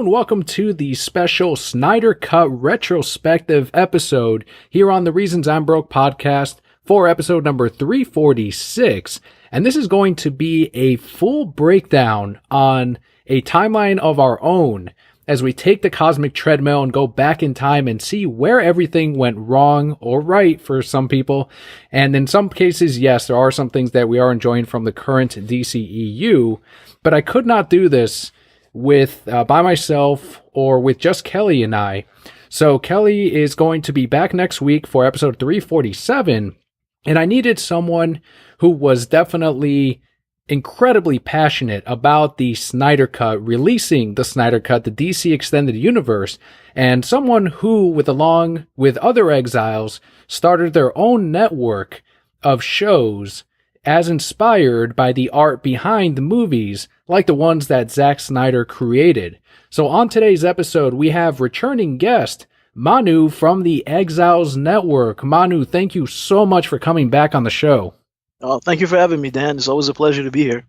and welcome to the special Snyder Cut Retrospective episode here on the Reasons I'm Broke podcast for episode number 346. And this is going to be a full breakdown on a timeline of our own as we take the cosmic treadmill and go back in time and see where everything went wrong or right for some people. And in some cases, yes, there are some things that we are enjoying from the current DCEU, but I could not do this with by myself or with just Kelli and I. So Kelli is going to be back next week for episode 347, and I needed someone who was definitely incredibly passionate about the Snyder Cut, releasing the Snyder Cut, the DC Extended Universe, and someone who, along with other Exiles, started their own network of shows as inspired by the art behind the movies, like the ones that Zack Snyder created. So on today's episode, we have returning guest Manu from the Exiles Network. Manu, thank you so much for coming back on the show. Oh, thank you for having me, Dan. It's always a pleasure to be here.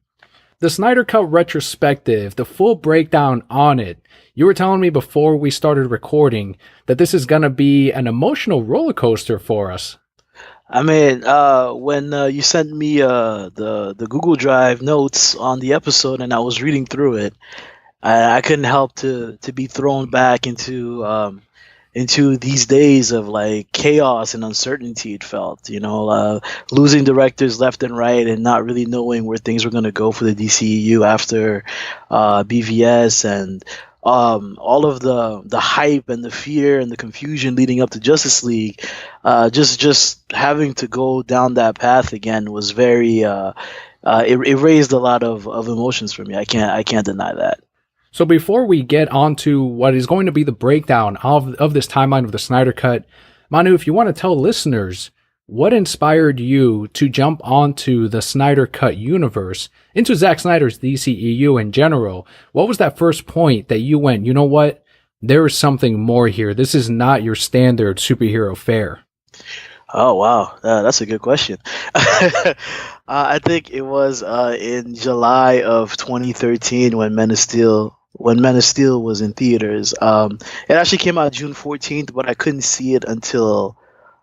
The Snyder Cut Retrospective, the full breakdown on it. You were telling me before we started recording that this is going to be an emotional roller coaster for us. I mean, when you sent me the Google Drive notes on the episode and I was reading through it, I couldn't help to be thrown back into these days of like chaos and uncertainty. It felt, losing directors left and right and not really knowing where things were going to go for the DCEU after BVS and all of the hype and the fear and the confusion leading up to Justice League. Just having to go down that path again was very it raised a lot of emotions for me. I can't deny that. So before we get on to what is going to be the breakdown of this timeline of the Snyder Cut, Manu, if you want to tell listeners what inspired you to jump onto the Snyder Cut universe, into Zack Snyder's DCEU in general, what was that first point that you went, you know what, there is something more here. This is not your standard superhero fare. Oh, wow. That's a good question. I think it was in July of 2013 when Men of Steel was in theaters. It actually came out June 14th, but I couldn't see it until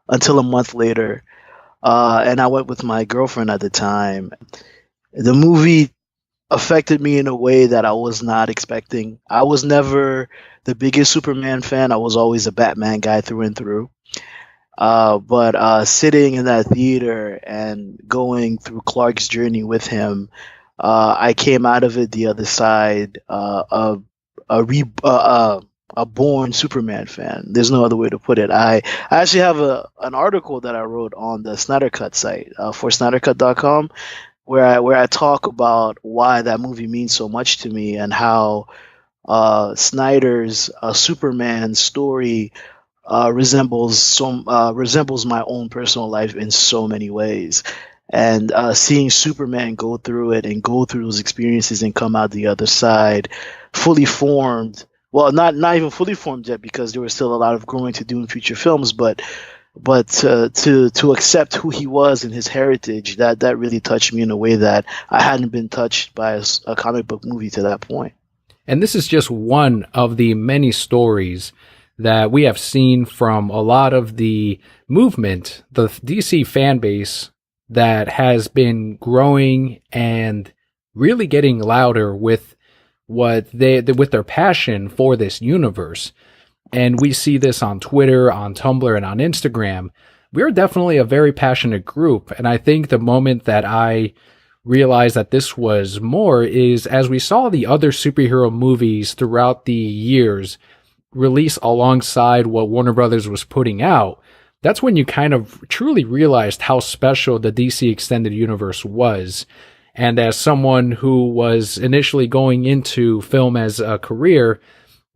a month later. And I went with my girlfriend at the time. The movie affected me in a way that I was not expecting. I was never the biggest Superman fan. I was always a Batman guy through and through. But sitting in that theater and going through Clark's journey with him, I came out of it the other side a born Superman fan. There's no other way to put it. I actually have an article that I wrote on the Snyder Cut site for SnyderCut.com where I talk about why that movie means so much to me and how Snyder's Superman story resembles my own personal life in so many ways. And seeing Superman go through it and go through those experiences and come out the other side fully formed. Well, not even fully formed yet, because there was still a lot of growing to do in future films, but to accept who he was and his heritage, that really touched me in a way that I hadn't been touched by a comic book movie to that point. And this is just one of the many stories that we have seen from a lot of the movement, the DC fan base that has been growing and really getting louder with with their passion for this universe. And we see this on Twitter, on Tumblr, and on Instagram. We're definitely a very passionate group. And I think the moment that I realized that this was more is as we saw the other superhero movies throughout the years release alongside what Warner Brothers was putting out. That's when you kind of truly realized how special the DC Extended Universe was. And as someone who was initially going into film as a career,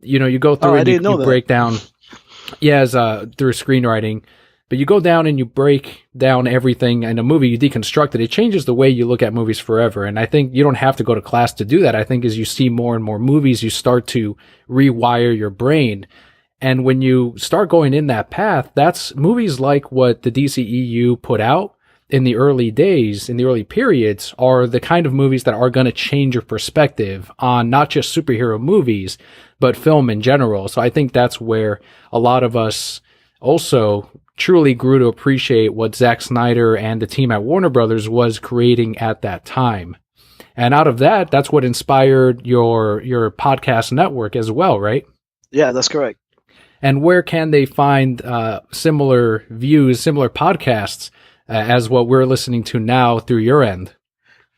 you go through and you break down, through screenwriting, but you go down and you break down everything in a movie, you deconstruct it. It changes the way you look at movies forever. And I think you don't have to go to class to do that. I think as you see more and more movies, you start to rewire your brain. And when you start going in that path, that's movies like what the DCEU put out in the early days, in the early periods, are the kind of movies that are going to change your perspective on not just superhero movies, but film in general. So I think that's where a lot of us also truly grew to appreciate what Zack Snyder and the team at Warner Brothers was creating at that time. And out of that, that's what inspired your podcast network as well, right? Yeah, that's correct. And where can they find similar views, similar podcasts as what we're listening to now through your end?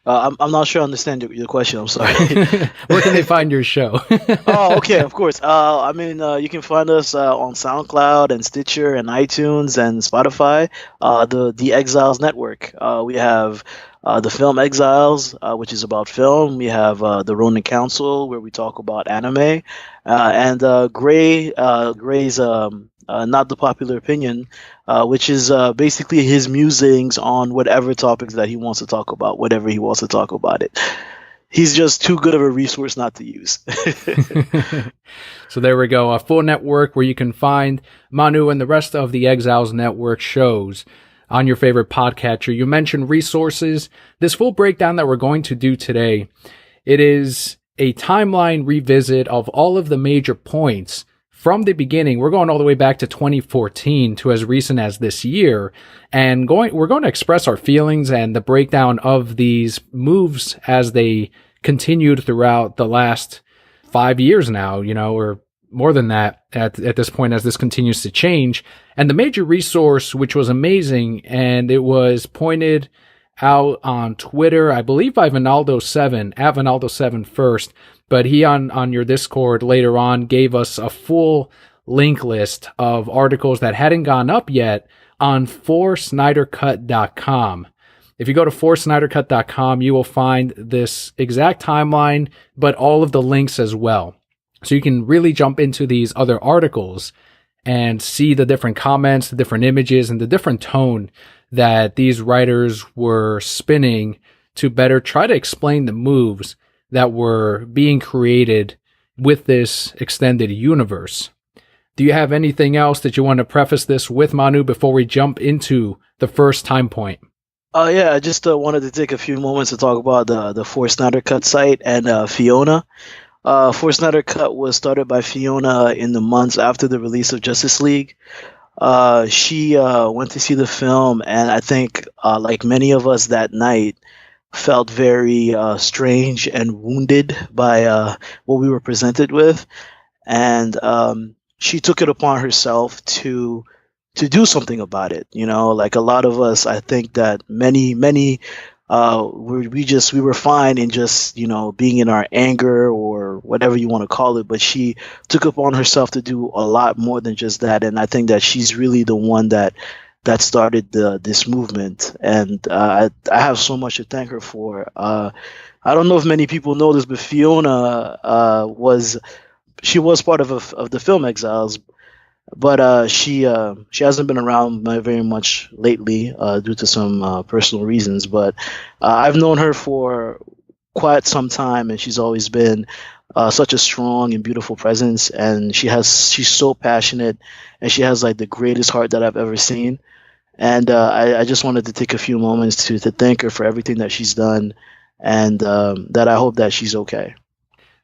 I'm not sure I understand your question. I'm sorry. Where can they find your show? Oh, okay, of course. You can find us on SoundCloud and Stitcher and iTunes and Spotify. The Exiles Network. We have the film Exiles, which is about film. We have the Ronin Council, where we talk about anime, and Gray's Not the Popular Opinion, which is basically his musings on whatever topics that he wants to talk about, whatever he wants to talk about it. He's just too good of a resource not to use. So there we go, a full network where you can find Manu and the rest of the Exiles Network shows on your favorite podcatcher. You mentioned resources. This full breakdown that we're going to do today, it is a timeline revisit of all of the major points from the beginning. We're going all the way back to 2014 to as recent as this year, and we're going to express our feelings and the breakdown of these moves as they continued throughout the last 5 years now, or more than that at this point as this continues to change. And the major resource, which was amazing, and it was pointed out on Twitter, I believe by Vinaldo7, at Vinaldo7 first, but he on your Discord later on gave us a full link list of articles that hadn't gone up yet on forsnydercut.com. If you go to forsnydercut.com, you will find this exact timeline, but all of the links as well. So you can really jump into these other articles and see the different comments, the different images, and the different tone that these writers were spinning to better try to explain the moves that were being created with this extended universe. Do you have anything else that you want to preface this with, Manu, before we jump into the first time point? Yeah, I just wanted to take a few moments to talk about the For Snyder Cut site and Fiona. For Snyder Cut was started by Fiona in the months after the release of Justice League. She went to see the film, and I think, like many of us that night, felt very strange and wounded by what we were presented with. And she took it upon herself to do something about it. Like a lot of us, I think that many we were fine in just being in our anger or whatever you want to call it, but she took upon herself to do a lot more than just that. And I think that she's really the one that started this movement, and I have so much to thank her for. I don't know if many people know this, but Fiona was part of the film Exiles, but she hasn't been around very much lately due to some personal reasons. But I've known her for quite some time, and she's always been such a strong and beautiful presence. And she's so passionate, and she has like the greatest heart that I've ever seen. And I just wanted to take a few moments to thank her for everything that she's done, and that I hope that she's okay.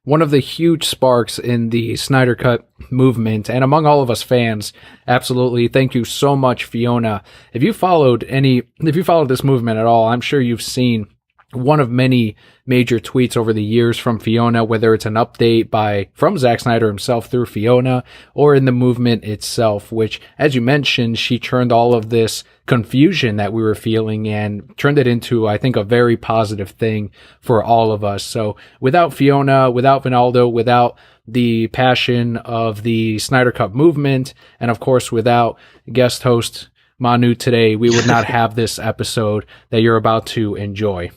One of the huge sparks in the Snyder Cut movement, and among all of us fans, absolutely. Thank you so much, Fiona. If you followed this movement at all, I'm sure you've seen one of many major tweets over the years from Fiona, whether it's an update from Zack Snyder himself through Fiona, or in the movement itself, which, as you mentioned, she turned all of this confusion that we were feeling and turned it into, I think, a very positive thing for all of us. So without Fiona, without Vinaldo, without the passion of the Snyder Cut movement, and of course without guest host Manu today, we would not have this episode that you're about to enjoy.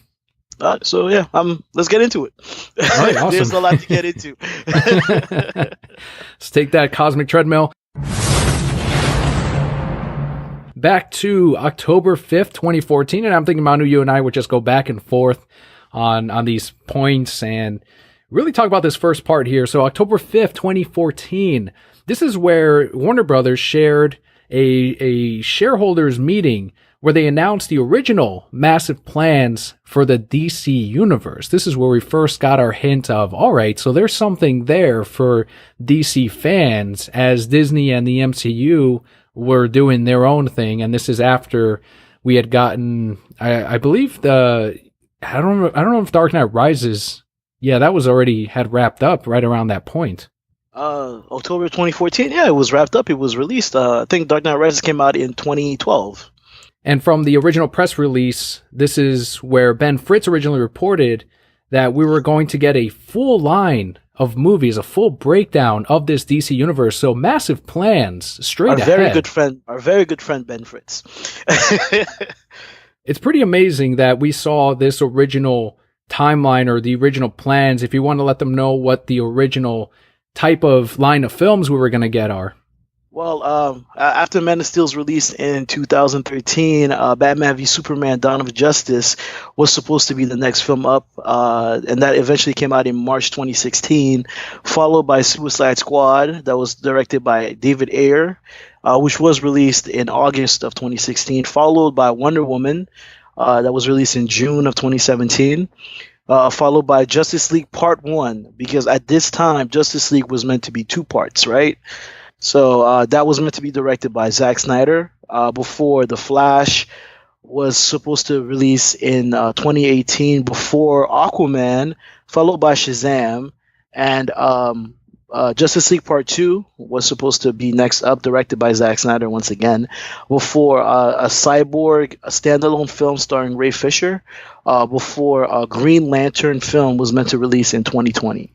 So yeah, let's get into it. All right, awesome. There's a lot to get into. Let's take that cosmic treadmill. Back to October 5th, 2014, and I'm thinking, Manu, you and I would just go back and forth on these points and really talk about this first part here. So October 5th, 2014, this is where Warner Brothers shared a shareholders meeting where they announced the original massive plans for the DC universe. This is where we first got our hint of, all right, so there's something there for DC fans as Disney and the MCU were doing their own thing. And this is after we had gotten, I believe I don't know if Dark Knight Rises, yeah, that was already had wrapped up right around that point. October 2014, yeah, it was wrapped up. It was released. I think Dark Knight Rises came out in 2012. And from the original press release, this is where Ben Fritz originally reported that we were going to get a full line of movies, a full breakdown of this DC universe. So massive plans straight ahead. Our very good friend Ben Fritz. It's pretty amazing that we saw this original timeline or the original plans. If you want to let them know what the original type of line of films we were going to get are. Well, after Man of Steel's release in 2013, Batman v Superman: Dawn of Justice was supposed to be the next film up, and that eventually came out in March 2016, followed by Suicide Squad, that was directed by David Ayer, which was released in August of 2016, followed by Wonder Woman, that was released in June of 2017. Followed by Justice League Part 1, because at this time, Justice League was meant to be 2 parts, right? So that was meant to be directed by Zack Snyder before The Flash was supposed to release in 2018 before Aquaman, followed by Shazam, and Justice League Part 2 was supposed to be next up, directed by Zack Snyder once again, before a Cyborg, a standalone film starring Ray Fisher, before a Green Lantern film was meant to release in 2020.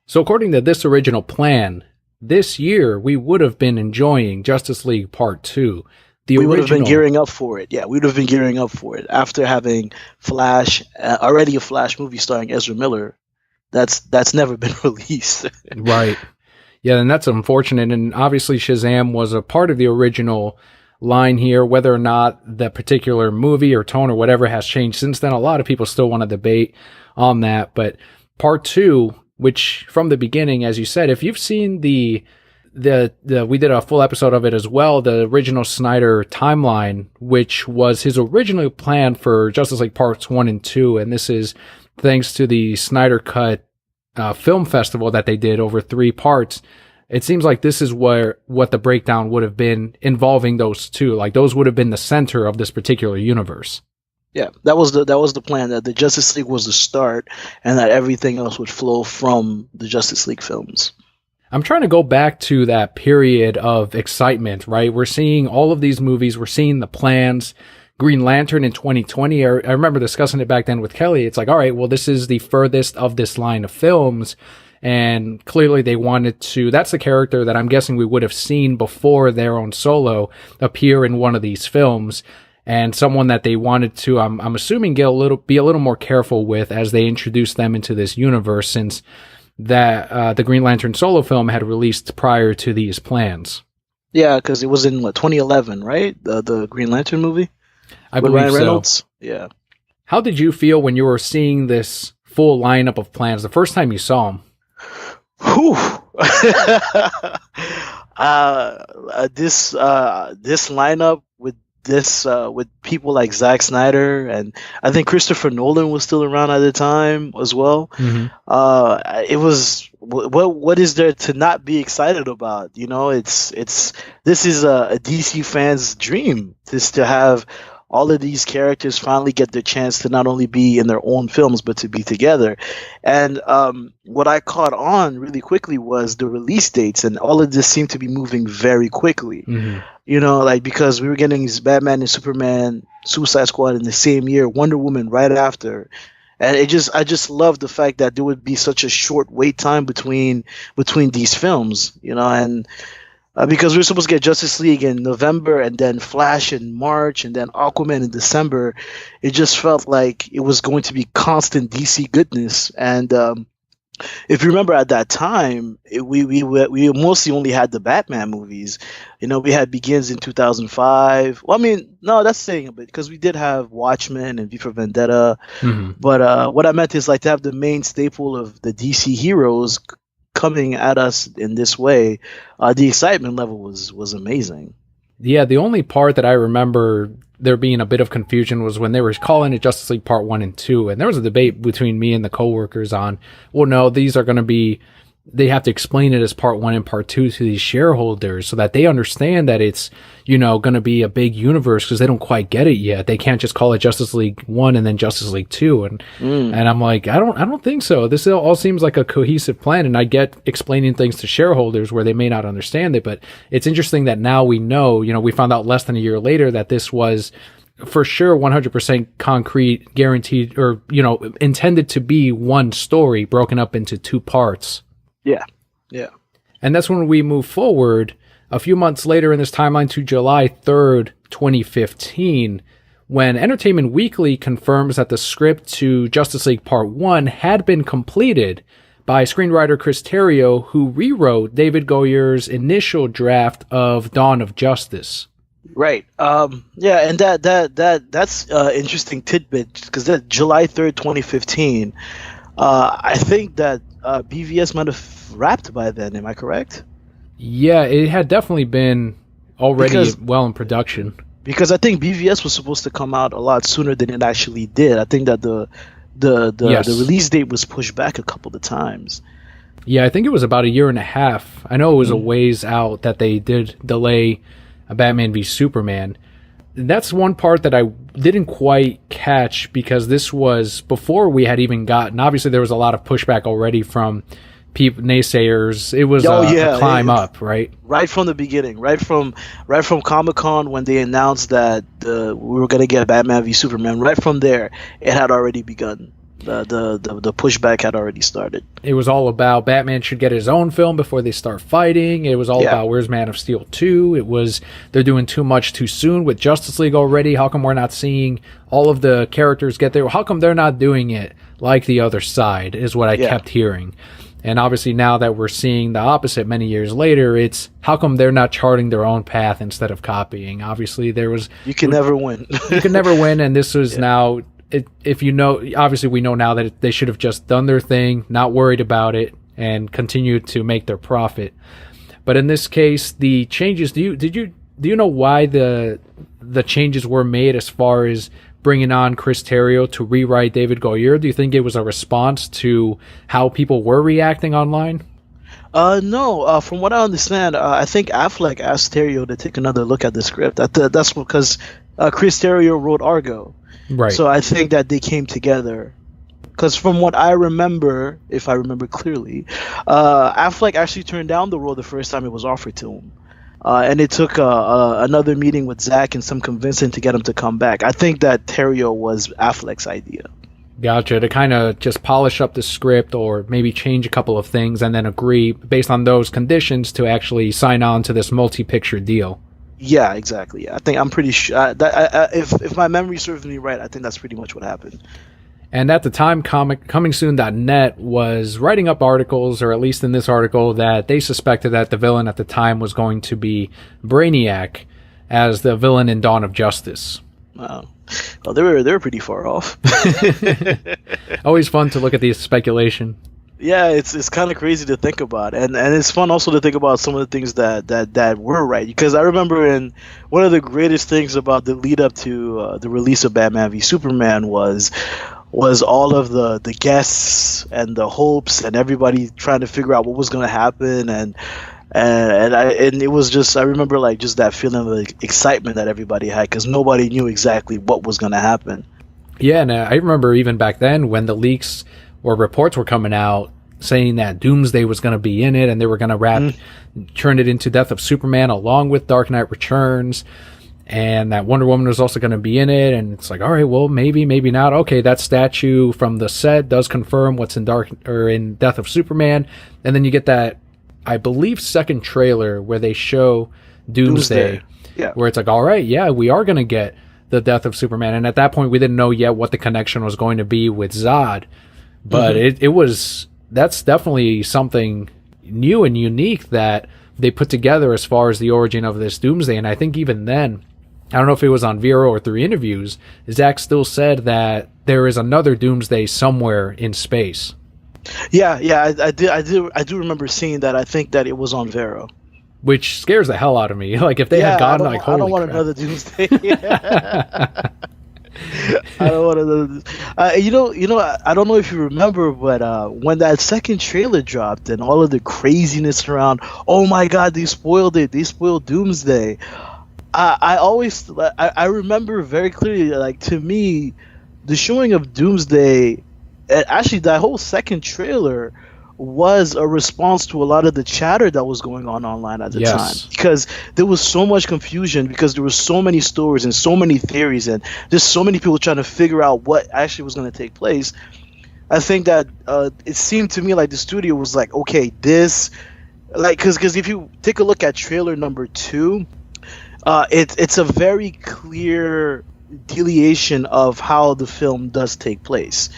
So according to this original plan, this year we would have been enjoying Justice League Part 2. We would have been gearing up for it. Yeah, we would have been gearing up for it. After having Flash, already a Flash movie starring Ezra Miller, that's never been released. Right. Yeah, and that's unfortunate. And obviously Shazam was a part of the original line here. Whether or not the particular movie or tone or whatever has changed since then, a lot of people still want to debate on that. But Part 2, which from the beginning, as you said, if you've seen we did a full episode of it as well, the original Snyder timeline, which was his original plan for Justice League Parts 1 and 2. And this is thanks to the Snyder Cut film festival that they did over 3 parts. It seems like this is what the breakdown would have been involving those two. Like those would have been the center of this particular universe. Yeah, that was the plan, that the Justice League was the start and that everything else would flow from the Justice League films. I'm trying to go back to that period of excitement, right? We're seeing all of these movies. We're seeing the plans. Green Lantern in 2020. I remember discussing it back then with Kelli. It's like, all right, well, this is the furthest of this line of films. And clearly they wanted to, that's the character that I'm guessing we would have seen before their own solo appear in one of these films. And someone that they wanted to, I'm assuming, be a little more careful with as they introduce them into this universe, since that the Green Lantern solo film had released prior to these plans. Yeah, because it was in 2011, right? The Green Lantern movie. I believe Ryan Reynolds. So. Yeah. How did you feel when you were seeing this full lineup of plans the first time you saw them? Whew. This lineup with people like Zack Snyder, and I think Christopher Nolan was still around at the time as well. Mm-hmm. It was, what is there to not be excited about? You know, this is a DC fan's dream, just to have all of these characters finally get the chance to not only be in their own films, but to be together. And what I caught on really quickly was the release dates, and all of this seemed to be moving very quickly. Mm-hmm. You know, like, because we were getting Batman and Superman, Suicide Squad in the same year, Wonder Woman right after. And I just love the fact that there would be such a short wait time between these films, you know, and because we were supposed to get Justice League in November and then Flash in March and then Aquaman in December. It just felt like it was going to be constant DC goodness. And if you remember at that time, we mostly only had the Batman movies. You know, we had Begins in 2005. Well, I mean, no, that's saying a bit, because we did have Watchmen and V for Vendetta. Mm-hmm. But what I meant is, like, to have the main staple of the DC heroes coming at us in this way, the excitement level was amazing. Yeah, the only part that I remember there being a bit of confusion was when they were calling it Justice League Part 1 and 2. And there was a debate between me and the coworkers on, well, no, these are going to be, they have to explain it as Part 1 and Part 2 to these shareholders so that they understand that it's, going to be a big universe, because they don't quite get it yet. They can't just call it Justice League 1 and then Justice League 2. And I'm like, I don't think so. This all seems like a cohesive plan. And I get explaining things to shareholders where they may not understand it, but it's interesting that now we know, we found out less than a year later that this was for sure 100% concrete, guaranteed, or, intended to be one story broken up into two parts. Yeah. And that's when we move forward a few months later in this timeline to July 3rd, 2015, when Entertainment Weekly confirms that the script to Justice League Part 1 had been completed by screenwriter Chris Terrio, who rewrote David Goyer's initial draft of Dawn of Justice. Right. Yeah, and that's interesting tidbit, because that July 3rd, 2015, I think that BVS might have wrapped by then. Am I correct? Yeah, it had definitely been already well in production. Because I think BVS was supposed to come out a lot sooner than it actually did. I think that the release date was pushed back a couple of times. Yeah, I think it was about a year and a half. I know it was a ways out that they did delay a Batman v Superman. And that's one part that I didn't quite catch, because this was before we had even gotten. Obviously, there was a lot of pushback already from people, naysayers. It was a climb up, right? Right from the beginning, right from Comic-Con, when they announced that we were going to get Batman v Superman. Right from there, it had already begun. The pushback had already started. It was all about Batman should get his own film before they start fighting. It was all about where's Man of Steel 2. It was they're doing too much too soon with Justice League already. How come we're not seeing all of the characters get there? How come they're not doing it like the other side, is what I kept hearing. And obviously now that we're seeing the opposite many years later, it's how come they're not charting their own path instead of copying? Obviously there was... You can never win. You can never win, and this was now... If you know, obviously we know now that they should have just done their thing, not worried about it, and continued to make their profit. But in this case, the changes, do you know why the changes were made as far as bringing on Chris Terrio to rewrite David Goyer? Do you think it was a response to how people were reacting online? No. From what I understand, I think Affleck asked Terrio to take another look at the script. That's because Chris Terrio wrote Argo. Right. So I think that they came together. Because from what I remember, if I remember clearly, Affleck actually turned down the role the first time it was offered to him. And it took another meeting with Zack and some convincing to get him to come back. I think that Terrio was Affleck's idea. Gotcha. To kind of just polish up the script or maybe change a couple of things and then agree based on those conditions to actually sign on to this multi-picture deal. Yeah, exactly. I'm pretty sure that if my memory serves me right, I think that's pretty much what happened. And at the time, ComingSoon.net was writing up articles, or at least in this article, that they suspected that the villain at the time was going to be Brainiac as the villain in Dawn of Justice. Wow. Well, they were pretty far off. Always fun to look at the speculation. Yeah, it's kind of crazy to think about, and it's fun also to think about some of the things that were right. Because I remember one of the greatest things about the lead up to the release of Batman v Superman was all of the guests and the hopes and everybody trying to figure out what was going to happen, and it was just, I remember like just that feeling of excitement that everybody had, because nobody knew exactly what was going to happen. Yeah, and I remember even back then when the leaks or reports were coming out saying that Doomsday was going to be in it and they were going to turn it into Death of Superman along with Dark Knight Returns, and that Wonder Woman was also going to be in it. And it's like, all right, well, maybe not. Okay, that statue from the set does confirm what's in Death of Superman. And then you get that, I believe, second trailer where they show Doomsday. Yeah. Where it's like, all right, yeah, we are going to get the Death of Superman. And at that point, we didn't know yet what the connection was going to be with Zod. But that's definitely something new and unique that they put together as far as the origin of this Doomsday. And I think even then, I don't know if it was on Vero or through interviews, Zack still said that there is another Doomsday somewhere in space. Yeah, I do remember seeing that. I think that it was on Vero. which scares the hell out of me. Like if they had gone like, holy I don't want crap. another Doomsday. I don't want another. I don't know if you remember, but when that second trailer dropped and all of the craziness around, oh my God, they spoiled it. They spoiled Doomsday. I remember very clearly, like, to me, the showing of Doomsday, and actually that whole second trailer was a response to a lot of the chatter that was going on online at the time, because there was so much confusion, because there were so many stories and so many theories and just so many people trying to figure out what actually was going to take place. I think that it seemed to me like the studio was like, okay, this, like, because if you take a look at trailer number 2, it's a very clear delineation of how the film does take place.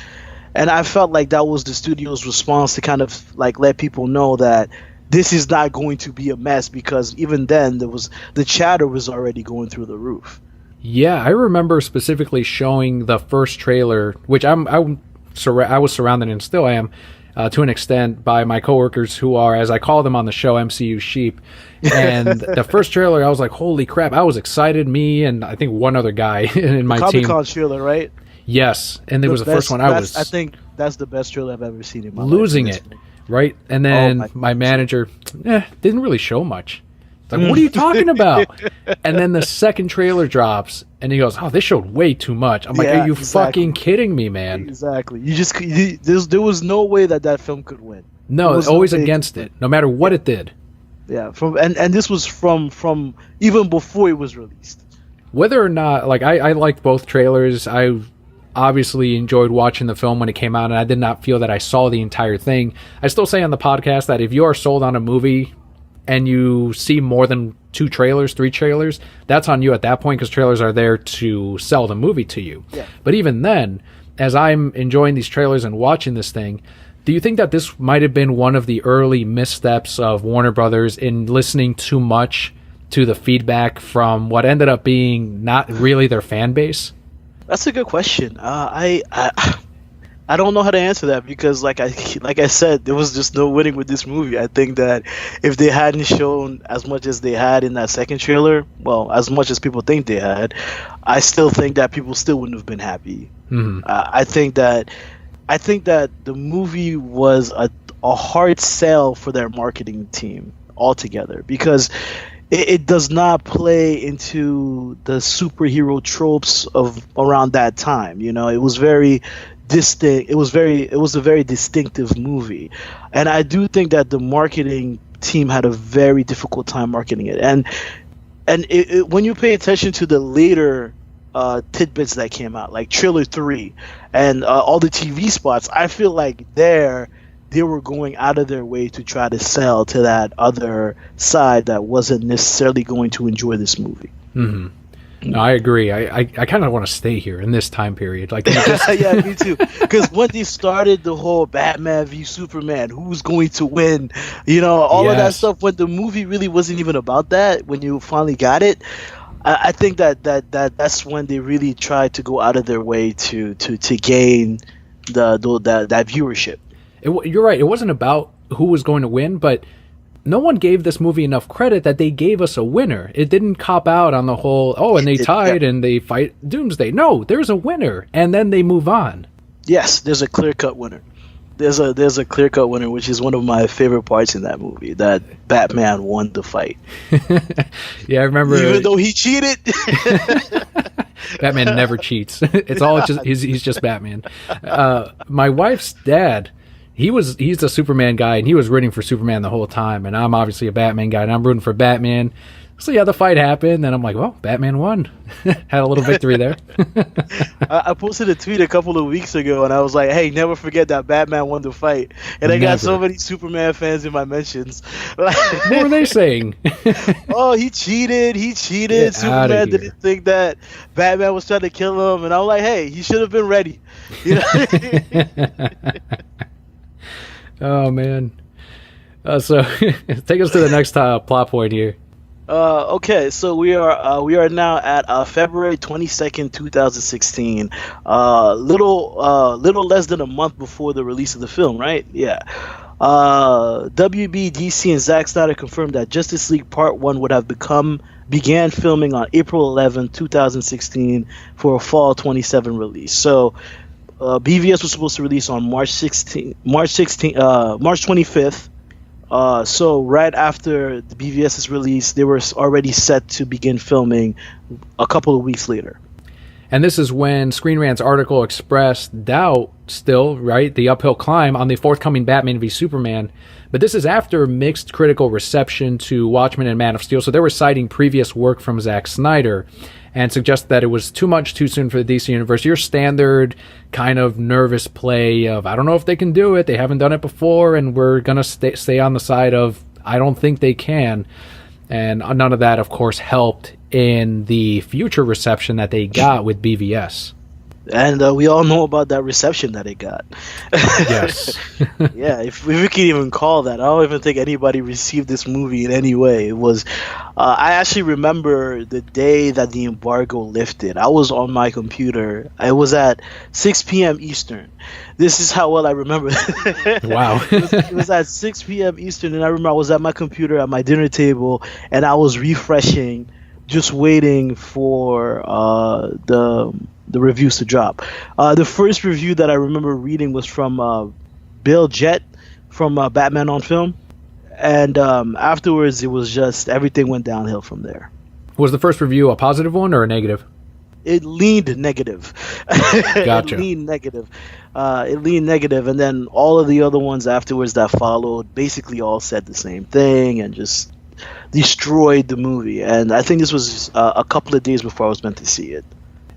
And I felt like that was the studio's response to kind of like let people know that this is not going to be a mess, because even then the chatter was already going through the roof. Yeah, I remember specifically showing the first trailer, which I was surrounded, and still am, to an extent, by my coworkers who are, as I call them on the show, MCU sheep. And the first trailer, I was like, holy crap, I was excited, me and I think one other guy in my team. Comic-Con trailer, right? Yes, and it was the first one I think that's the best trailer I've ever seen in my life. Losing it, right? And then my manager didn't really show much. It's like, what are you talking about? And then the second trailer drops, and he goes, oh, this showed way too much. I'm like, are you fucking kidding me, man? Exactly. There was no way that film could win. No, it's always against it, no matter what it did. Yeah, and this was from even before it was released. Whether or not, like, I liked both trailers. I obviously enjoyed watching the film when it came out, and I did not feel that I saw the entire thing. I still say on the podcast that if you are sold on a movie and you see more than 2 trailers, 3 trailers, that's on you at that point, because trailers are there to sell the movie to you. Yeah. But even then, as I'm enjoying these trailers and watching this thing, do you think that this might have been one of the early missteps of Warner Brothers in listening too much to the feedback from what ended up being not really their fan base? That's a good question. I don't know how to answer that, because like I said, there was just no winning with this movie. I think that if they hadn't shown as much as they had in that second trailer, well, as much as people think they had, I still think that people still wouldn't have been happy. Mm-hmm. I think that the movie was a hard sell for their marketing team altogether, because it does not play into the superhero tropes of around that time. You know, it was very distinct. It was a very distinctive movie, and I do think that the marketing team had a very difficult time marketing it. And when you pay attention to the later tidbits that came out, like trailer 3 and all the TV spots, I feel like they were going out of their way to try to sell to that other side that wasn't necessarily going to enjoy this movie. Mm-hmm. No, I agree. I kind of want to stay here in this time period. Like, yeah, me too. Because when they started the whole Batman v Superman, who's going to win, all of that stuff, when the movie really wasn't even about that, when you finally got it, I think that's when they really tried to go out of their way to gain that viewership. You're right. It wasn't about who was going to win, but no one gave this movie enough credit that they gave us a winner. It didn't cop out on the whole, and they tied and they fight Doomsday. No, there's a winner, and then they move on. Yes, there's a clear-cut winner. There's a clear-cut winner, which is one of my favorite parts in that movie, that Batman won the fight. Yeah, I remember. Even though he cheated. Batman never cheats. He's just Batman. My wife's dad, he's the Superman guy, and he was rooting for Superman the whole time, and I'm obviously a Batman guy, and I'm rooting for Batman. So yeah, the fight happened, and I'm like, well, Batman won. Had a little victory there. I posted a tweet a couple of weeks ago, and I was like, hey, never forget that Batman won the fight. And I got so many Superman fans in my mentions. What were they saying? Oh, he cheated. Get Superman didn't think that Batman was trying to kill him. And I'm like, hey, he should have been ready. Oh, man. So take us to the next plot point here. Okay, so we are now at February 22nd, 2016. Little less than a month before the release of the film, right? Yeah. WB, DC, and Zack Snyder confirmed that Justice League Part 1 would have began filming on April 11, 2016 for a fall 27 release. So BVS was supposed to release on March 25th. So right after the BVS's release, they were already set to begin filming a couple of weeks later. And this is when Screen Rant's article expressed doubt still, right, the uphill climb on the forthcoming Batman v Superman. But this is after mixed critical reception to Watchmen and Man of Steel. So they were citing previous work from Zack Snyder and suggest that it was too much too soon for the DC Universe. Your standard kind of nervous play of, I don't know if they can do it. They haven't done it before, and we're going to stay on the side of, I don't think they can. And none of that, of course, helped in the future reception that they got with BVS. And we all know about that reception that it got. Yes. Yeah, if we can even call that. I don't even think anybody received this movie in any way. It was, I actually remember the day that the embargo lifted. I was on my computer. It was at 6 p.m. Eastern. This is how well I remember. Wow. It was at 6 p.m. Eastern, and I remember I was at my computer at my dinner table, and I was refreshing, just waiting for the reviews to drop. The first review that I remember reading was from Bill Jett from Batman on Film, and afterwards it was just everything went downhill from there. Was the first review a positive one or a negative? It leaned negative. Gotcha. It leaned negative, and then all of the other ones afterwards that followed basically all said the same thing and just destroyed the movie. And I think this was a couple of days before I was meant to see it.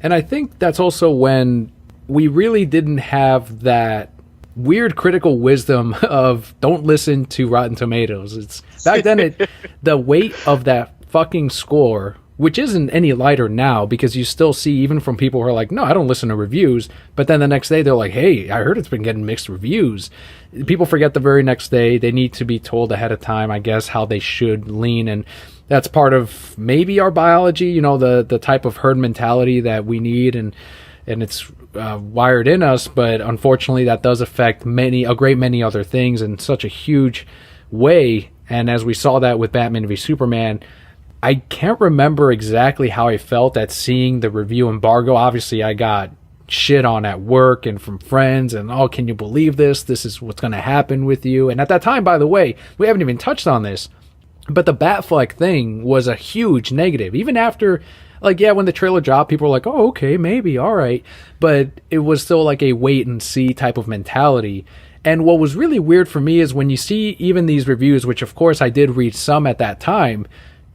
And I think that's also when we really didn't have that weird critical wisdom of don't listen to Rotten Tomatoes. It's back then the weight of that fucking score, which isn't any lighter now, because you still see even from people who are like, no, I don't listen to reviews, but then the next day they're like, hey, I heard it's been getting mixed reviews. People forget the very next day. They need to be told ahead of time, I guess, how they should lean, and that's part of maybe our biology, you know, the type of herd mentality that we need, and it's wired in us, but unfortunately that does affect a great many other things in such a huge way. And as we saw that with Batman v Superman, I can't remember exactly how I felt at seeing the review embargo. Obviously, I got shit on at work and from friends, and, oh, can you believe this? This is what's going to happen with you. And at that time, by the way, we haven't even touched on this, but the Batfleck thing was a huge negative. Even after, like, yeah, when the trailer dropped, people were like, oh, okay, maybe, all right. But it was still like a wait and see type of mentality. And what was really weird for me is when you see even these reviews, which of course I did read some at that time,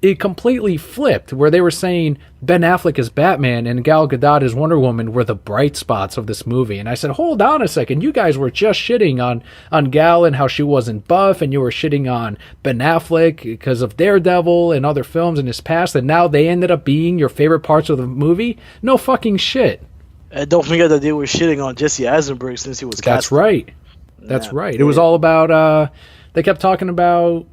it completely flipped, where they were saying Ben Affleck as Batman and Gal Gadot as Wonder Woman were the bright spots of this movie. And I said, hold on a second, you guys were just shitting on Gal and how she wasn't buff, and you were shitting on Ben Affleck because of Daredevil and other films in his past, and now they ended up being your favorite parts of the movie? No fucking shit. And don't forget that they were shitting on Jesse Eisenberg since he was cast. That's right. That's right. It was all about, they kept talking about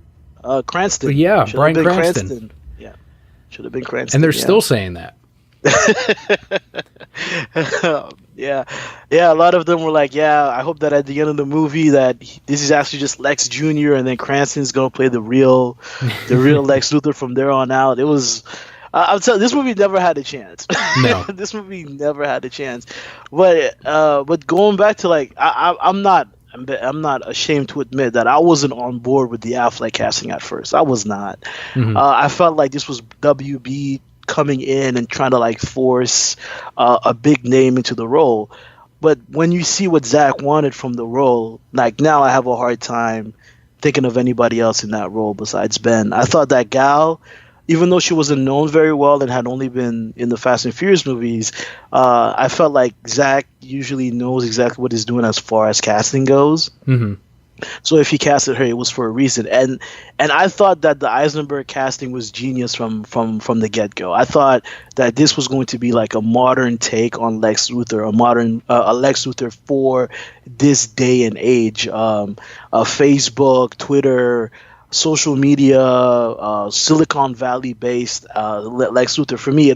Cranston. Yeah, Bryan Cranston. Yeah, should have been Cranston. And they're still saying that. Yeah. A lot of them were like, "Yeah, I hope that at the end of the movie that this is actually just Lex Jr. and then Cranston's gonna play the real Lex Luthor from there on out." It was. I'm telling you, this movie never had a chance. No. This movie never had a chance. But going back to, like, I'm not ashamed to admit that I wasn't on board with the Affleck casting at first. I was not. Mm-hmm. I felt like this was WB coming in and trying to, like, force a big name into the role. But when you see what Zack wanted from the role, like, now I have a hard time thinking of anybody else in that role besides Ben. I thought that Gal, even though she wasn't known very well and had only been in the Fast and Furious movies, I felt like Zack usually knows exactly what he's doing as far as casting goes. Mm-hmm. So if he casted her, it was for a reason. And I thought that the Eisenberg casting was genius from the get-go. I thought that this was going to be like a modern take on Lex Luthor, a Lex Luthor for this day and age. Facebook, Twitter, social media, Silicon Valley based Lex Luthor. For me,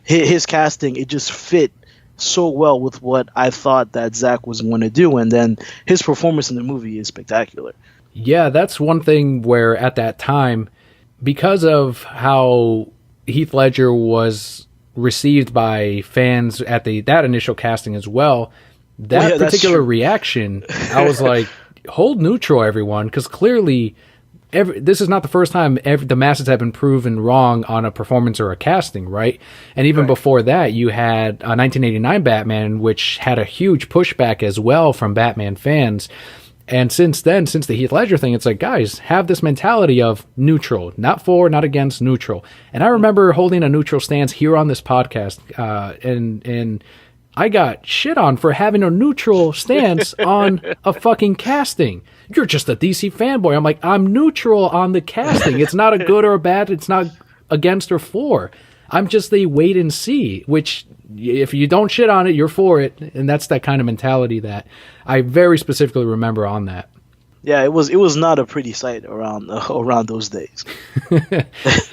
his casting, it just fit so well with what I thought that Zack was going to do, and then his performance in the movie is spectacular. Yeah, that's one thing where at that time, because of how Heath Ledger was received by fans at that initial casting as well, that particular reaction, I was like, hold neutral, everyone, because clearly this is not the first time the masses have been proven wrong on a performance or a casting, right? And even before that, you had 1989 Batman, which had a huge pushback as well from Batman fans. And since then, since the Heath Ledger thing, it's like, guys, have this mentality of neutral, not for, not against, neutral. And I remember holding a neutral stance here on this podcast, and I got shit on for having a neutral stance on a fucking casting. You're just a DC fanboy. I'm like, I'm neutral on the casting. It's not a good or a bad. It's not against or for. I'm just a wait and see, which if you don't shit on it, you're for it. And that's that kind of mentality that I very specifically remember on that. Yeah, it was not a pretty sight around those days.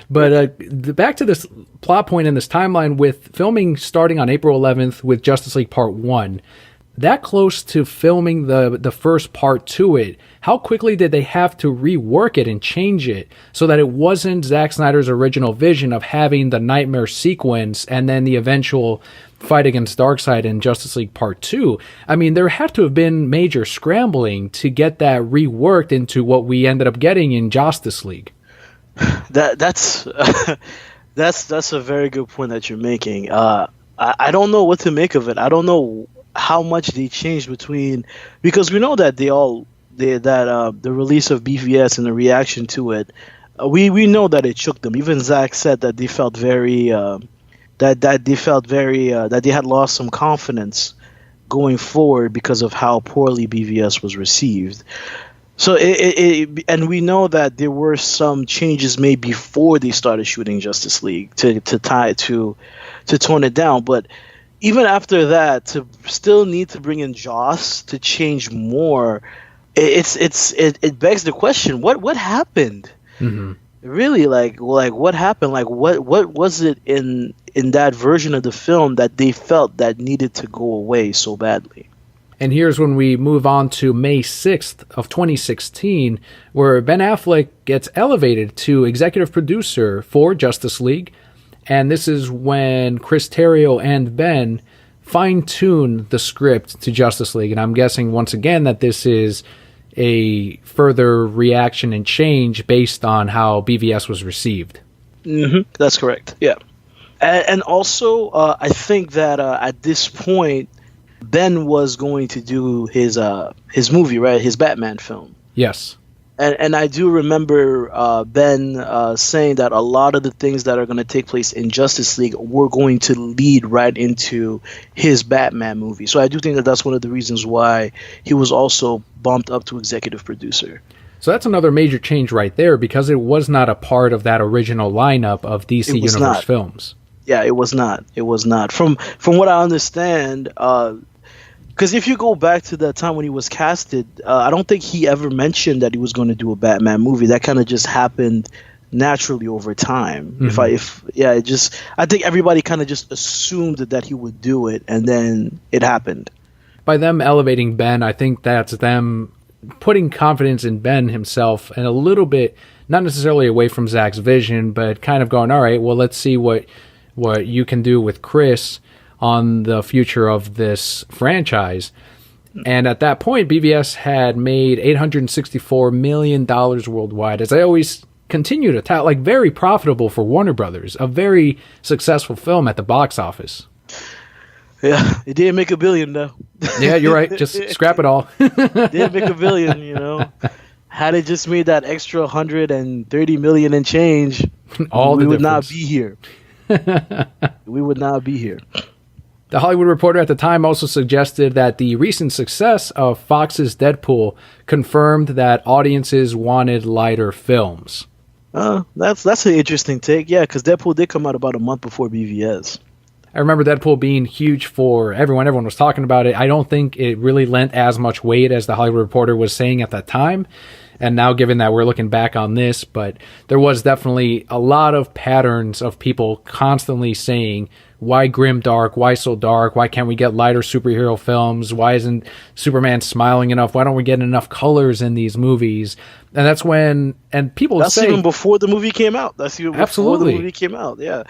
But back to this plot point in this timeline, with filming starting on April 11th with Justice League Part 1, that close to filming the first part to it, how quickly did they have to rework it and change it so that it wasn't Zack Snyder's original vision of having the nightmare sequence and then the eventual fight against Darkseid in Justice League Part 2? I mean, there had to have been major scrambling to get that reworked into what we ended up getting in Justice League. That's a very good point that you're making. I don't know what to make of it. I don't know how much they changed between, because we know that the release of BVS and the reaction to it, we know that it shook them. Even Zack said that they felt very that they had lost some confidence going forward because of how poorly BVS was received. So and we know that there were some changes made before they started shooting Justice League to tone it down, but even after that, to still need to bring in Joss to change more, it begs the question: what happened? Mm-hmm. Really, like what happened? Like what was it in that version of the film that they felt that needed to go away so badly? And here's when we move on to May 6th of 2016, where Ben Affleck gets elevated to executive producer for Justice League. And this is when Chris Terrio and Ben fine-tune the script to Justice League. And I'm guessing, once again, that this is a further reaction and change based on how BVS was received. Mm-hmm. That's correct, yeah. And also, I think that at this point, Ben was going to do his movie, right? His Batman film. Yes. And I do remember Ben saying that a lot of the things that are going to take place in Justice League were going to lead right into his Batman movie. So I do think that that's one of the reasons why he was also bumped up to executive producer. So that's another major change right there, because it was not a part of that original lineup of DC Universe films. Yeah, it was not. It was not. From what I understand, because if you go back to that time when he was casted, I don't think he ever mentioned that he was going to do a Batman movie. That kind of just happened naturally over time. Mm-hmm. I think everybody kind of just assumed that he would do it, and then it happened. By them elevating Ben, I think that's them putting confidence in Ben himself, and a little bit, not necessarily away from Zack's vision, but kind of going, all right, well, let's see what you can do with Chris on the future of this franchise. And at that point, BVS had made $864 million worldwide. As I always continue to tout, like, very profitable for Warner Brothers, a very successful film at the box office. Yeah, it didn't make $1 billion though. Yeah, you're right. Just scrap it all. Didn't make $1 billion, you know. Had it just made that extra $130 million and change, we would not be here. We would not be here. The Hollywood Reporter at the time also suggested that the recent success of Fox's Deadpool confirmed that audiences wanted lighter films. That's an interesting take, yeah, because Deadpool did come out about a month before BVS. I remember Deadpool being huge for everyone. Everyone was talking about it. I don't think it really lent as much weight as the Hollywood Reporter was saying at that time. And now, given that we're looking back on this, but there was definitely a lot of patterns of people constantly saying, why grim dark? Why so dark? Why can't we get lighter superhero films? Why isn't Superman smiling enough? Why don't we get enough colors in these movies? And that's when, and people That's say, even before the movie came out. That's even before absolutely. the movie came out. Yeah.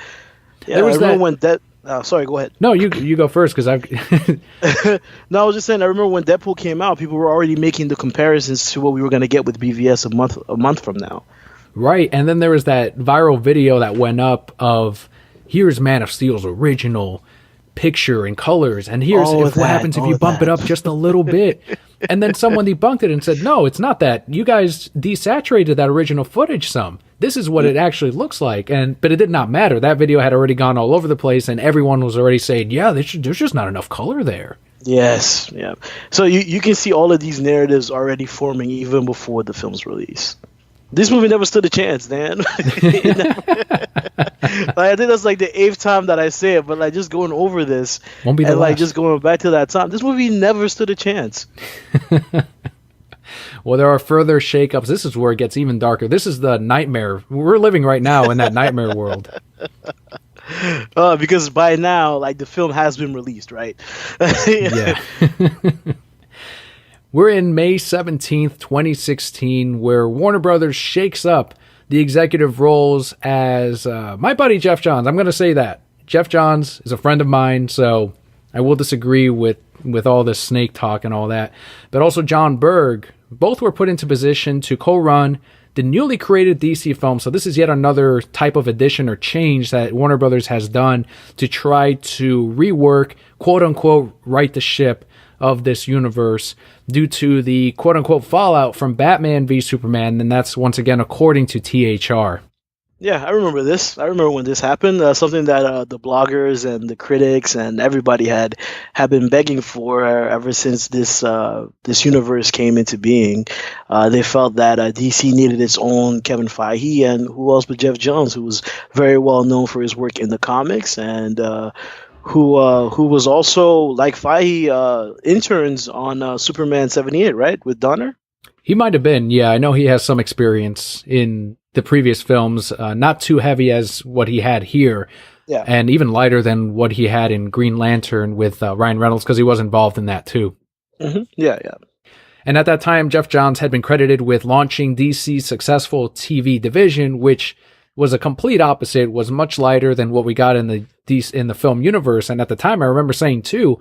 There was I remember when that. Sorry, go ahead. No, you go first because I've. No, I was just saying. I remember when Deadpool came out, people were already making the comparisons to what we were going to get with BVS a month from now. Right, and then there was that viral video that went up of here's Man of Steel's original picture and colors, and here's what happens if you bump it up just a little bit. And then someone debunked it and said, no, it's not that. You guys desaturated that original footage some. This is what it actually looks like. But it did not matter. That video had already gone all over the place, and everyone was already saying, yeah, there's just not enough color there. Yes, yeah. So you can see all of these narratives already forming even before the film's release. This movie never stood a chance, man. I think that's like the 8th time that I say it, but like just going over this Won't be the and last. like just going back to that time, this movie never stood a chance. Well, there are further shakeups. This is where it gets even darker. This is the nightmare. We're living right now in that nightmare world. Because by now, like the film has been released, right? Yeah. We're in May 17th, 2016, where Warner Brothers shakes up the executive roles as my buddy Jeff Johns. I'm going to say that. Jeff Johns is a friend of mine, so I will disagree with all this snake talk and all that. But also John Berg, both were put into position to co-run the newly created DC film. So this is yet another type of addition or change that Warner Brothers has done to try to rework, quote-unquote, right the ship of this universe due to the quote-unquote fallout from Batman v Superman, and that's once again according to THR. Yeah, I remember this. I remember when this happened. Something that the bloggers and the critics and everybody had been begging for ever since this universe came into being. They felt that DC needed its own Kevin Feige, and who else but Jeff Johns, who was very well known for his work in the comics and who was also, like Feige, interns on Superman 78, right, with Donner? He might have been, yeah. I know he has some experience in the previous films, not too heavy as what he had here, yeah, and even lighter than what he had in Green Lantern with Ryan Reynolds, because he was involved in that too. Mm-hmm. Yeah. And at that time, Jeff Johns had been credited with launching DC's successful TV division, which was a complete opposite, was much lighter than what we got in the film universe. And at the time, I remember saying too,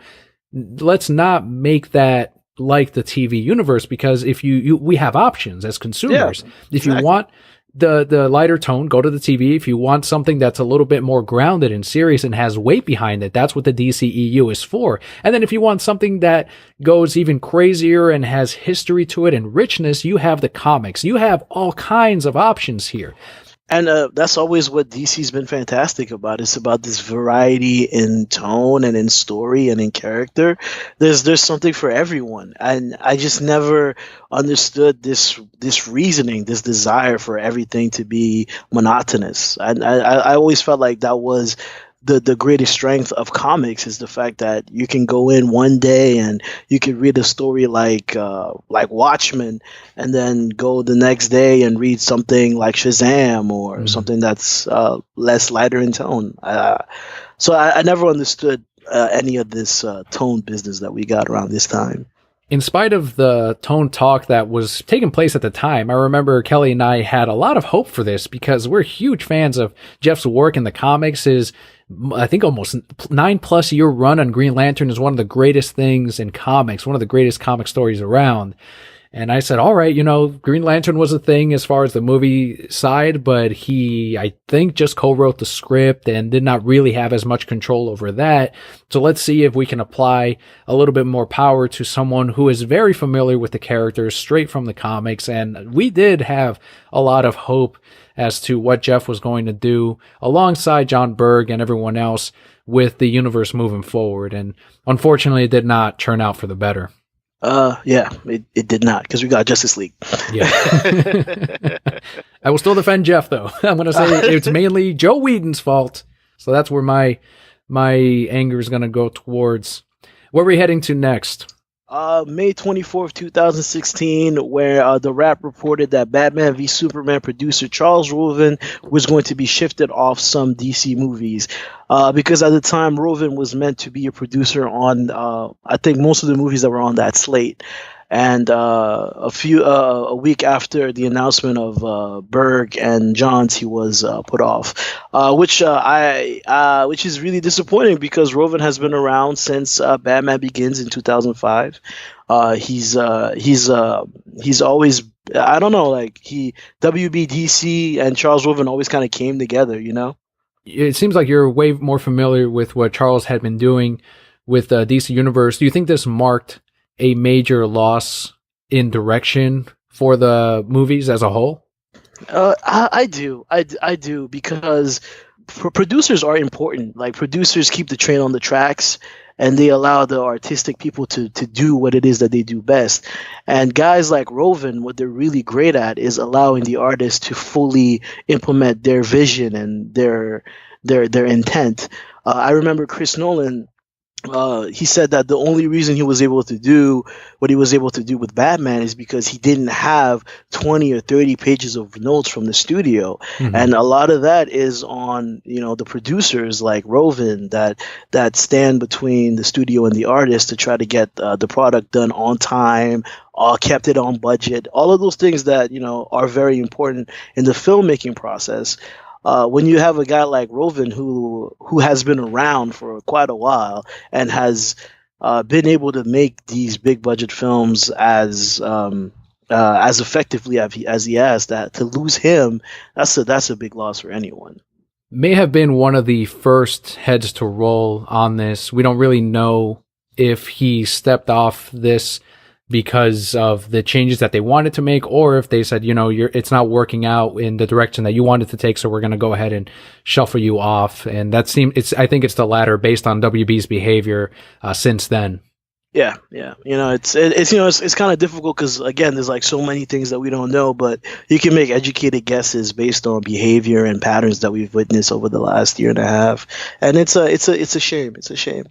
let's not make that like the TV universe, because if we have options as consumers. Yeah, if you want the lighter tone, go to the TV. If you want something that's a little bit more grounded and serious and has weight behind it, that's what the DCEU is for. And then if you want something that goes even crazier and has history to it and richness, you have the comics. You have all kinds of options here. And that's always what DC's been fantastic about. It's about this variety in tone and in story and in character. There's something for everyone. And I just never understood this reasoning, this desire for everything to be monotonous. And I always felt like that was the greatest strength of comics, is the fact that you can go in one day and you can read a story like Watchmen, and then go the next day and read something like Shazam or something that's less lighter in tone. So I never understood any of this tone business that we got around this time. In spite of the tone talk that was taking place at the time, I remember Kelli and I had a lot of hope for this, because we're huge fans of Jeff's work in the comics. His, I think, almost 9+ year run on Green Lantern is one of the greatest things in comics, one of the greatest comic stories around. And I said, all right, Green Lantern was a thing as far as the movie side, but he, I think, just co-wrote the script and did not really have as much control over that. So let's see if we can apply a little bit more power to someone who is very familiar with the characters straight from the comics. And we did have a lot of hope as to what Jeff was going to do alongside John Berg and everyone else with the universe moving forward. And unfortunately, it did not turn out for the better. Yeah, it did not, because we got Justice League. Yeah. I will still defend Jeff, though. I'm going to say it's mainly Joe Whedon's fault. So that's where my anger is going to go towards. Where are we heading to next? May 24th, 2016, where The Wrap reported that Batman v Superman producer Charles Roven was going to be shifted off some DC movies. Because at the time, Roven was meant to be a producer on, I think, most of the movies that were on that slate. And a week after the announcement of Berg and Johns, he was put off, which is really disappointing because Roven has been around since Batman Begins in 2005. He's always, I don't know, like he WBDC and Charles Roven always kind of came together, you know. It seems like you're way more familiar with what Charles had been doing with DC Universe. Do you think this marked a major loss in direction for the movies as a whole? I do. I do because producers are important. Like producers keep the train on the tracks and they allow the artistic people to do what it is that they do best. And guys like Roven, what they're really great at is allowing the artists to fully implement their vision and their intent. I remember Chris Nolan, he said that the only reason he was able to do what he was able to do with Batman is because he didn't have 20 or 30 pages of notes from the studio. Mhm. And a lot of that is on, the producers like Roven that stand between the studio and the artist to try to get the product done on time, kept it on budget, all of those things that, are very important in the filmmaking process. When you have a guy like Roven who has been around for quite a while and has been able to make these big budget films as effectively as he has, that to lose him, that's a big loss for anyone. May have been one of the first heads to roll on this. We don't really know if he stepped off this because of the changes that they wanted to make, or if they said, it's not working out in the direction that you wanted to take, so we're going to go ahead and shuffle you off. And I think it's the latter based on WB's behavior since then. Yeah. It's kind of difficult because again, there's like so many things that we don't know, but you can make educated guesses based on behavior and patterns that we've witnessed over the last year and a half. And it's a shame. It's a shame.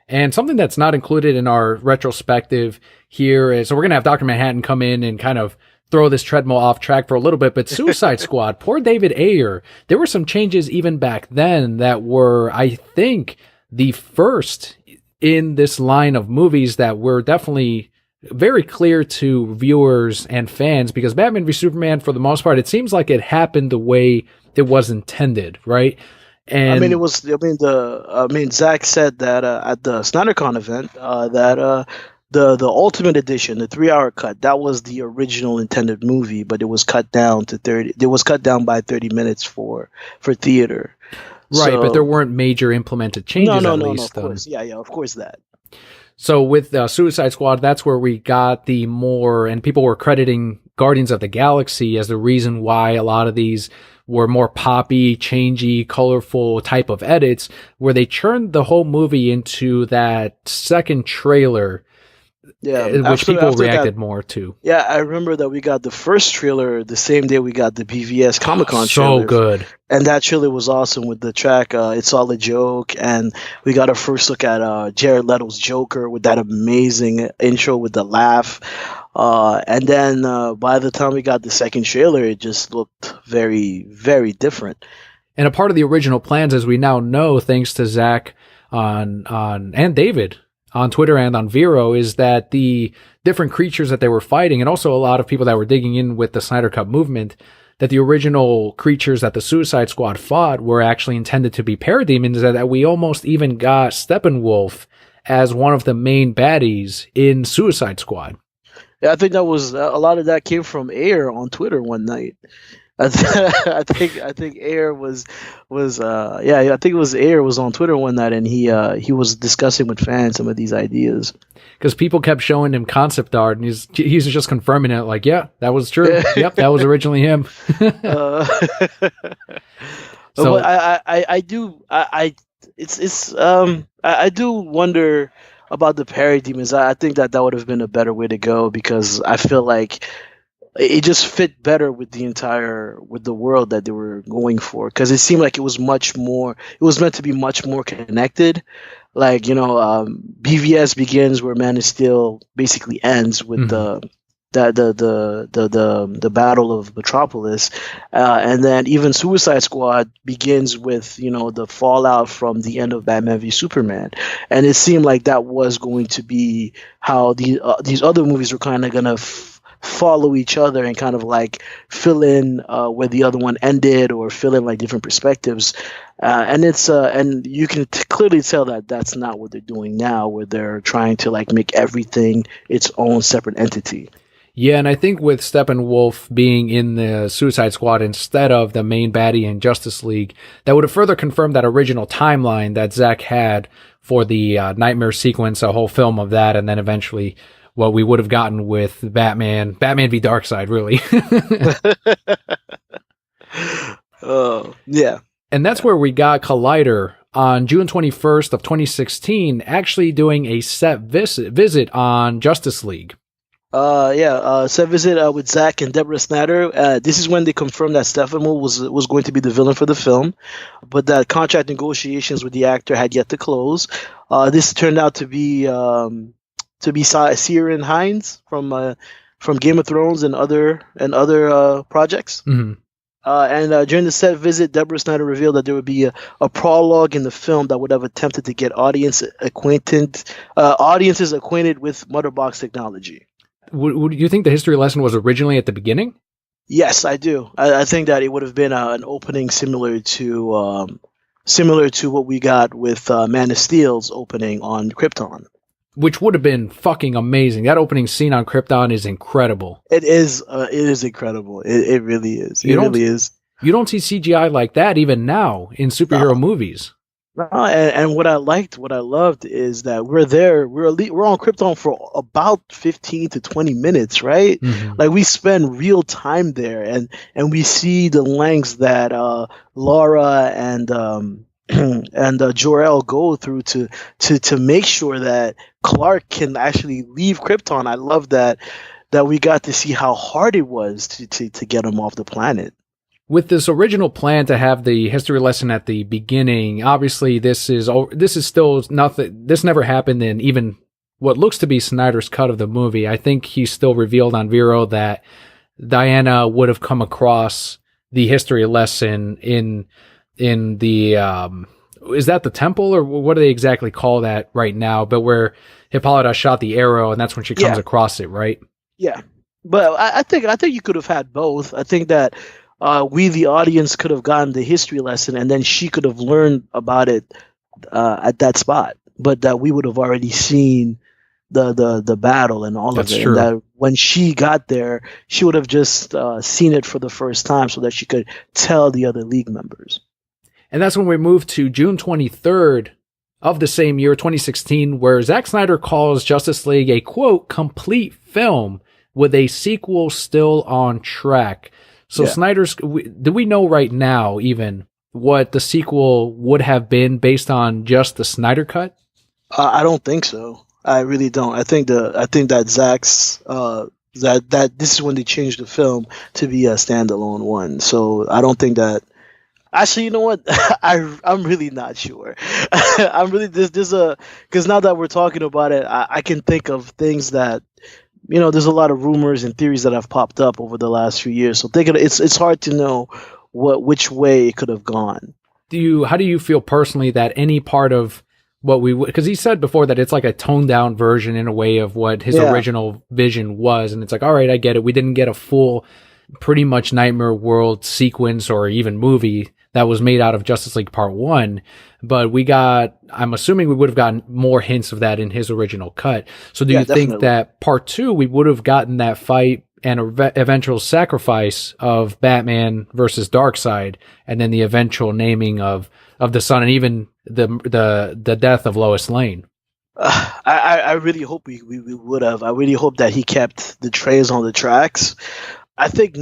And something that's not included in our retrospective here is, so we're going to have Dr. Manhattan come in and kind of throw this treadmill off track for a little bit, but Suicide Squad, poor David Ayer, there were some changes even back then that were, I think, the first in this line of movies that were definitely very clear to viewers and fans, because Batman v Superman, for the most part, it seems like it happened the way it was intended, right? And Zack said that at the SnyderCon event that the Ultimate Edition, the 3-hour cut, that was the original intended movie, but it was cut down to 30. It was cut down by 30 minutes for theater. Right, So, but there weren't major implemented changes. no, at no, least. of course, yeah, of course that. So with Suicide Squad, that's where we got the more, and people were crediting Guardians of the Galaxy as the reason why a lot of these were more poppy, changey, colorful type of edits, where they churned the whole movie into that second trailer, which people reacted more to. Yeah, I remember that we got the first trailer the same day we got the BVS Comic-Con trailer. So good. And that trailer was awesome with the track It's All a Joke, and we got a first look at Jared Leto's Joker with that amazing intro with the laugh. And then by the time we got the second trailer, it just looked very, very different. And a part of the original plans, as we now know, thanks to Zack and David on Twitter and on Vero, is that the different creatures that they were fighting, and also a lot of people that were digging in with the Snyder Cut movement, that the original creatures that the Suicide Squad fought were actually intended to be parademons, that we almost even got Steppenwolf as one of the main baddies in Suicide Squad. Yeah, I think that was a lot of that came from Ayer on Twitter one night. I think Ayer was I think it was Ayer was on Twitter one night, and he was discussing with fans some of these ideas. Because people kept showing him concept art, and he's just confirming it, like, yeah, that was true. Yep, that was originally him. So I do wonder about the parademons. I think that would have been a better way to go, because I feel like it just fit better with the world that they were going for, because it seemed like it was meant to be much more connected. Like, BVS begins where Man of Steel basically ends with the battle of Metropolis, and then even Suicide Squad begins with the fallout from the end of Batman v Superman, and it seemed like that was going to be how these other movies were kind of gonna follow each other and kind of like fill in where the other one ended, or fill in like different perspectives, and you can clearly tell that that's not what they're doing now, where they're trying to like make everything its own separate entity. Yeah, and I think with Steppenwolf being in the Suicide Squad instead of the main baddie in Justice League, that would have further confirmed that original timeline that Zack had for the Nightmare sequence, a whole film of that, and then eventually what we would have gotten with Batman v Darkseid, really. Oh, yeah. And that's where we got Collider on June 21st of 2016, actually doing a set visit on Justice League. Set visit with Zack and Deborah Snyder. This is when they confirmed that Steppenwolf was going to be the villain for the film, but that contract negotiations with the actor had yet to close. This turned out to be Ciarán Hinds from Game of Thrones and other projects. Mm-hmm. And during the set visit, Deborah Snyder revealed that there would be a prologue in the film that would have attempted to get audiences acquainted with Motherbox technology. Would you think the history lesson was originally at the beginning? Yes, I do. I think that it would have been an opening similar to what we got with Man of Steel's opening on Krypton. Which would have been fucking amazing. That opening scene on Krypton is incredible. It is incredible. It really is. It really is. You don't see CGI like that even now in superhero movies. And what I loved is that we're on Krypton for about 15 to 20 minutes, right? Mm-hmm. Like, we spend real time there, and we see the lengths that Laura and Jor-El go through to make sure that Clark can actually leave Krypton. I love that we got to see how hard it was to get him off the planet. With this original plan to have the history lesson at the beginning, obviously this is still nothing. This never happened in even what looks to be Snyder's cut of the movie. I think he still revealed on Vero that Diana would have come across the history lesson in the is that the temple, or what do they exactly call that right now? But where Hippolyta shot the arrow, and that's when she comes across it, right? Yeah, but I think you could have had both. I think that we, the audience, could have gotten the history lesson, and then she could have learned about it at that spot. But that we would have already seen the battle and all That's of it. true. And that when she got there, she would have just seen it for the first time, so that she could tell the other League members. And that's when we move to June 23rd of the same year, 2016, where Zack Snyder calls Justice League a, quote, complete film with a sequel still on track. So do we know right now even what the sequel would have been based on just the Snyder Cut? I don't think so. I really don't. I think that Zack's that this is when they changed the film to be a standalone one. So I don't think that. Actually, you know what? I'm really not sure. I'm really because now that we're talking about it, I can think of things that, there's a lot of rumors and theories that have popped up over the last few years. So it's hard to know which way it could have gone. How do you feel personally that any part of what because he said before that it's like a toned down version in a way of what his original vision was, and it's like, all right, I get it. We didn't get a full, pretty much Nightmare World sequence or even movie that was made out of Justice League Part 1, but I'm assuming we would have gotten more hints of that in his original cut. So do you think that Part 2, we would have gotten that fight and eventual sacrifice of Batman versus Darkseid, and then the eventual naming of the sun, and even the death of Lois Lane? I really hope we would have. I really hope that he kept the trains on the tracks. I think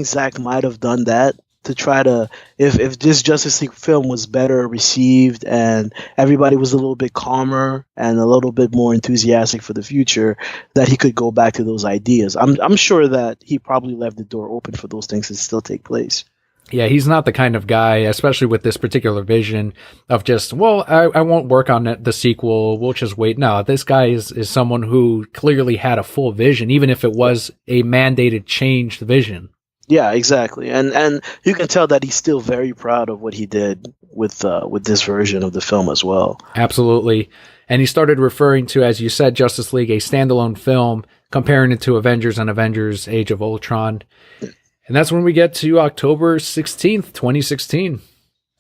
Zack might have done that. to try to, if this Justice League film was better received and everybody was a little bit calmer and a little bit more enthusiastic for the future, that he could go back to those ideas. I'm sure that he probably left the door open for those things to still take place. Yeah, he's not the kind of guy, especially with this particular vision of just, well, I won't work on the sequel. We'll just wait. No, this guy is someone who clearly had a full vision, even if it was a mandated changed vision. Yeah, exactly. And you can tell that he's still very proud of what he did with this version of the film as well. Absolutely. And he started referring to, as you said, Justice League, a standalone film, comparing it to Avengers and Avengers Age of Ultron. And that's when we get to October 16th, 2016.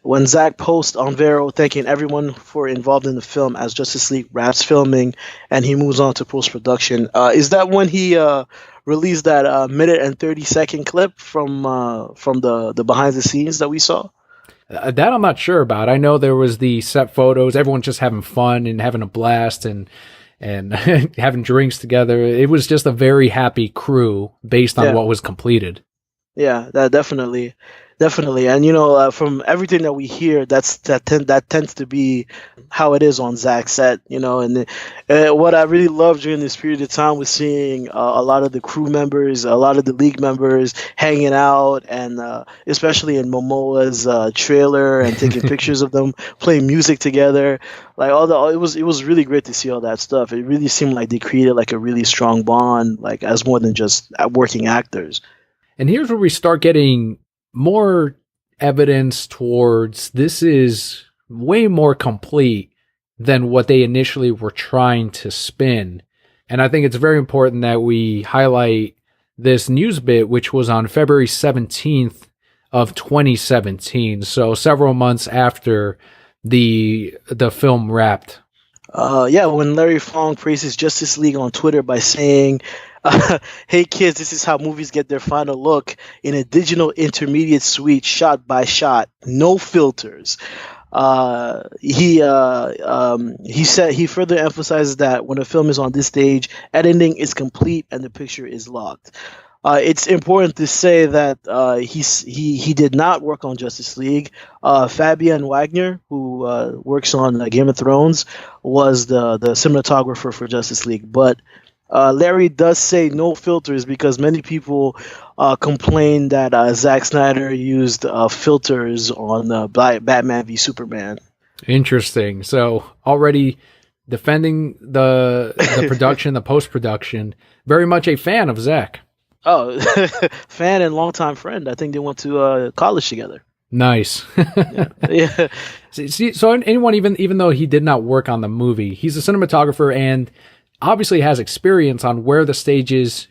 When Zack posts on Vero thanking everyone for involved in the film as Justice League wraps filming and he moves on to post-production. Is that when he released that minute and 30-second clip from the behind the scenes that we saw? That I'm not sure about. I know there was the set photos, everyone just having fun and having a blast and having drinks together. It was just a very happy crew based on what was completed. Yeah, that definitely, and from everything that we hear, that tends to be how it is on Zack's set, and what I really loved during this period of time was seeing a lot of the crew members, a lot of the league members hanging out, and especially in Momoa's trailer and taking pictures of them playing music together, like it was really great to see all that stuff. It really seemed like they created like a really strong bond, like as more than just working actors. And here's where we start getting more evidence towards this is way more complete than what they initially were trying to spin. And I think it's very important that we highlight this news bit, which was on February 17th of 2017. So several months after the film wrapped. When Larry Fong praises Justice League on Twitter by saying, hey kids, this is how movies get their final look in a digital intermediate suite, shot by shot, no filters. He said he further emphasizes that when a film is on this stage, editing is complete and the picture is locked. It's important to say that he did not work on Justice League. Fabian Wagner, who works on Game of Thrones, was the cinematographer for Justice League. But Larry does say no filters because many people complain that Zack Snyder used filters on Batman v Superman. Interesting. So already defending the production, the post-production, very much a fan of Zack. Oh, fan and longtime friend. I think they went to college together. Nice. Yeah. See, so anyone, even though he did not work on the movie, he's a cinematographer and obviously has experience on where the stages,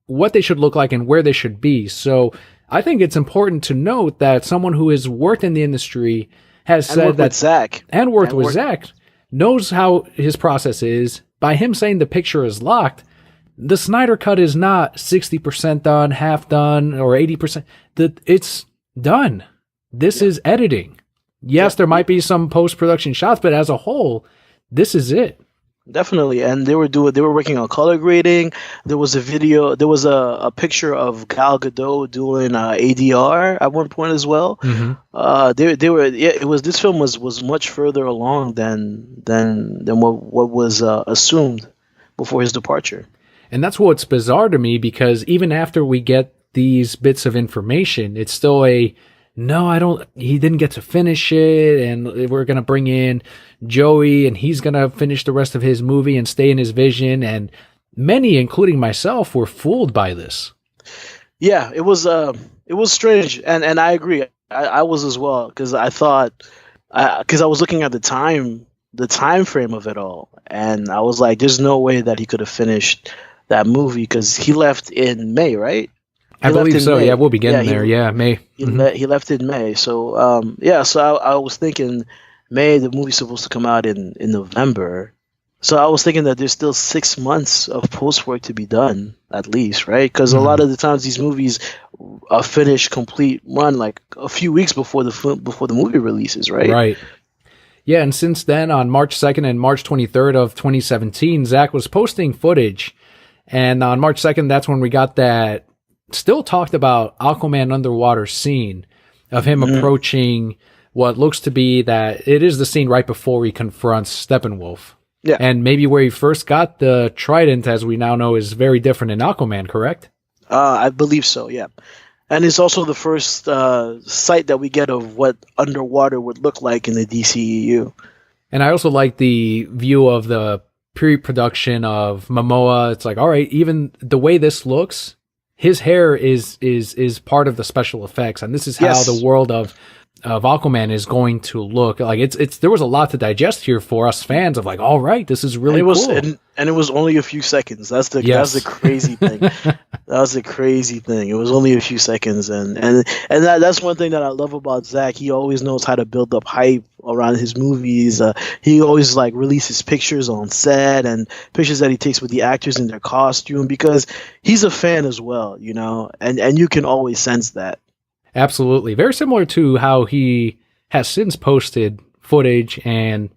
what they should look like and where they should be. So I think it's important to note that someone who has worked in the industry has said that Zack and worked with Zack knows how his process is. By him saying the picture is locked, the Snyder Cut is not 60% done, half done, or 80%. It's done. This is editing. Yes, there might be some post-production shots, but as a whole, this is it. Definitely, and they were working on color grading. There was a picture of Gal Gadot doing ADR at one point as well. Mm-hmm. This film was much further along than what was assumed before his departure. And that's what's bizarre to me, because even after we get these bits of information, it's still he didn't get to finish it, and we're going to bring in Joey, and he's going to finish the rest of his movie and stay in his vision. And many, including myself, were fooled by this. Yeah, it was strange, and I agree. I was as well, because I thought, because I was looking at the time frame of it all, and I was like, there's no way that he could have finished that movie, because he left in May, right? I believe so. May. Yeah, we'll be getting there. Yeah, May. He left in May. So, so I was thinking May, the movie's supposed to come out in November. So I was thinking that there's still 6 months of post work to be done, at least, right? Because a lot of the times these movies finish complete run like a few weeks before the movie releases, right? Right. Yeah, and since then, on March 2nd and March 23rd of 2017, Zack was posting footage. And on March 2nd, that's when we got that still talked about Aquaman underwater scene. of him approaching what looks to be that it is the scene right before he confronts Steppenwolf. Yeah. And maybe where he first got the trident, as we now know, is very different in Aquaman, correct? I believe so, yeah. And it's also the first sight that we get of what underwater would look like in the DCEU. And I also like the view of the pre-production of Momoa. It's like, all right, even the way this looks, his hair is part of the special effects, and this is how the world of Aquaman is going to look. Like it's there was a lot to digest here for us fans of like, all right, this is really cool. And it was only a few seconds. That's the crazy thing. That was the crazy thing. It was only a few seconds, and that's one thing that I love about Zack. He always knows how to build up hype around his movies. He always like releases pictures on set and pictures that he takes with the actors in their costume because he's a fan as well, you know, and you can always sense that. Absolutely. Very similar to how he has since posted footage and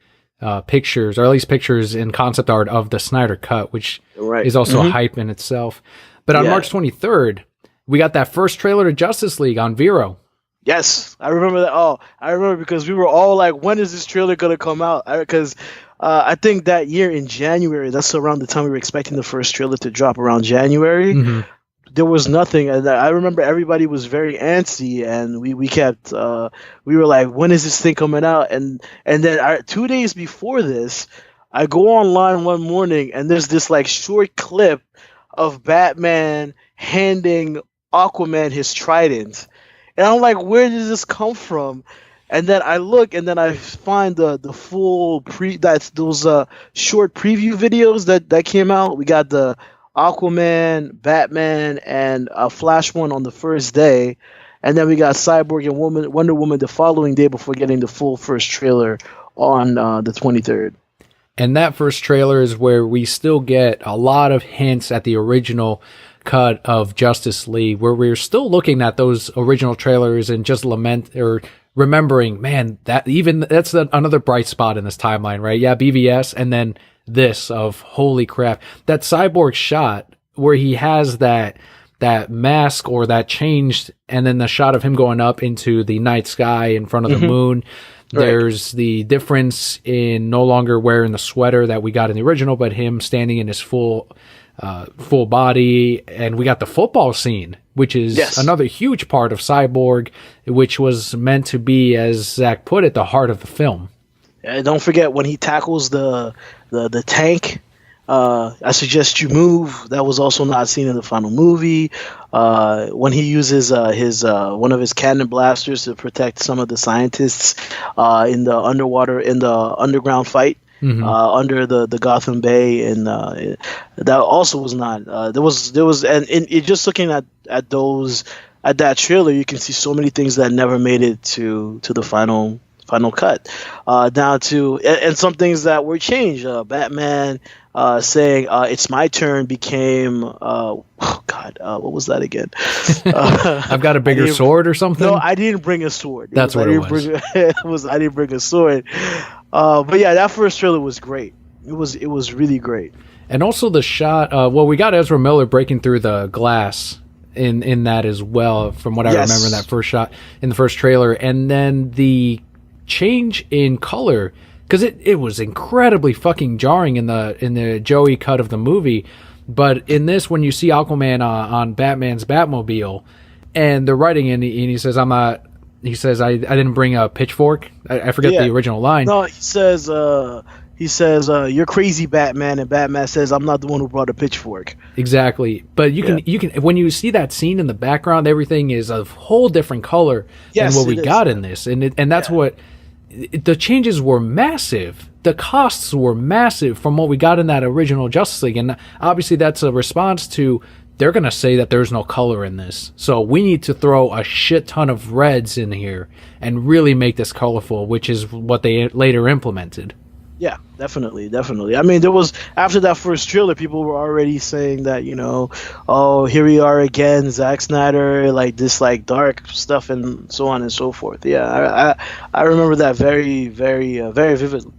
pictures, or at least pictures in concept art of the Snyder Cut, which is also a hype in itself. But on March 23rd, we got that first trailer to Justice League on Vero. Yes, I remember that. Oh, I remember because we were all like, when is this trailer going to come out? Because I think that year in January, that's around the time we were expecting the first trailer to drop around January. Mm-hmm. There was nothing, and I remember everybody was very antsy, and we kept we were like, when is this thing coming out? And then 2 days before this, I go online one morning, and there's this like short clip of Batman handing Aquaman his trident, and I'm like, where did this come from? And then I look, and then I find the full those short preview videos that came out. We got the Aquaman, Batman, and Flash one on the first day, and then we got Cyborg and Wonder Woman the following day before getting the full first trailer on the 23rd. And that first trailer is where we still get a lot of hints at the original cut of Justice League, where we're still looking at those original trailers and just remembering, man, that's another bright spot in this timeline, right? Yeah, BVS, and then this of holy crap, that Cyborg shot where he has that mask or that changed, and then the shot of him going up into the night sky in front of the moon. There's the difference in no longer wearing the sweater that we got in the original, but him standing in his full body. And we got the football scene, which is another huge part of Cyborg, which was meant to be, as Zack put it, the heart of the film. And don't forget when he tackles the tank. I suggest you move. That was also not seen in the final movie. When he uses his one of his cannon blasters to protect some of the scientists in the underground fight under the Gotham Bay, and that also was not. There was, and it just looking at that trailer, you can see so many things that never made it to the final cut, down to and some things that were changed. Batman saying it's my turn became what was that again? I've got a bigger sword or something. No, I didn't bring a sword. That's what it was. I didn't bring a sword. But yeah, that first trailer was great. It was really great. And also the shot. We got Ezra Miller breaking through the glass in that as well, from what I remember in that first shot in the first trailer, and then the change in color, because it was incredibly fucking jarring in the Joey cut of the movie, but in this, when you see Aquaman on Batman's Batmobile, and they're writing and he says, I didn't bring a pitchfork. I forget the original line. No, he says you're crazy, Batman, and Batman says, I'm not the one who brought a pitchfork. Exactly. But you can when you see that scene in the background, everything is a whole different color than what we got in this, and that's what. The changes were massive. The costs were massive from what we got in that original Justice League. And obviously that's a response to, they're going to say that there's no color in this. So we need to throw a shit ton of reds in here and really make this colorful, which is what they later implemented. Yeah, definitely. I mean, there was, after that first trailer, people were already saying that, oh, here we are again, Zack Snyder, like this, like dark stuff and so on and so forth. Yeah, I remember that very, very, very vividly.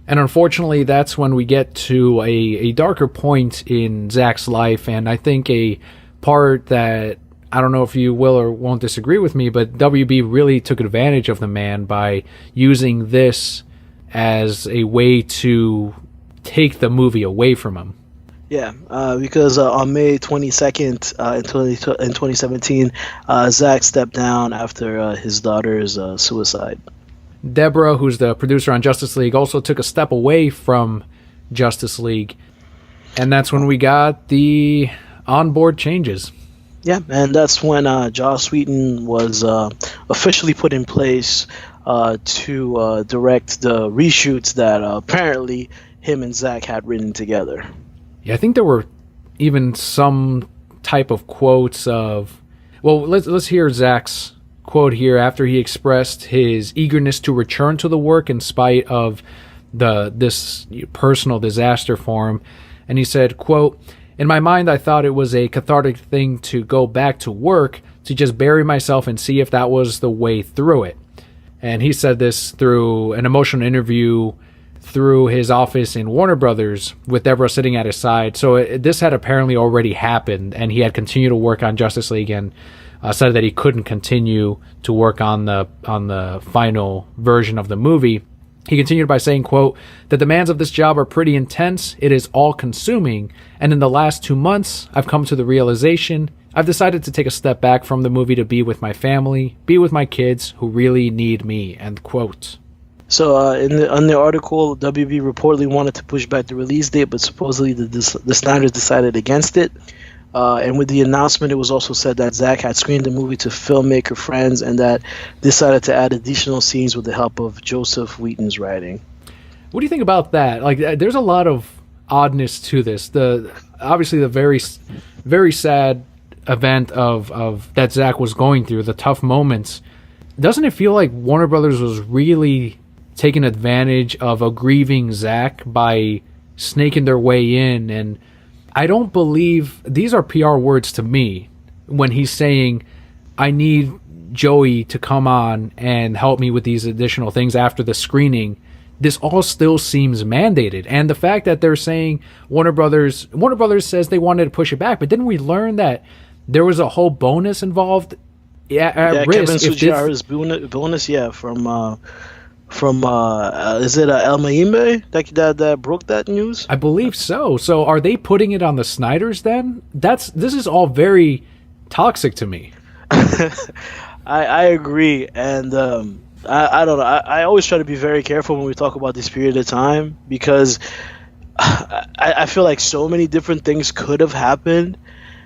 And unfortunately, that's when we get to a darker point in Zack's life, and I think a part that I don't know if you will or won't disagree with me, but WB really took advantage of the man by using this as a way to take the movie away from him. Yeah, because on May 22nd in 2017, Zack stepped down after his daughter's suicide. Deborah, who's the producer on Justice League, also took a step away from Justice League, and that's when we got the onboard changes. Yeah, and that's when Joss Whedon was officially put in place to direct the reshoots that apparently him and Zack had written together. Yeah, I think there were even some type of quotes of... Well, let's hear Zack's quote here after he expressed his eagerness to return to the work in spite of this personal disaster for him. And he said, quote, "In my mind, I thought it was a cathartic thing to go back to work, to just bury myself and see if that was the way through it." And he said this through an emotional interview through his office in Warner Brothers with Deborah sitting at his side. So this had apparently already happened, and he had continued to work on Justice League and said that he couldn't continue to work on the final version of the movie. He continued by saying, quote, "The demands of this job are pretty intense. It is all-consuming. And in the last 2 months, I've come to the realization I've decided to take a step back from the movie to be with my family, be with my kids who really need me," end quote. So on the article, WB reportedly wanted to push back the release date, but supposedly the Snyders decided against it. And with the announcement, it was also said that Zack had screened the movie to filmmaker friends and that decided to add additional scenes with the help of Joseph Whedon's writing. What do you think about that? Like, there's a lot of oddness to this. Obviously the very, very sad event of that Zack was going through, the tough moments. Doesn't it feel like Warner Brothers was really taking advantage of a grieving Zack by snaking their way in? And I don't believe these are PR words to me when he's saying, "I need Joey to come on and help me with these additional things after the screening." This all still seems mandated. And the fact that they're saying Warner Brothers says they wanted to push it back, but didn't we learn that there was a whole bonus involved at risk? Kevin Sujara's bonus, from is it El Maimbe that broke that news? I believe so. So are they putting it on the Snyders then? This is all very toxic to me. I agree, and I don't know. I always try to be very careful when we talk about this period of time because I feel like so many different things could have happened,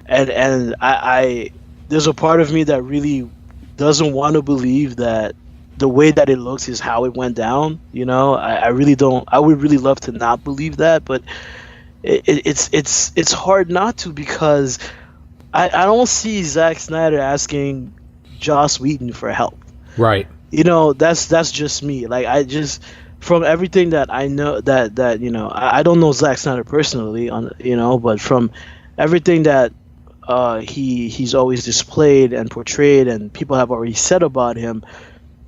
and I there's a part of me that really doesn't want to believe that the way that it looks is how it went down. You know, I really don't. I would really love to not believe that, but it's hard not to because I don't see Zack Snyder asking Joss Whedon for help. Right. You know, that's just me. Like, I just, from everything that I know, that you know, I don't know Zack Snyder personally, but from everything that he's always displayed and portrayed, and people have already said about him,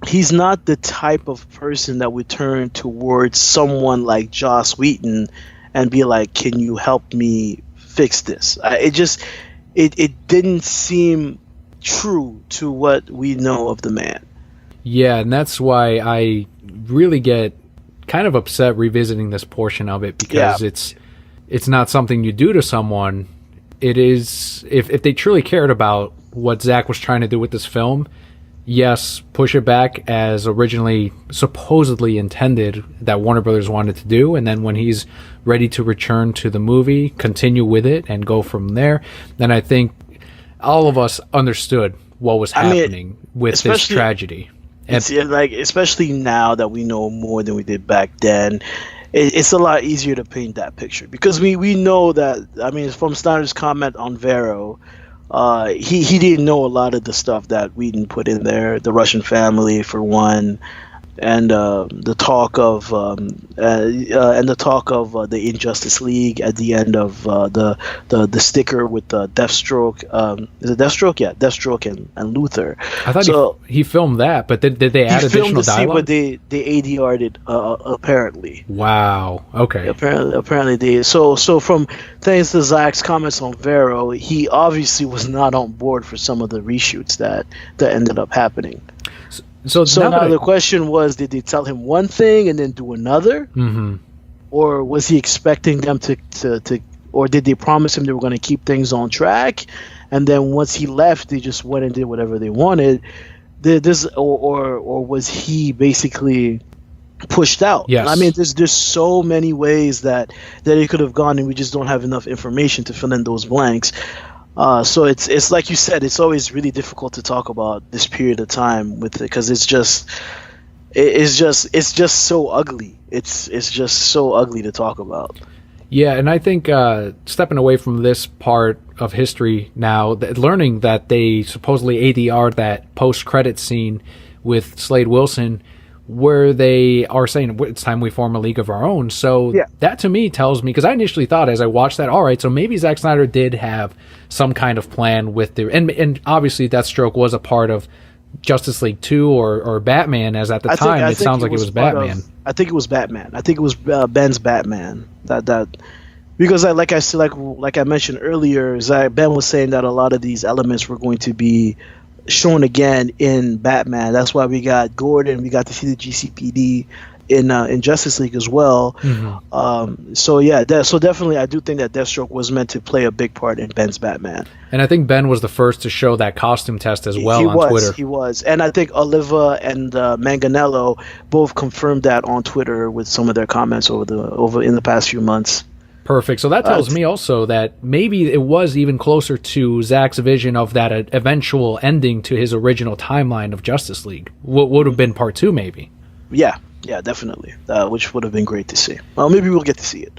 he's not the type of person that would turn towards someone like Joss Whedon and be like, "Can you help me fix this?" It didn't seem true to what we know of the man. Yeah, and that's why I really get kind of upset revisiting this portion of it because it's not something you do to someone. It is, if they truly cared about what Zack was trying to do with this film, yes, push it back as originally supposedly intended that Warner Brothers wanted to do, and then when he's ready to return to the movie, continue with it and go from there. Then I think all of us understood what was happening with this tragedy. It's like, especially now that we know more than we did back then, it's a lot easier to paint that picture because we know that. I mean, from Snyder's comment on Vero, he didn't know a lot of the stuff that Whedon put in there. The Russian family, for one, and the talk of the Injustice League at the end of the sticker with Deathstroke. Is it Deathstroke? Yeah, Deathstroke and Luthor. I thought he filmed that, but did they add additional dialogue? But they ADR'd it apparently. Wow. Okay. Apparently they. So from thanks to Zack's comments on Vero, he obviously was not on board for some of the reshoots that ended up happening. So now the question was, did they tell him one thing and then do another? Mm-hmm. Or was he expecting them to or did they promise him they were going to keep things on track? And then once he left, they just went and did whatever they wanted. Or was he basically pushed out? Yes. I mean, there's so many ways that it could have gone, and we just don't have enough information to fill in those blanks. So it's like you said, it's always really difficult to talk about this period of time with it, because it's just so ugly. It's just so ugly to talk about. Yeah, and I think stepping away from this part of history now, learning that they supposedly ADR'd that post-credit scene with Slade Wilson, where they are saying it's time we form a league of our own. So that to me tells me, because I initially thought as I watched that, all right, so maybe Zack Snyder did have some kind of plan with the and obviously Deathstroke was a part of Justice League 2 or Batman, as at the time it sounds like it was Batman. I think it was Batman. I think it was Ben's Batman. That because like I mentioned earlier, Ben was saying that a lot of these elements were going to be shown again in Batman. That's why we got Gordon. We got to see the GCPD in Justice League as well. Mm-hmm. So definitely, I do think that Deathstroke was meant to play a big part in Ben's Batman. And I think Ben was the first to show that costume test as well on Twitter. He was, and I think Oliva and Manganiello both confirmed that on Twitter with some of their comments over in the past few months. Perfect. So that tells me also that maybe it was even closer to Zack's vision of that eventual ending to his original timeline of Justice League. What would have been part 2, maybe. Yeah, definitely. Which would have been great to see. Well, maybe we'll get to see it.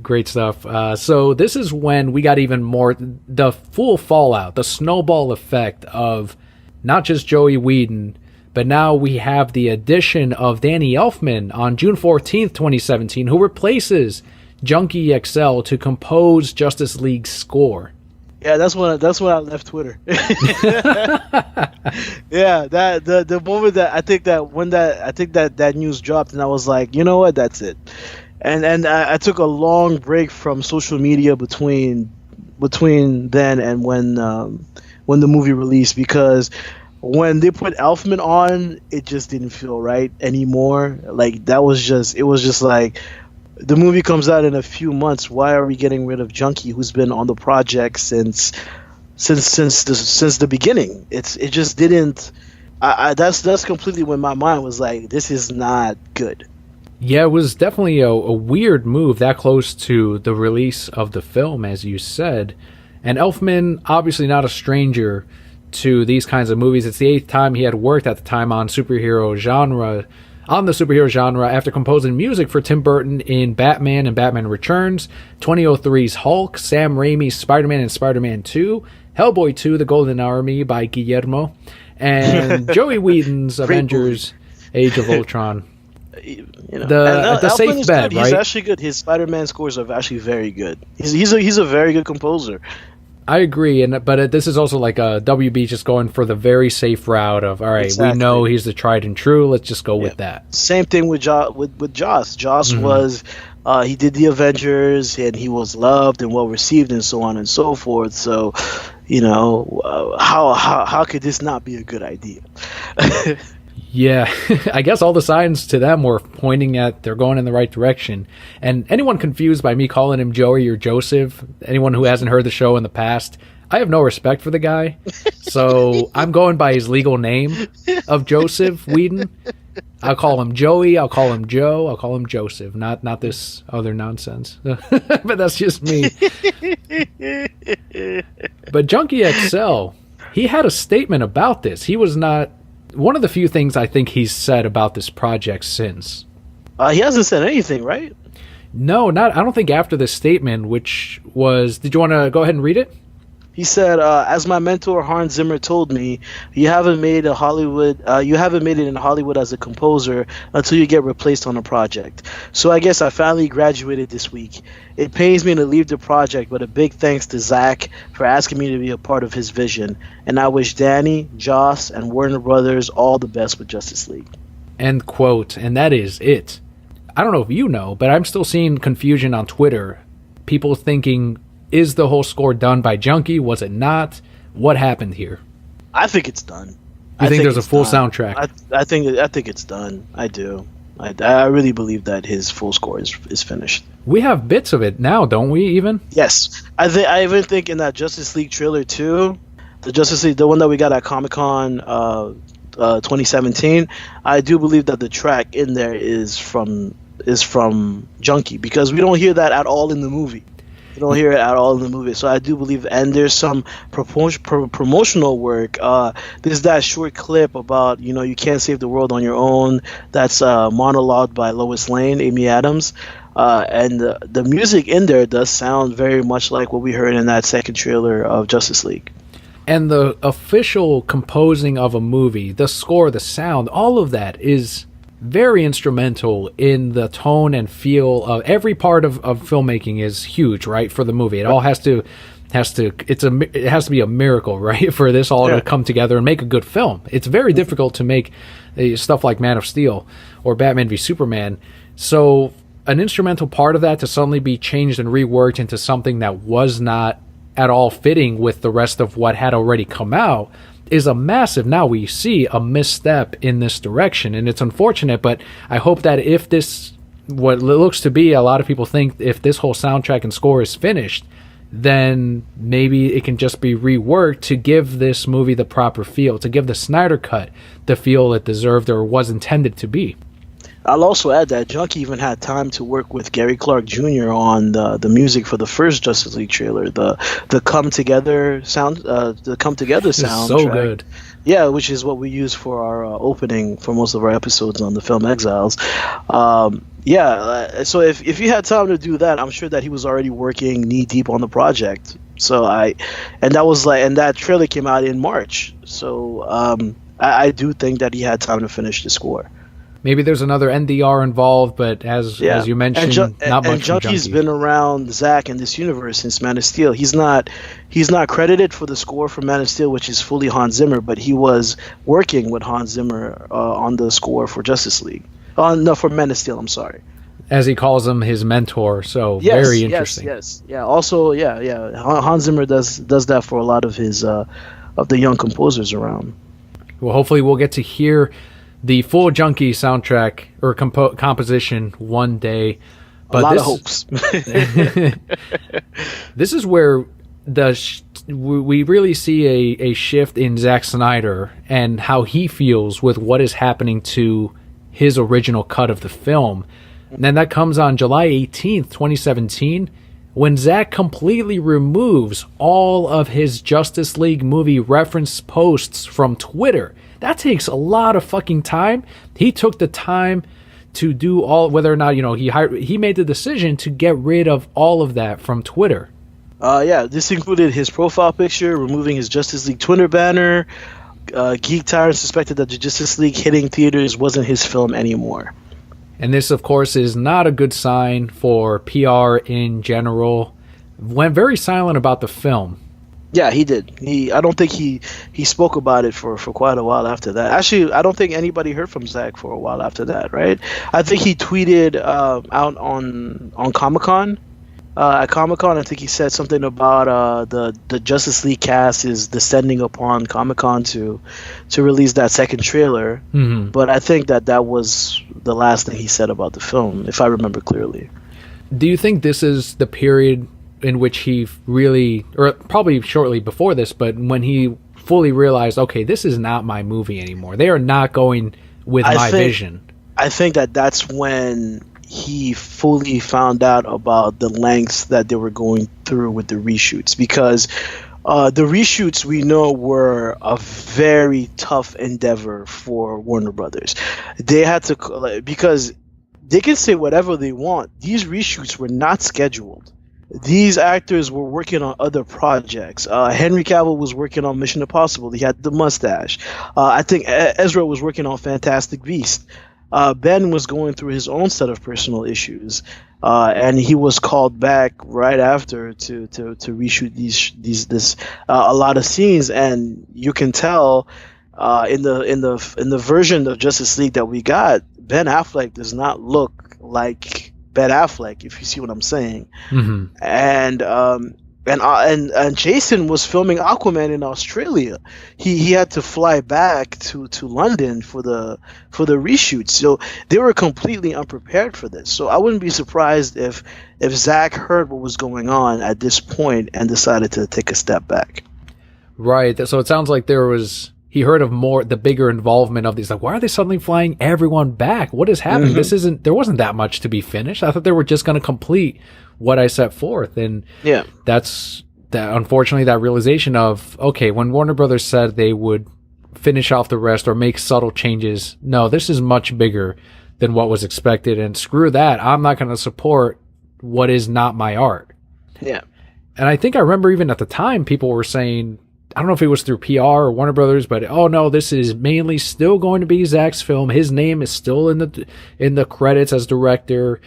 Great stuff. So this is when we got even more, the full fallout, the snowball effect of not just Joey Whedon, but now we have the addition of Danny Elfman on June 14th, 2017, who replaces Junkie XL to compose Justice League's score. Yeah, that's when I left Twitter. Yeah, the moment that I think that news dropped, and I was like, you know what, that's it. And I took a long break from social media between then and when the movie released, because when they put Elfman on, it just didn't feel right anymore. Like it was just like, the movie comes out in a few months. Why are we getting rid of Junkie, who's been on the project since the beginning? It just didn't. That's completely when my mind was like, this is not good. Yeah, it was definitely a weird move that close to the release of the film, as you said. And Elfman, obviously not a stranger to these kinds of movies. It's the 8th time he had worked at the time on the superhero genre after composing music for Tim Burton in Batman and Batman Returns, 2003's Hulk, Sam Raimi's Spider-Man and Spider-Man 2, Hellboy 2, The Golden Army by Guillermo, and Joey Whedon's Avengers Age of Ultron. The safe bet, right? He's actually good. His Spider-Man scores are actually very good. He's a very good composer. I agree, but this is also like a WB just going for the very safe route of, all right, exactly. We know he's the tried and true. Let's just go with that. Same thing with Joss. Joss was he did the Avengers, and he was loved and well received, and so on and so forth. So, how could this not be a good idea? Yeah, I guess all the signs to them were pointing at they're going in the right direction. And anyone confused by me calling him Joey or Joseph, anyone who hasn't heard the show in the past, I have no respect for the guy. So I'm going by his legal name of Joseph Whedon. I'll call him Joey, I'll call him Joe, I'll call him Joseph, not this other nonsense. But that's just me. But Junkie XL, he had a statement about this. He was not... One of the few things I think he's said about this project since. He hasn't said anything, right? No, I don't think after this statement, which was... Did you want to go ahead and read it? He said, "As my mentor Hans Zimmer told me, you haven't made it in Hollywood as a composer until you get replaced on a project. So I guess I finally graduated this week. It pains me to leave the project, but a big thanks to Zack for asking me to be a part of his vision. And I wish Danny, Joss, and Warner Brothers all the best with Justice League." End quote. And that is it. I don't know if you know, but I'm still seeing confusion on Twitter. People thinking, is the whole score done by Junkie? Was it not? What happened here? I think it's done. I think there's a full soundtrack. I think it's done. I do. I really believe that his full score is finished. We have bits of it now, don't we? Even yes, I even think in that Justice League trailer too, the Justice League, the one that we got at Comic-Con 2017, I do believe that the track in there is from Junkie, because we don't hear that at all in the movie. You don't hear it at all in the movie. So I do believe, and there's some promotional work. There's that short clip about, you can't save the world on your own. That's monologued by Lois Lane, Amy Adams. And the music in there does sound very much like what we heard in that second trailer of Justice League. And the official composing of a movie, the score, the sound, all of that is very instrumental in the tone and feel of every part of filmmaking. Is huge, right, for the movie. It all has to be a miracle, right, for this all to come together and make a good film. It's very difficult to make stuff like Man of Steel or Batman v Superman. So an instrumental part of that to suddenly be changed and reworked into something that was not at all fitting with the rest of what had already come out is a massive, now we see a misstep in this direction, and it's unfortunate. But I hope that if this, what it looks to be, a lot of people think if this whole soundtrack and score is finished, then maybe it can just be reworked to give this movie the proper feel, to give the Snyder Cut the feel it deserved or was intended to be. I'll also add that Junkie even had time to work with Gary Clark Jr. on the music for the first Justice League trailer, the Come Together sound, so good. Yeah, which is what we use for our opening for most of our episodes on the film Exiles. So if you had time to do that, I'm sure that he was already working knee deep on the project. And that trailer came out in March. So I do think that he had time to finish the score. Maybe there's another NDR involved, but as you mentioned, not much. And Junkie's been around Zack in this universe since Man of Steel. He's not credited for the score for Man of Steel, which is fully Hans Zimmer, but he was working with Hans Zimmer on the score for Justice League. For Man of Steel. I'm sorry. As he calls him, his mentor. So very interesting. Yes. Yeah. Also, Hans Zimmer does that for a lot of his of the young composers around. Well, hopefully, we'll get to hear the full Junkie soundtrack or composition one day. But a lot of hopes. This is where we really see a shift in Zack Snyder and how he feels with what is happening to his original cut of the film. And then that comes on July 18th, 2017, when Zack completely removes all of his Justice League movie reference posts from Twitter. That takes a lot of fucking time. He took the time to do all, whether or not, he made the decision to get rid of all of that from Twitter. This included his profile picture, removing his Justice League Twitter banner. Geek Tyrant suspected that the Justice League hitting theaters wasn't his film anymore. And this, of course, is not a good sign for PR in general. Went very silent about the film. Yeah, he did. I don't think he spoke about it for quite a while after that. Actually, I don't think anybody heard from Zack for a while after that, right? I think he tweeted out on Comic-Con. At Comic-Con, I think he said something about the Justice League cast is descending upon Comic-Con to release that second trailer. Mm-hmm. But I think that was the last thing he said about the film, if I remember clearly. Do you think this is the period in which he really, or probably shortly before this, but when he fully realized, okay, this is not my movie anymore. They are not going with my vision. I think that's when he fully found out about the lengths that they were going through with the reshoots, because the reshoots we know were a very tough endeavor for Warner Brothers. They had to, because they can say whatever they want. These reshoots were not scheduled. these actors were working on other projects. Henry Cavill was working on Mission Impossible. He had the mustache. I think Ezra was working on Fantastic Beast. Ben was going through his own set of personal issues, and he was called back right after to reshoot a lot of scenes. And you can tell in the version of Justice League that we got, Ben Affleck does not look like Ben Affleck, if you see what I'm saying. Mm-hmm. And Jason was filming Aquaman in Australia. He had to fly back to London for the reshoot. So they were completely unprepared for this. So I wouldn't be surprised if Zack heard what was going on at this point and decided to take a step back. Right. So it sounds like he heard of the bigger involvement of these. Like, why are they suddenly flying everyone back? What is happening? Mm-hmm. There wasn't that much to be finished. I thought they were just going to complete what I set forth. And yeah, unfortunately, that realization of, okay, when Warner Brothers said they would finish off the rest or make subtle changes, no, this is much bigger than what was expected. And screw that. I'm not going to support what is not my art. Yeah. And I think I remember even at the time, people were saying, I don't know if it was through PR or Warner Brothers, but oh no, this is mainly still going to be Zack's film. His name is still in the credits as director.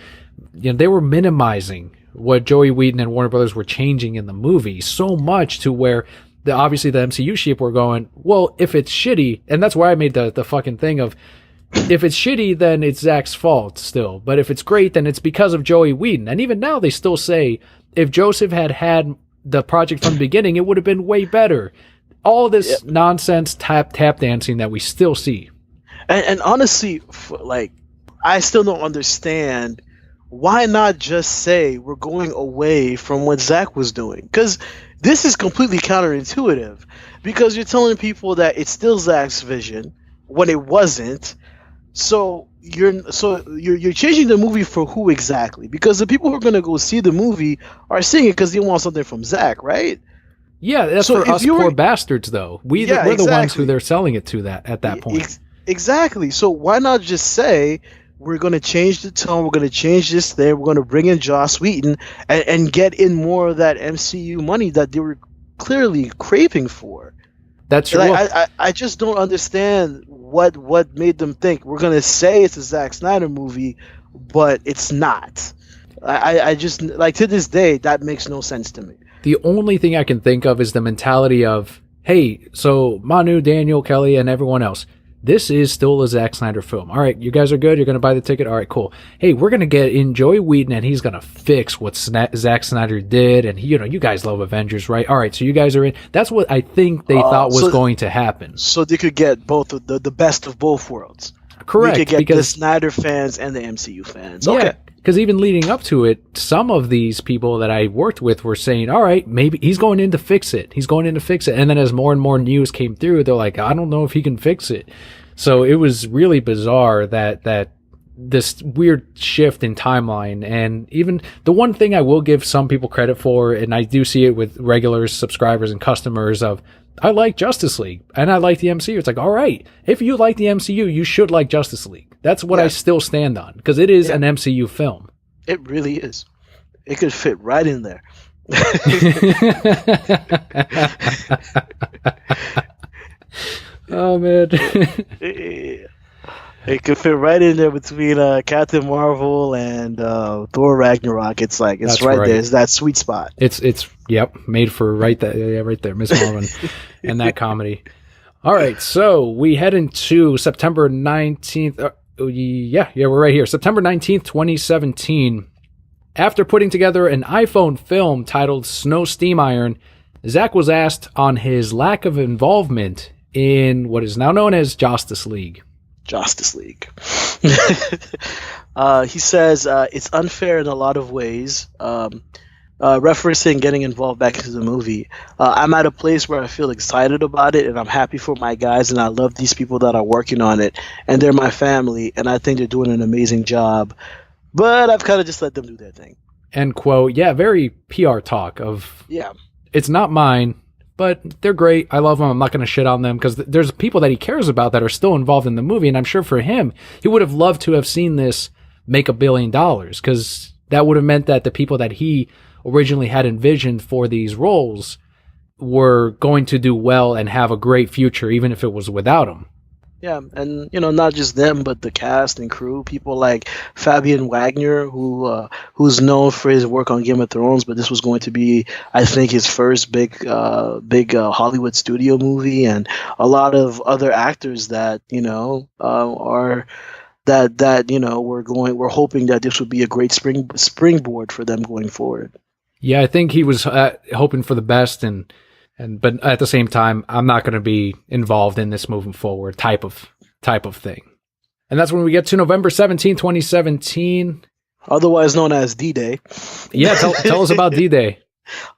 You know, they were minimizing what Joey Whedon and Warner Brothers were changing in the movie so much to where obviously the MCU sheep were going, well, if it's shitty, and that's why I made the fucking thing of, if it's shitty, then it's Zack's fault still. But if it's great, then it's because of Joey Whedon. And even now they still say, if Joseph had the project from the beginning, it would have been way better. All this nonsense tap dancing that we still see. And honestly, I still don't understand why not just say we're going away from what Zack was doing? Because this is completely counterintuitive. Because you're telling people that it's still Zack's vision when it wasn't. So you're changing the movie for who exactly? Because the people who are going to go see the movie are seeing it because they want something from Zack, right? Yeah, that's for us poor bastards, though. We're the ones who they're selling it to at that point. Exactly. So why not just say, we're going to change the tone, we're going to change this thing, we're going to bring in Joss Whedon and get in more of that MCU money that they were clearly craving for. That's true. I just don't understand what made them think we're going to say it's a Zack Snyder movie, but it's not. I just, to this day, that makes no sense to me. The only thing I can think of is the mentality of, hey, so Manu, Daniel, Kelly, and everyone else, this is still a Zack Snyder film. All right, you guys are good. You're going to buy the ticket. All right, cool. Hey, we're going to get in Joey Whedon, and he's going to fix what Zack Snyder did. And, you guys love Avengers, right? All right, so you guys are in. That's what I think they thought was going to happen. So they could get both of the best of both worlds. Correct. We could get the Snyder fans and the MCU fans. Okay. Yeah, because even leading up to it, some of these people that I worked with were saying, all right, maybe he's going in to fix it. He's going in to fix it. And then as more and more news came through, they're like, I don't know if he can fix it. So it was really bizarre that this weird shift in timeline. And even the one thing I will give some people credit for, and I do see it with regular subscribers and customers of, I like Justice League and I like the MCU. It's like, all right, if you like the MCU, you should like Justice League. That's what I still stand on, because it is an MCU film. It really is. It could fit right in there. Oh, man. It could fit right in there between Captain Marvel and Thor Ragnarok. It's like, it's right there. It's that sweet spot. It's made for right there, Miss Marvel and that comedy. All right, so we head into September 19th. We're right here. September 19th, 2017. After putting together an iPhone film titled Snow Steam Iron, Zack was asked on his lack of involvement in what is now known as Justice League. Justice League. He says it's unfair in a lot of ways. Referencing getting involved back into the movie. I'm at a place where I feel excited about it, and I'm happy for my guys, and I love these people that are working on it, and they're my family, and I think they're doing an amazing job. But I've kind of just let them do their thing. End quote. Yeah, very PR talk of, it's not mine, but they're great. I love them. I'm not going to shit on them, because there's people that he cares about that are still involved in the movie, and I'm sure for him, he would have loved to have seen this make $1 billion, because that would have meant that the people that he originally had envisioned for these roles were going to do well and have a great future, even if it was without him. Yeah, and not just them, but the cast and crew. People like Fabian Wagner, who's known for his work on Game of Thrones, but this was going to be, I think, his first big Hollywood studio movie, and a lot of other actors that are we're hoping that this would be a great springboard for them going forward. Yeah, I think he was hoping for the best, but at the same time, I'm not going to be involved in this moving forward type of thing. And that's when we get to November 17, 2017. Otherwise known as D-Day. Yeah, tell us about D-Day.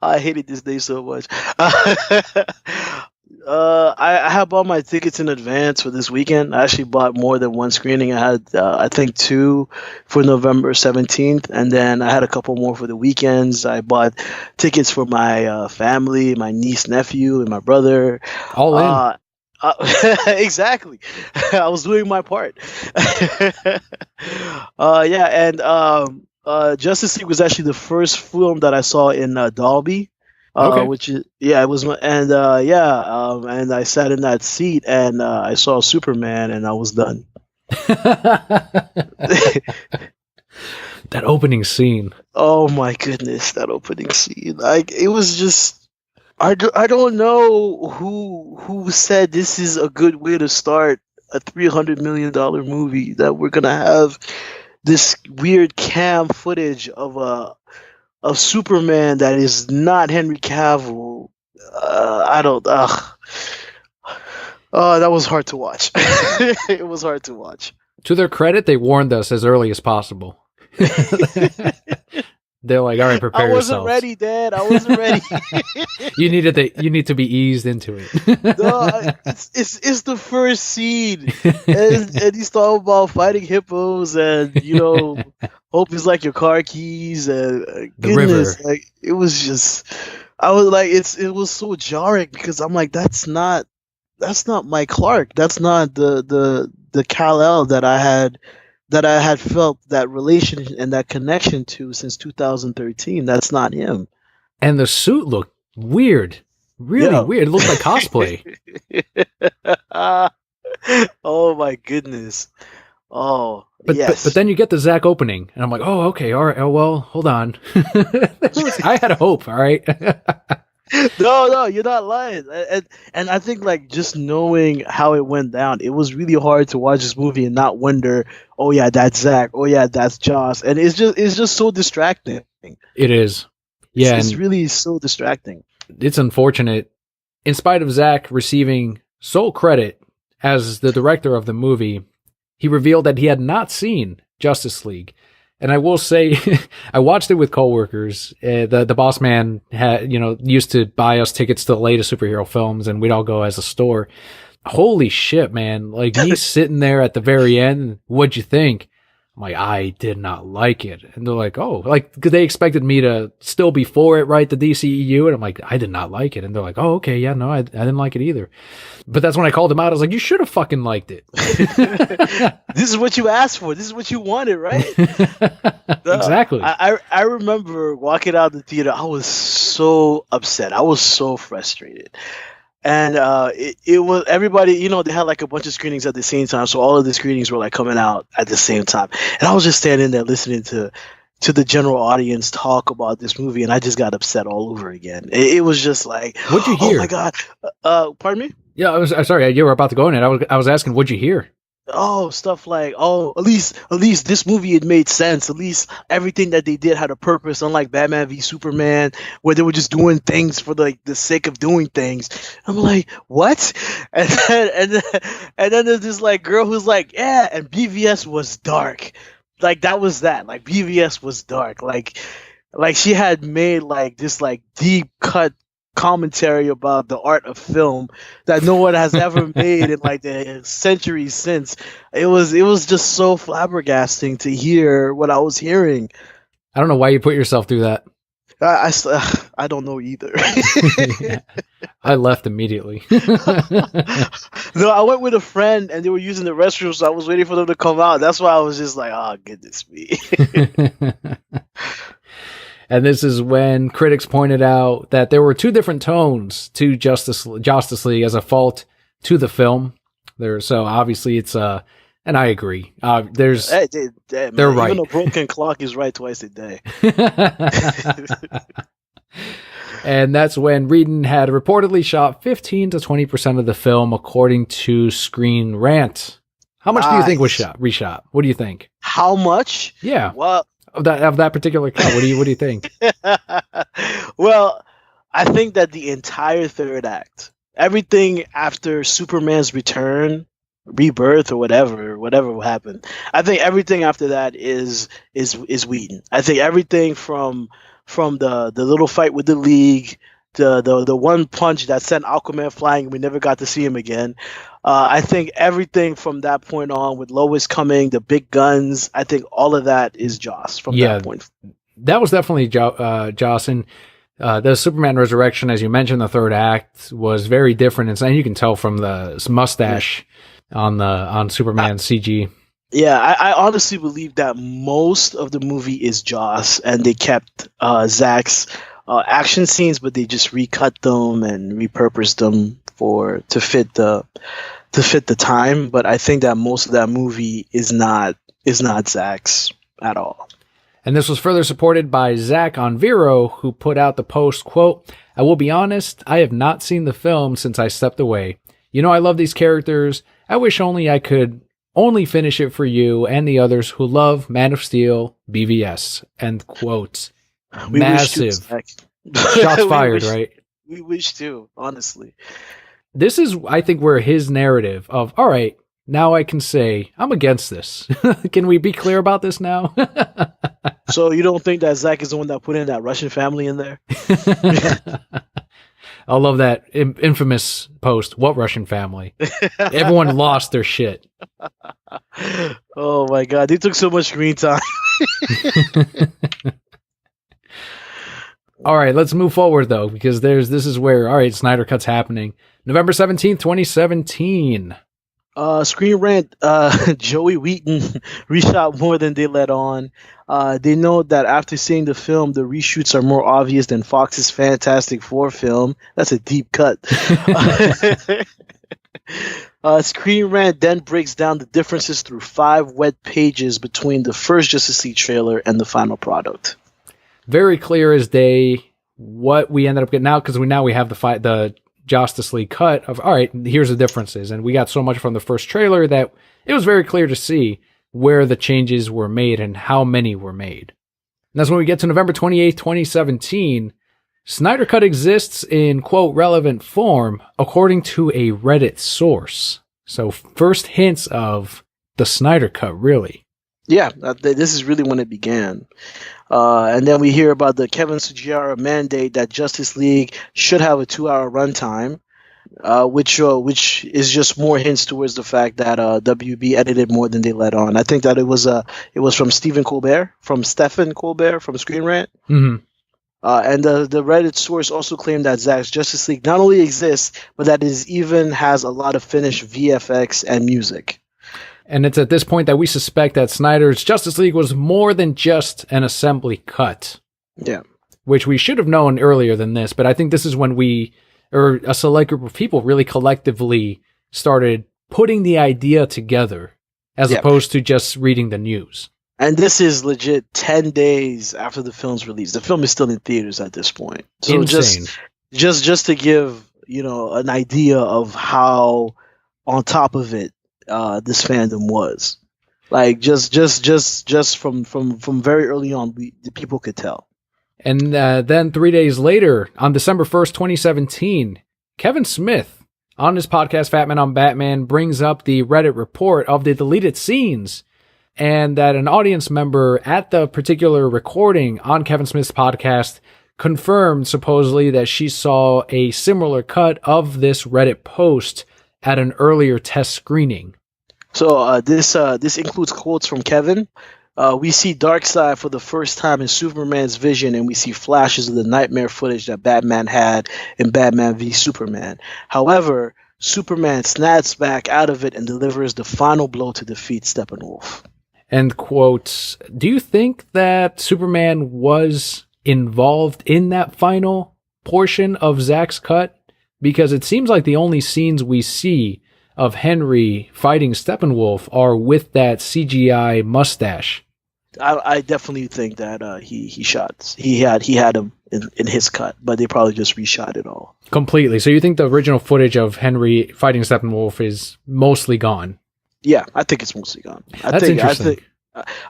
I hated this day so much. I had bought my tickets in advance for this weekend. I actually bought more than one screening. I had, I think, 2 for November 17th, and then I had a couple more for the weekends. I bought tickets for my family, my niece, nephew, and my brother. All in. Exactly. I was doing my part. Justice League was actually the first film that I saw in Dolby. Okay. Which is it was, and and I sat in that seat and I saw Superman and I was done. That opening scene. Oh my goodness, that opening scene! Like, it was just, I don't know who said this is a good way to start a $300 million movie, that we're gonna have this weird cam footage of Superman that is not Henry Cavill. That was hard to watch. It was hard to watch. To their credit, they warned us as early as possible. They're like, all right, prepare yourselves. I wasn't ready, Dad. I wasn't ready. You need to be eased into it. No, it's the first scene, and he's talking about fighting hippos, and hope is like your car keys, and the river. Like, it was just, I was like, it was so jarring, because I'm like, that's not Mike Clark. That's not the Kal-El that I had felt that relation and that connection to since 2013. That's not him. And the suit looked weird. Really weird. It looked like cosplay. Oh my goodness. Oh, yes. But then you get the Zack opening, and I'm like, oh, okay, all right. Oh, well, hold on. I had hope, all right? No, you're not lying. And I think, like, just knowing how it went down, it was really hard to watch this movie and not wonder, oh yeah, that's Zack. Oh yeah, that's Joss. And it's just so distracting. It is. Yeah. It's really so distracting. It's unfortunate. In spite of Zack receiving sole credit as the director of the movie, he revealed that he had not seen Justice League. And I will say, I watched it with coworkers. The boss man used to buy us tickets to the latest superhero films, and we'd all go as a store. Holy shit, man. Like, me sitting there at the very end, what'd you think? I'm like, I did not like it. And they're like, oh, like, because they expected me to still be for it, right? The DCEU. And I'm like, I did not like it. And they're like, oh, okay. Yeah, no, I didn't like it either. But that's when I called them out. I was like, you should have fucking liked it. This is what you asked for. This is what you wanted, right? Exactly. I remember walking out of the theater. I was so upset. I was so frustrated. And it was everybody, they had like a bunch of screenings at the same time. So all of the screenings were like coming out at the same time. And I was just standing there listening to the general audience talk about this movie. And I just got upset all over again. It was just like, what'd you hear? Oh my God. Pardon me? Yeah, I'm sorry. You were about to go in it. I was asking, what'd you hear? Oh, stuff like, at least this movie, it made sense. At least everything that they did had a purpose, unlike Batman v Superman, where they were just doing things for the sake of doing things. I'm like, what? And then there's this like girl who's like, yeah, and BVS was dark. Like, that was that. Like, BVS was dark. Like she had made like this like deep cut commentary about the art of film that no one has ever made in like the centuries since. It was just so flabbergasting to hear what I was hearing. I don't know why you put yourself through that. I don't know either. Yeah. I left immediately. No, I went with a friend and they were using the restroom, so I was waiting for them to come out. That's why I was just like, oh, goodness me. And this is when critics pointed out that there were two different tones to Justice League as a fault to the film. So obviously it's and I agree. They're right. Even a broken clock is right twice a day. And that's when Whedon had reportedly shot 15 to 20% of the film, according to Screen Rant. How much do you think was reshot? What do you think? How much? Yeah. Well, of that particular cut. What do you think? Well, I think that the entire third act, everything after Superman's return, rebirth, or whatever happened, I think everything after that is Whedon. I think everything from the little fight with the League, the one punch that sent Aquaman flying and we never got to see him again. I think everything from that point on, with Lois coming, the big guns, I think all of that is Joss from that point. That was definitely Joss. And the Superman Resurrection, as you mentioned, the third act was very different. And you can tell from the mustache on Superman CG. Yeah, I honestly believe that most of the movie is Joss, and they kept Zack's action scenes, but they just recut them and repurposed them to fit the time. But I think that most of that movie is not Zack's at all. And this was further supported by Zack on Vero, who put out the post, quote, "I will be honest, I have not seen the film since I stepped away. You know, I love these characters. I wish only I could only finish it for you and the others who love Man of Steel, BVS." End quote. Massive. Shots fired, right? We wish too, honestly. This is, I think, where his narrative of, all right, now I can say, I'm against this. Can we be clear about this now? So you don't think that Zack is the one that put in that Russian family in there? I love that infamous post. What Russian family? Everyone lost their shit. Oh my God. They took so much screen time. All right, let's move forward though, because this is where, all right, Snyder Cut's happening. November 17th, 2017. Screen Rant, Joey Wheaton reshot more than they let on. They know that after seeing the film, the reshoots are more obvious than Fox's Fantastic Four film. That's a deep cut. Screen Rant then breaks down the differences through 5 wet pages between the first Justice League trailer and the final product. Very clear as day what we ended up getting now, because we have the Justice League cut of, all right, here's the differences. And we got so much from the first trailer that it was very clear to see where the changes were made and how many were made. And that's when we get to November 28th, 2017. Snyder Cut exists in, quote, relevant form, according to a Reddit source. So first hints of the Snyder Cut, really. Yeah, this is really when it began. And then we hear about the Kevin Sugiyara mandate that Justice League should have a 2-hour runtime, which is just more hints towards the fact that WB edited more than they let on. I think that it was from Stephen Colbert from Screen Rant. Mm-hmm. And the Reddit source also claimed that Zack's Justice League not only exists, but that it even has a lot of finished VFX and music. And it's at this point that we suspect that Snyder's Justice League was more than just an assembly cut. Yeah. Which we should have known earlier than this, but I think this is when a select group of people really collectively started putting the idea together, as opposed to just reading the news. And this is legit 10 days after the film's release. The film is still in theaters at this point. So insane. Just to give, an idea of how on top of it this fandom was. Like just from very early on, the people could tell. And then 3 days later, on December 1st, 2017, Kevin Smith, on his podcast Fat Man on Batman, brings up the Reddit report of the deleted scenes, and that an audience member at the particular recording on Kevin Smith's podcast confirmed supposedly that she saw a similar cut of this Reddit post at an earlier test screening. So this includes quotes from Kevin. We see Darkseid for the first time in Superman's vision, and we see flashes of the nightmare footage that Batman had in Batman v Superman. However, Superman snaps back out of it and delivers the final blow to defeat Steppenwolf. End quote. Do you think that Superman was involved in that final portion of Zack's cut? Because it seems like the only scenes we see of Henry fighting Steppenwolf are with that CGI mustache. I definitely think that he had him in his cut, but they probably just reshot it all Completely. So you think the original footage of Henry fighting Steppenwolf is mostly gone? Yeah, I think it's mostly gone. Interesting.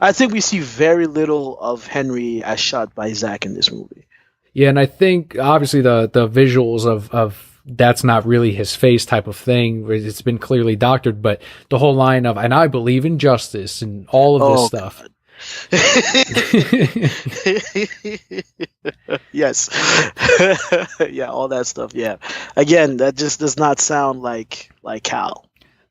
I think we see very little of Henry as shot by Zack in this movie. Yeah, and I think obviously the visuals of that's not really his face type of thing. It's been clearly doctored, but the whole line of, and I believe in justice and all of this stuff. Yes. Yeah, all that stuff. Yeah. Again, that just does not sound like Cal.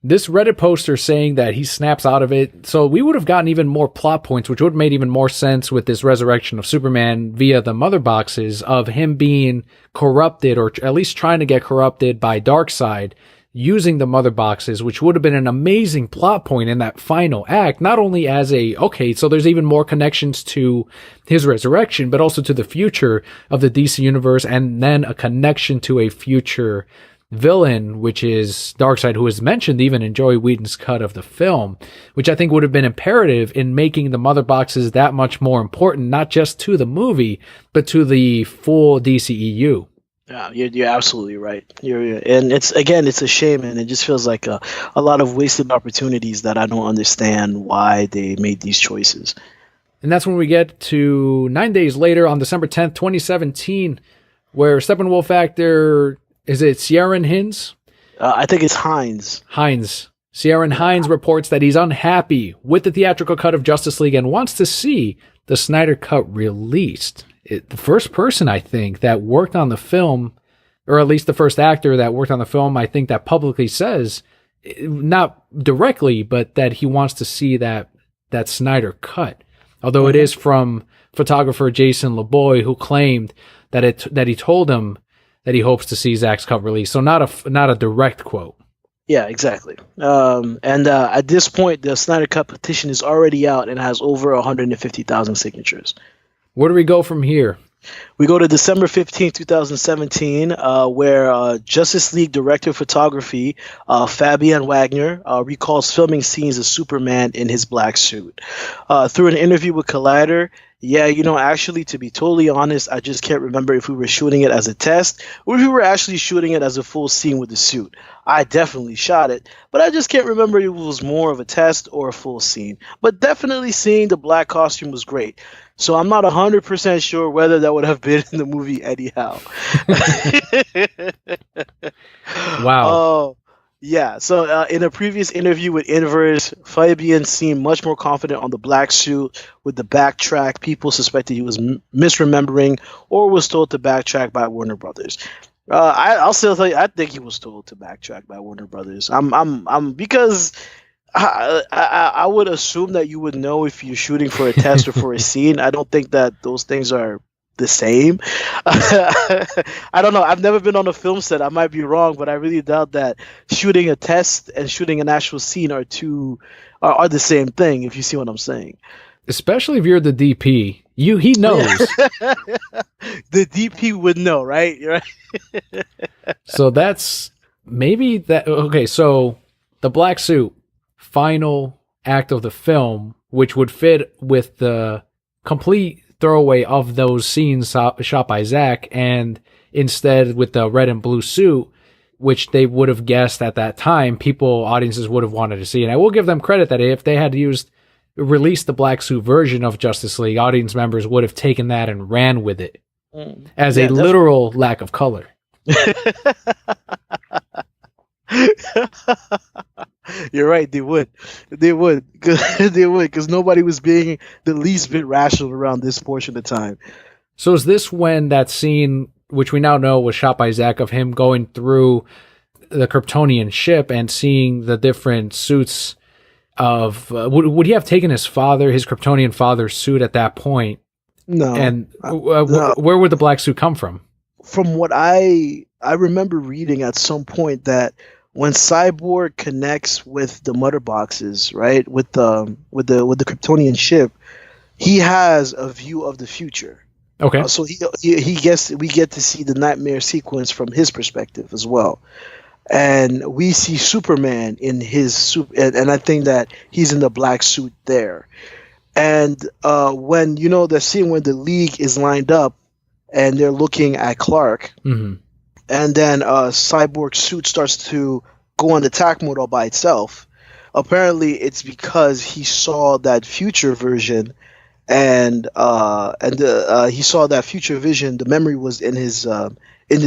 This Reddit poster saying that he snaps out of it, so we would have gotten even more plot points, which would have made even more sense with this resurrection of Superman via the mother boxes of him being corrupted, or at least trying to get corrupted by Darkseid using the mother boxes, which would have been an amazing plot point in that final act, not only as okay, so there's even more connections to his resurrection, but also to the future of the DC universe, and then a connection to a future villain, which is Darkseid, who is mentioned even in Joey Whedon's cut of the film, which I think would have been imperative in making the mother boxes that much more important, not just to the movie, but to the full DCEU. Yeah, you're absolutely right. And it's a shame, and it just feels like a lot of wasted opportunities that I don't understand why they made these choices. And that's when we get to 9 days later on December 10th, 2017, where Steppenwolf actor, is it Ciaran Hinds? I think it's Hines. Ciaran Hinds reports that he's unhappy with the theatrical cut of Justice League and wants to see the Snyder Cut released. The first person, I think, that worked on the film, or at least the first actor that worked on the film, I think that publicly says, not directly, but that he wants to see that Snyder Cut. Although it is from photographer Jason LeBoy, who claimed that he told him that he hopes to see Zack's cut release. So not a direct quote. Yeah, exactly. At this point, the Snyder Cut petition is already out and has over 150,000 signatures. Where do we go from here? We go to December 15th, 2017, where Justice League director of photography Fabian Wagner recalls filming scenes of Superman in his black suit. Through an interview with Collider, actually, to be totally honest, I just can't remember if we were shooting it as a test or if we were actually shooting it as a full scene with the suit. I definitely shot it, but I just can't remember if it was more of a test or a full scene. But definitely seeing the black costume was great. So I'm not 100% sure whether that would have been in the movie anyhow. Wow. Oh, yeah. So in a previous interview with Inverse, Fabian seemed much more confident on the black suit. With the backtrack, people suspected he was misremembering or was told to backtrack by Warner Brothers. I'll still tell you, I think he was told to backtrack by Warner Brothers. Because I would assume that you would know if you're shooting for a test or for a scene. I don't think that those things are the same. I don't know. I've never been on a film set. I might be wrong, but I really doubt that shooting a test and shooting an actual scene are the same thing, if you see what I'm saying. Especially if you're the DP. He knows. The DP would know, right? You're right. So that's maybe that. Okay, so the black suit, final act of the film, which would fit with the complete throwaway of those scenes shot by Zack, and instead with the red and blue suit, which they would have guessed at that time, audiences would have wanted to see. And I will give them credit that if they had released the black suit version of Justice League, audience members would have taken that and ran with it as a literal lack of color. You're right. They would, because nobody was being the least bit rational around this portion of time. So is this when that scene, which we now know was shot by Zack, of him going through the Kryptonian ship and seeing the different suits of, would he have taken his Kryptonian father's suit at that point? No. And no. Where would the black suit come from? From what I remember reading at some point, that when Cyborg connects with the mother boxes, right, with the Kryptonian ship, he has a view of the future. Okay. So we get to see the nightmare sequence from his perspective as well, and we see Superman in his suit, and I think that he's in the black suit there. And when the scene when the League is lined up and they're looking at Clark, Mm-hmm. and then Cyborg's suit starts to go on attack mode all by itself. Apparently, it's because he saw that future version, and he saw that future vision. The memory was in his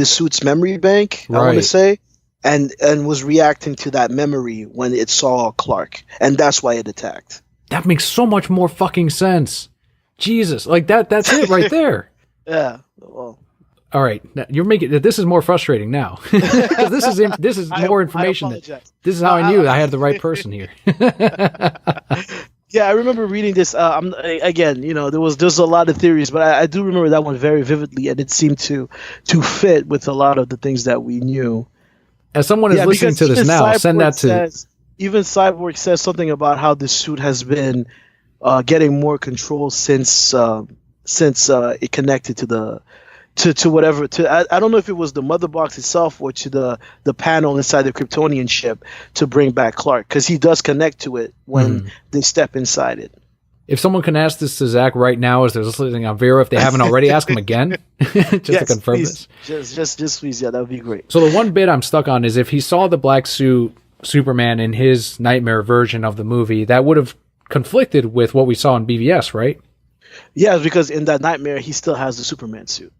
suit's memory bank. I want to Right. say, and was reacting to that memory when it saw Clark, and that's why it attacked. That makes so much more fucking sense. Jesus, like that's it right there. Yeah. Well, All right, now, you're making this is more frustrating now because this is more information. This is how I knew I had the right person here. Yeah, I remember reading this. Again, there's a lot of theories, but I do remember that one very vividly, and it seemed to fit with a lot of the things that we knew. As someone is listening because to this even now, Cyborg send that to. even Cyborg says something about how the suit has been getting more control since it connected to the to whatever I don't know if it was the mother box itself or to the panel inside the Kryptonian ship to bring back Clark, because he does connect to it when they step inside it. If someone can ask this to Zack right now as they're listening on Vero, if they haven't already, ask him again just to confirm please. this. Just please, yeah, that would be great. So the one bit I'm stuck on is if he saw the black suit Superman in his nightmare version of the movie, that would have conflicted with what we saw in BVS, right? Yeah, because in that nightmare he still has the Superman suit.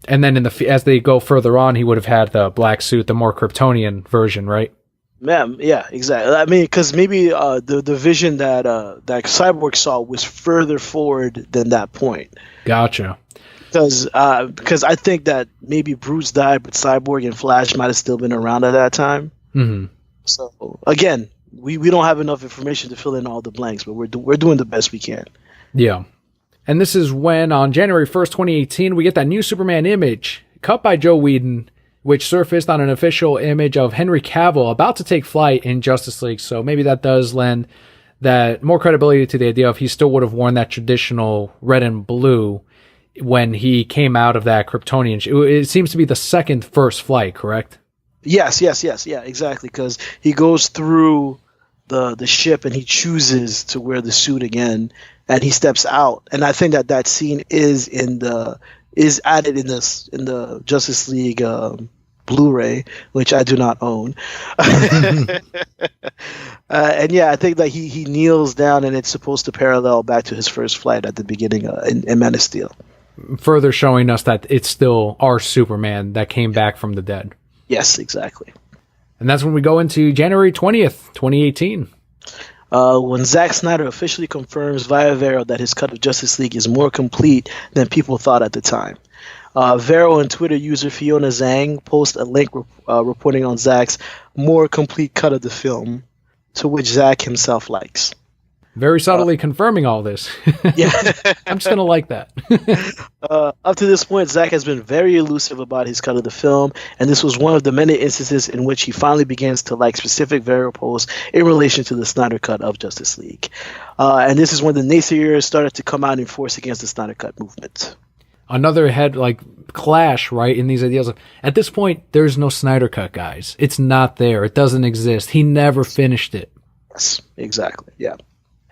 And then as they go further on, he would have had the black suit, the more Kryptonian version, right? Yeah, exactly. I mean, because maybe the vision that Cyborg saw was further forward than that point. Gotcha. Because I think that maybe Bruce died, but Cyborg and Flash might have still been around at that time. Mm-hmm. So again, we don't have enough information to fill in all the blanks, but we're doing the best we can. Yeah. And this is when, on January 1st, 2018, we get that new Superman image cut by Joe Whedon, which surfaced on an official image of Henry Cavill about to take flight in Justice League. So maybe that does lend that more credibility to the idea of he still would have worn that traditional red and blue when he came out of that Kryptonian. It seems to be the second first flight, correct? Yes, yeah, exactly. Because he goes through the ship and he chooses to wear the suit again, and he steps out. And I think that scene is added in the Justice League Blu-ray, which I do not own. And yeah, I think that he kneels down, and it's supposed to parallel back to his first flight at the beginning in Man of Steel. Further showing us that it's still our Superman that came back from the dead. Yes, exactly. And that's when we go into January 20th, 2018. When Zack Snyder officially confirms via Vero that his cut of Justice League is more complete than people thought at the time. Vero and Twitter user Fiona Zhang post a link reporting on Zack's more complete cut of the film, to which Zack himself likes. Very subtly confirming all this. Yeah. I'm just going to like that. Up to this point, Zack has been very elusive about his cut of the film, and this was one of the many instances in which he finally begins to like specific Vero posts in relation to the Snyder Cut of Justice League. And this is when the naysayers started to come out in force against the Snyder Cut movement. Another clash, right, in these ideas of, at this point, there's no Snyder Cut, guys. It's not there. It doesn't exist. He never finished it. Yes, exactly. Yeah.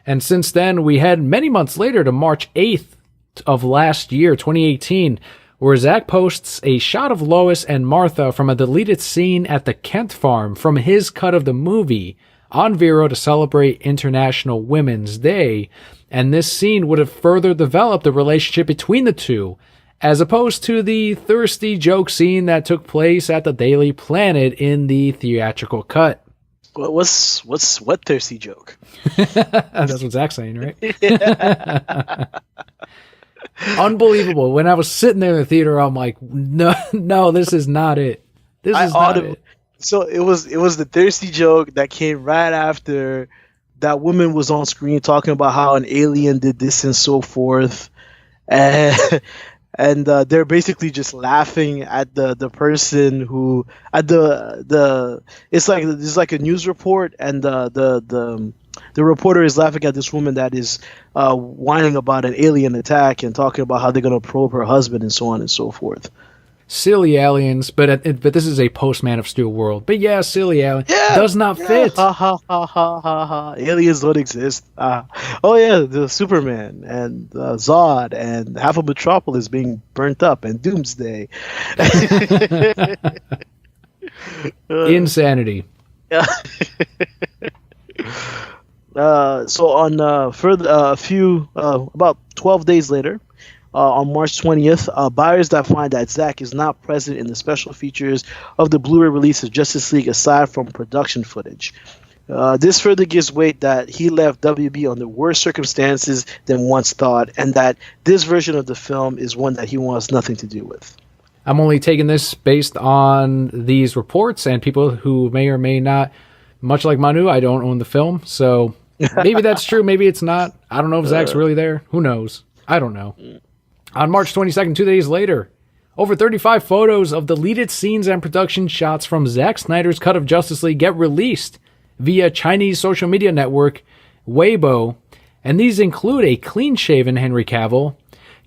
And since then, we head many months later to March 8th of last year, 2018, where Zack posts a shot of Lois and Martha from a deleted scene at the Kent farm from his cut of the movie on Vero to celebrate International Women's Day. And this scene would have further developed the relationship between the two, as opposed to the thirsty joke scene that took place at the Daily Planet in the theatrical cut. What thirsty joke? That's what Zack's saying, right? Unbelievable. When I was sitting there in the theater, I'm like, no, this is not it. This is not it. So it was the thirsty joke that came right after that woman was on screen talking about how an alien did this and so forth, and they're basically just laughing at the person who at the it's like there's like a news report, and the the reporter is laughing at this woman that is whining about an alien attack and talking about how they're going to probe her husband and so on and so forth. Silly aliens, but this is a post-Man of Steel world. But yeah, silly alien does not fit. Ha ha ha ha ha ha. Aliens don't exist. Oh yeah, the Superman and Zod and half of Metropolis being burnt up and Doomsday. Insanity. Yeah. So on about 12 days later, on March 20th, buyers that find that Zack is not present in the special features of the Blu-ray release of Justice League aside from production footage. This further gives weight that he left WB under worse circumstances than once thought, and that this version of the film is one that he wants nothing to do with. I'm only taking this based on these reports and people who may or may not, much like Manu, I don't own the film, so maybe that's true, maybe it's not. I don't know if Zack's really there. Who knows? I don't know. On March 22nd, 2 days later, over 35 photos of deleted scenes and production shots from Zack Snyder's cut of Justice League get released via Chinese social media network Weibo, and these include a clean-shaven Henry Cavill,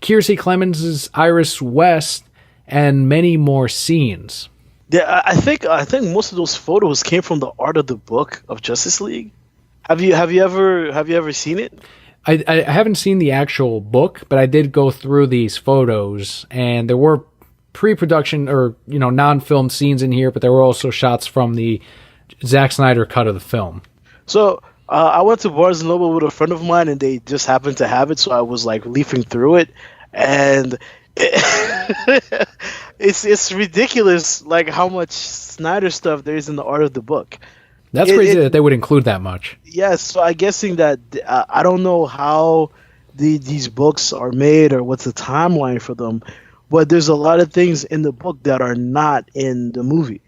Kiersey Clemens' Iris West, and many more scenes. Yeah, I think most of those photos came from the art of the book of Justice League. Have you ever seen it? I haven't seen the actual book, but I did go through these photos, and there were pre-production or non-film scenes in here, but there were also shots from the Zack Snyder cut of the film. So I went to Barnes & Noble with a friend of mine, and they just happened to have it, so I was like leafing through it, and it's ridiculous, like how much Snyder stuff there is in the art of the book. That's crazy that they would include that much. Yes, so I'm guessing that I don't know how these books are made or what's the timeline for them, but there's a lot of things in the book that are not in the movie.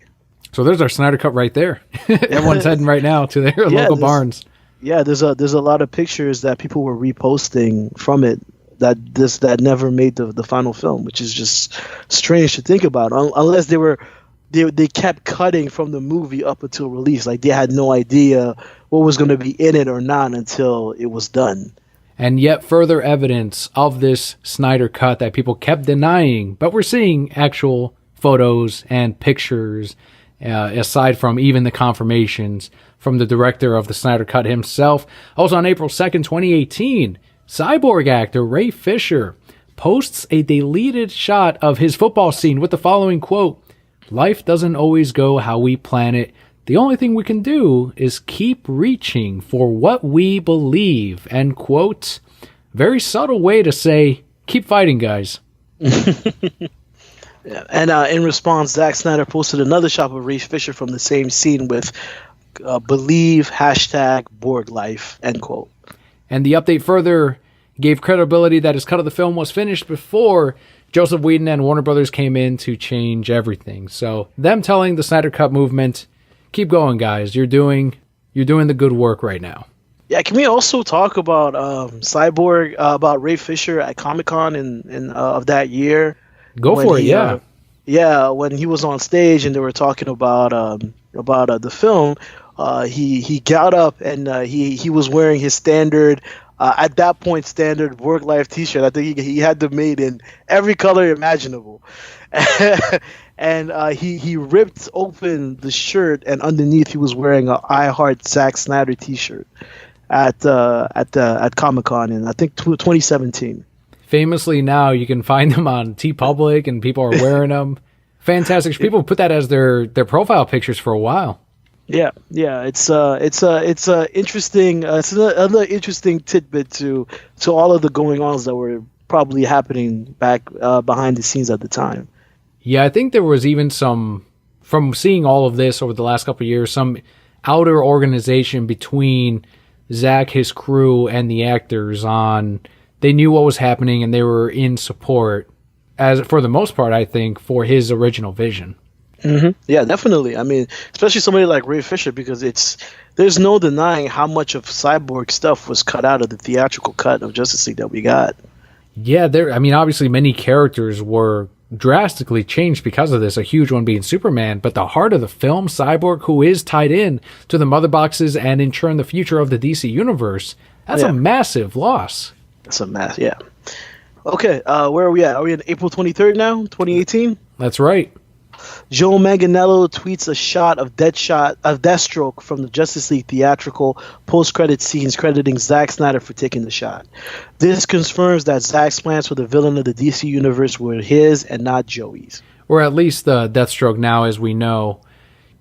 So there's our Snyder Cut right there. Everyone's heading right now to their local Barnes. Yeah, there's a lot of pictures that people were reposting from it that never made the final film, which is just strange to think about, unless they kept cutting from the movie up until release. Like they had no idea what was going to be in it or not until it was done. And yet further evidence of this Snyder Cut that people kept denying, but we're seeing actual photos and pictures, aside from even the confirmations from the director of the Snyder Cut himself. Also on April 2nd, 2018, Cyborg actor Ray Fisher posts a deleted shot of his football scene with the following quote: "Life doesn't always go how we plan it. The only thing we can do is keep reaching for what we believe." End quote. Very subtle way to say, keep fighting, guys. Yeah. And in response, Zack Snyder posted another shot of Ray Fisher from the same scene with believe #Borg life, end quote. And the update further gave credibility that his cut of the film was finished before Joseph Whedon and Warner Brothers came in to change everything. So them telling the Snyder Cut movement, keep going, guys. You're doing the good work right now. Yeah, can we also talk about Cyborg, about Ray Fisher at Comic-Con in of that year? Go for it, yeah. Yeah, when he was on stage and they were talking about the film, he got up and he was wearing his standard, at that point, standard work life T-shirt. I think he had them made in every color imaginable, and he ripped open the shirt, and underneath he was wearing a I Heart Zack Snyder T-shirt at Comic-Con in I think 2017. Famously, now you can find them on TeePublic, and people are wearing them. Fantastic! People put that as their profile pictures for a while. Yeah. It's interesting. It's another interesting tidbit to all of the going-ons that were probably happening back behind the scenes at the time. Yeah, I think there was even some, from seeing all of this over the last couple of years, some outer organization between Zack, his crew, and the actors on. They knew what was happening and they were in support, as for the most part, I think, for his original vision. Mm-hmm. Yeah, definitely. I mean, especially somebody like Ray Fisher, because there's no denying how much of Cyborg stuff was cut out of the theatrical cut of Justice League that we got. Yeah, obviously many characters were drastically changed because of this, a huge one being Superman, but the heart of the film, Cyborg, who is tied in to the mother boxes and in turn the future of the DC universe, that's a massive loss. That's a mass, yeah. Okay, where are we at? Are we on April 23rd now, 2018? That's right. Joe Manganiello tweets a shot of Deathstroke from the Justice League theatrical post-credit scenes, crediting Zack Snyder for taking the shot. This confirms that Zack's plans for the villain of the DC universe were his and not Joey's. Or at least the Deathstroke now, as we know.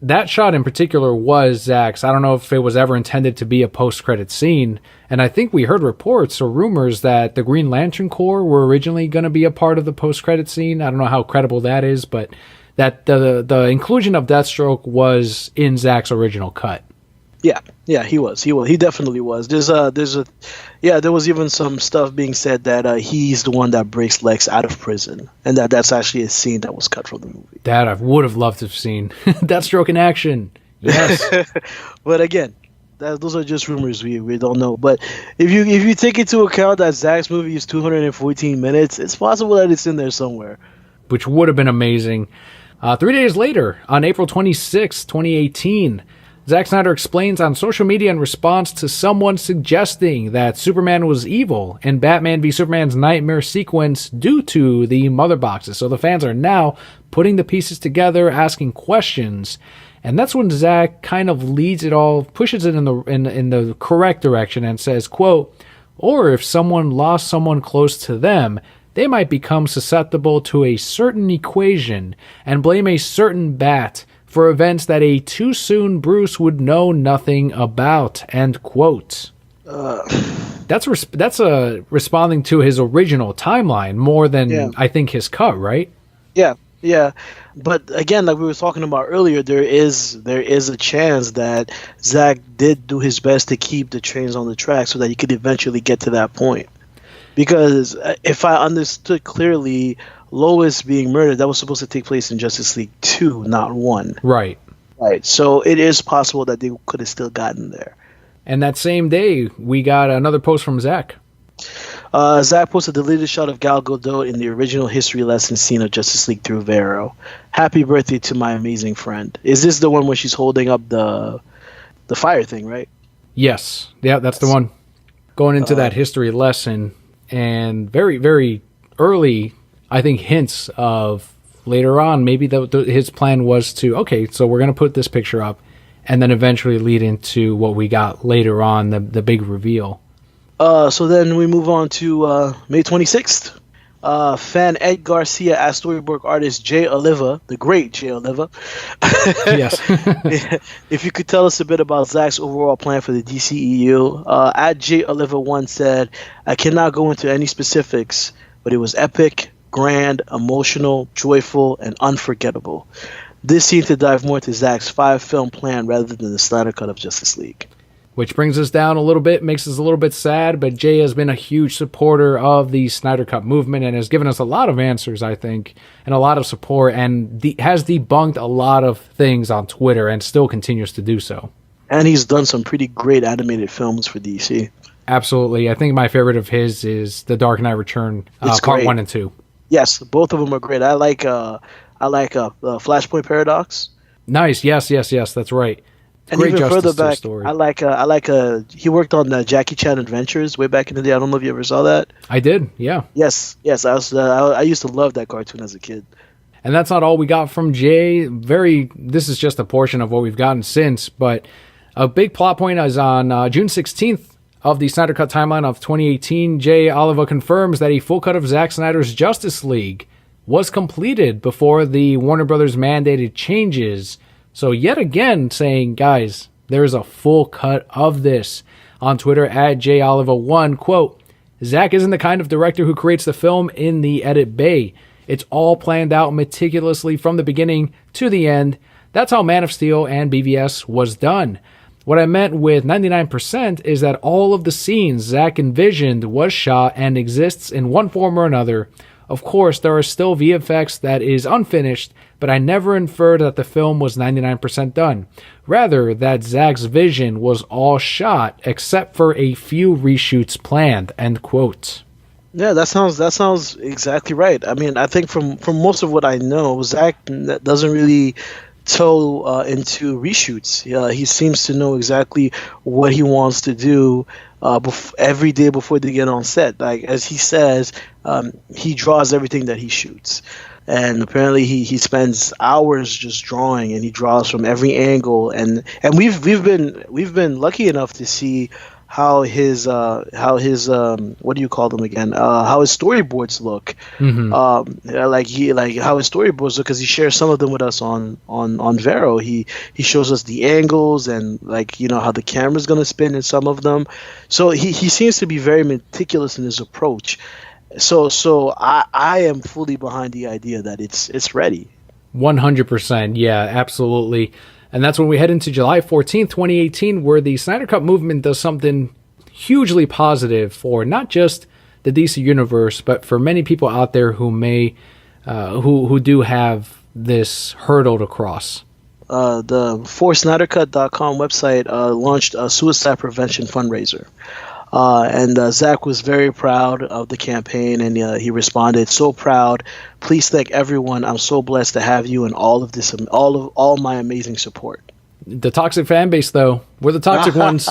That shot in particular was Zack's. I don't know if it was ever intended to be a post-credit scene, and I think we heard reports or rumors that the Green Lantern Corps were originally going to be a part of the post-credit scene. I don't know how credible that is, but that the inclusion of Deathstroke was in Zack's original cut. Yeah, he was. He definitely was. There was even some stuff being said that he's the one that breaks Lex out of prison, and that's actually a scene that was cut from the movie. That I would have loved to have seen. Deathstroke in action. Yes. But again, those are just rumors. We don't know. But if you take into account that Zack's movie is 214 minutes, it's possible that it's in there somewhere. Which would have been amazing. 3 days later, on April 26, 2018, Zack Snyder explains on social media in response to someone suggesting that Superman was evil in Batman v Superman's nightmare sequence due to the mother boxes. So the fans are now putting the pieces together, asking questions, and that's when Zack kind of leads it all, pushes it in the correct direction and says, quote, "Or if someone lost someone close to them, they might become susceptible to a certain equation and blame a certain bat for events that a too soon Bruce would know nothing about," end quote. That's responding to his original timeline more than I think his cut, right? Yeah. But again, like we were talking about earlier, there is a chance that Zack did do his best to keep the trains on the track so that he could eventually get to that point. Because if I understood clearly, Lois being murdered, that was supposed to take place in Justice League 2, not 1. Right. So it is possible that they could have still gotten there. And that same day, we got another post from Zack. Zack posted a deleted shot of Gal Gadot in the original history lesson scene of Justice League through Vero. "Happy birthday to my amazing friend." Is this the one where she's holding up the fire thing, right? Yes. Yeah, that's the one. Going into that history lesson, and very, very early, I think, hints of later on, maybe his plan was to, okay, so we're going to put this picture up, and then eventually lead into what we got later on, the big reveal. So then we move on to May 26th. Fan Ed Garcia asked storyboard artist Jay Oliva, the great Jay Oliva, yes, if you could tell us a bit about Zack's overall plan for the DCEU. At Jay Oliva once said, "I cannot go into any specifics, but it was epic, grand, emotional, joyful, and unforgettable. This seemed to dive more into Zack's 5-film plan rather than the Snyder Cut of Justice League." Which brings us down a little bit, makes us a little bit sad, but Jay has been a huge supporter of the Snyder Cut movement and has given us a lot of answers, I think, and a lot of support, and has debunked a lot of things on Twitter and still continues to do so. And he's done some pretty great animated films for DC. Absolutely. I think my favorite of his is The Dark Knight Return, Part 1 and 2. Yes, both of them are great. I like Flashpoint Paradox. Nice. Yes, that's right. And great even further Justice back, story. I like he worked on Jackie Chan Adventures way back in the day. I don't know if you ever saw that. I did, yeah. Yes. I used to love that cartoon as a kid. And that's not all we got from Jay. This is just a portion of what we've gotten since, but a big plot point is on June 16th of the Snyder Cut timeline of 2018. Jay Oliva confirms that a full cut of Zack Snyder's Justice League was completed before the Warner Brothers mandated changes. So yet again saying, guys, there's a full cut of this. On Twitter, at JOliva1, quote, "Zack isn't the kind of director who creates the film in the edit bay. It's all planned out meticulously from the beginning to the end. That's how Man of Steel and BVS was done. What I meant with 99% is that all of the scenes Zack envisioned was shot and exists in one form or another. Of course, there are still VFX that is unfinished, but I never inferred that the film was 99% done. Rather, that Zack's vision was all shot, except for a few reshoots planned," end quote. Yeah, that sounds exactly right. I mean, I think from most of what I know, Zach doesn't really toe into reshoots. Yeah, he seems to know exactly what he wants to do every day before they get on set. Like as he says, he draws everything that he shoots, and apparently he spends hours just drawing, and he draws from every angle. And we've been lucky enough to see how his what do you call them again? How his storyboards look. Hmm. Yeah, like how his storyboards look, because he shares some of them with us on Vero. He shows us the angles and like how the camera's gonna spin in some of them. So he seems to be very meticulous in his approach. So I am fully behind the idea that it's ready. 100%. Yeah, absolutely. And that's when we head into July 14th, 2018, where the Snyder Cut movement does something hugely positive for not just the DC universe, but for many people out there who may, who do have this hurdle to cross. The ForSnyderCut.com website launched a suicide prevention fundraiser. And Zack was very proud of the campaign, and he responded, "So proud. Please thank everyone. I'm so blessed to have you and all of this, all my amazing support." The toxic fan base, though, we're the toxic ones.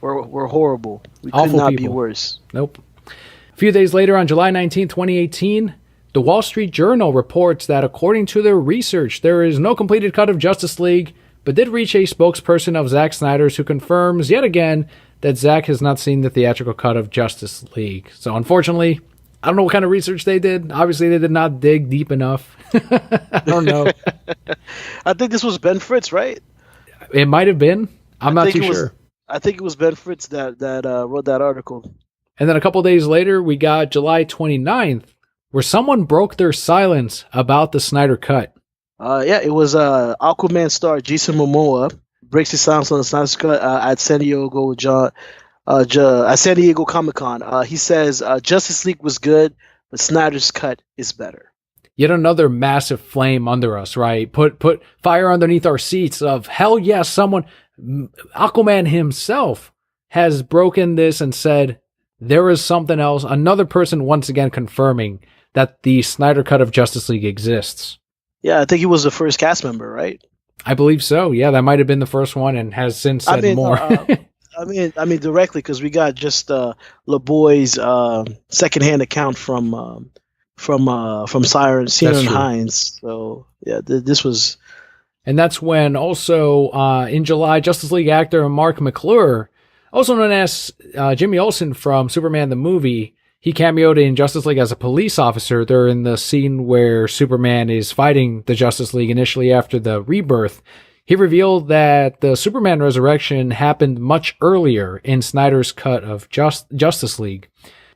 We're horrible. We could Awful not be people. worse. Nope. A few days later, on July 19th, 2018, the Wall Street Journal reports that according to their research, there is no completed cut of Justice League, but did reach a spokesperson of Zack Snyder's who confirms yet again that Zack has not seen the theatrical cut of Justice League. So unfortunately, I don't know what kind of research they did. Obviously, they did not dig deep enough. I don't know. I think this was Ben Fritz, right? It might have been. I'm not too sure. I think it was Ben Fritz that wrote that article. And then a couple days later, we got July 29th, where someone broke their silence about the Snyder Cut. Yeah, it was Aquaman star Jason Momoa breaks his silence on the Snyder Cut at San Diego at San Diego Comic Con. He says Justice League was good, but Snyder's cut is better. Yet another massive flame under us, right? Put fire underneath our seats of hell yes, someone, Aquaman himself has broken this and said there is something else. Another person once again confirming that the Snyder Cut of Justice League exists. Yeah, I think he was the first cast member, right? I believe so. Yeah, that might have been the first one and has since said more. I mean directly, because we got just LeBoy's secondhand account from Siren Hines. So yeah, this was. And that's when also in July, Justice League actor Mark McClure, also known as Jimmy Olsen from Superman the movie, he cameoed in Justice League as a police officer during the scene where Superman is fighting the Justice League initially after the rebirth. He revealed that the Superman resurrection happened much earlier in Snyder's cut of Justice League.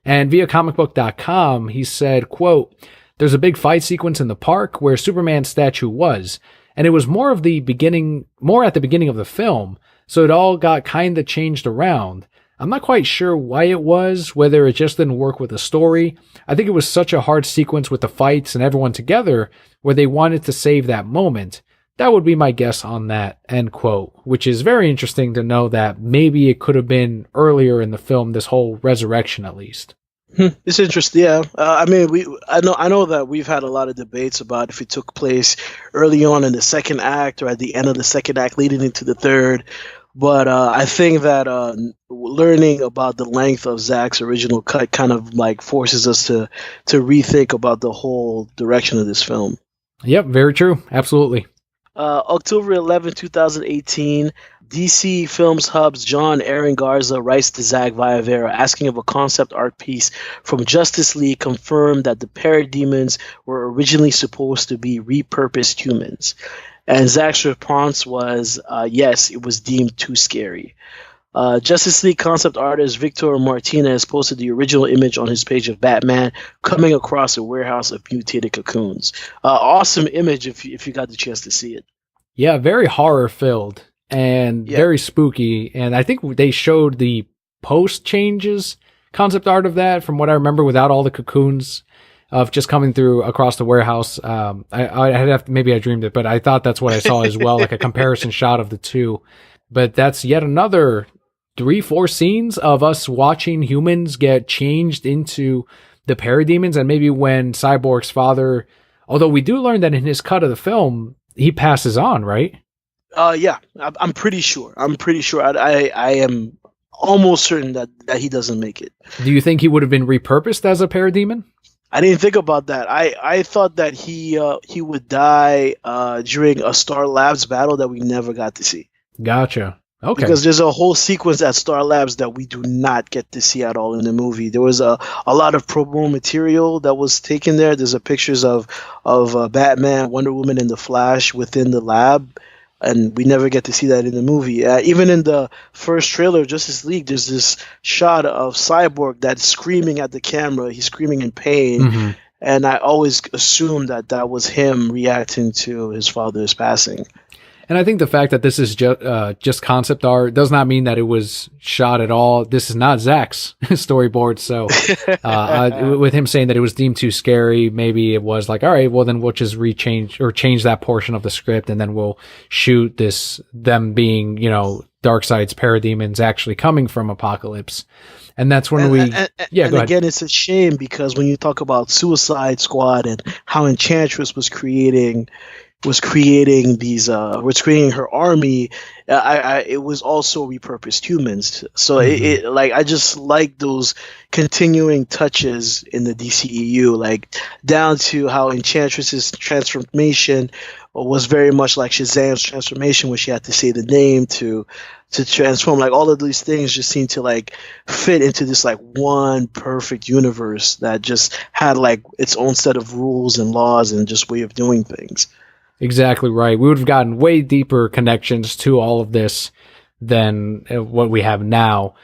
And via comicbook.com, he said, quote, "There's a big fight sequence in the park where Superman's statue was, and it was more at the beginning of the film, so it all got kinda changed around. I'm not quite sure why it was, whether it just didn't work with the story. I think it was such a hard sequence with the fights and everyone together where they wanted to save that moment. That would be my guess on that," end quote, which is very interesting to know that maybe it could have been earlier in the film, this whole resurrection at least. It's interesting, yeah. I know that we've had a lot of debates about if it took place early on in the second act or at the end of the second act leading into the third. But I think that learning about the length of Zack's original cut kind of like forces us to rethink about the whole direction of this film. Yep, very true. Absolutely. October 11, 2018, DC Films Hub's John Aaron Garza writes to Zack via Vera asking if a concept art piece from Justice League confirmed that the parademons were originally supposed to be repurposed humans. And Zack's response was, yes, it was deemed too scary. Justice League concept artist Victor Martinez posted the original image on his page of Batman coming across a warehouse of mutated cocoons. Awesome image if you got the chance to see it. Yeah, very horror filled and very spooky. And I think they showed the post changes concept art of that from what I remember without all the cocoons of just coming through across the warehouse. Maybe I dreamed it, but I thought that's what I saw as well, like a comparison shot of the two. But that's yet another 3-4 scenes of us watching humans get changed into the parademons, and maybe when Cyborg's father, although we do learn that in his cut of the film, he passes on, right? Yeah, I'm pretty sure. I am almost certain that he doesn't make it. Do you think he would have been repurposed as a parademon? I didn't think about that. I thought that he would die during a Star Labs battle that we never got to see. Gotcha. Okay. Because there's a whole sequence at Star Labs that we do not get to see at all in the movie. There was a lot of promo material that was taken there. There's pictures of Batman, Wonder Woman, and the Flash within the lab, and we never get to see that in the movie. Even in the first trailer of Justice League, there's this shot of Cyborg that's screaming at the camera. He's screaming in pain. Mm-hmm. And I always assumed that was him reacting to his father's passing. And I think the fact that this is just concept art does not mean that it was shot at all. This is not Zack's storyboard. So with him saying that it was deemed too scary, maybe it was like, all right, well, then we'll just change that portion of the script, and then we'll shoot them being, Darkseid's parademons actually coming from Apocalypse. And that's when go ahead. Again, it's a shame because when you talk about Suicide Squad and how Enchantress was creating her army, it was also repurposed humans. So I just like those continuing touches in the DCEU, like down to how Enchantress's transformation was very much like Shazam's transformation, where she had to say the name to transform. Like all of these things just seem to like fit into this like one perfect universe that just had like its own set of rules and laws and just way of doing things. Exactly right. We would have gotten way deeper connections to all of this than what we have now.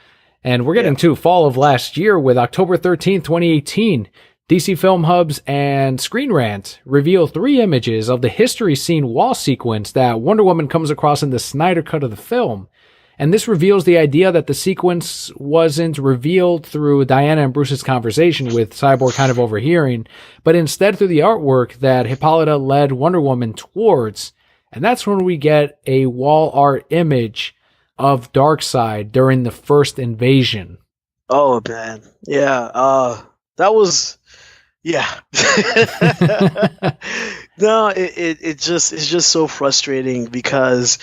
And we're getting to fall of last year with October 13th, 2018. DC Film Hubs and Screen Rant reveal 3 images of the history scene wall sequence that Wonder Woman comes across in the Snyder Cut of the film. And this reveals the idea that the sequence wasn't revealed through Diana and Bruce's conversation with Cyborg kind of overhearing, but instead through the artwork that Hippolyta led Wonder Woman towards. And that's when we get a wall art image of Darkseid during the first invasion. Oh, man. Yeah. That was... Yeah. No, it's just so frustrating because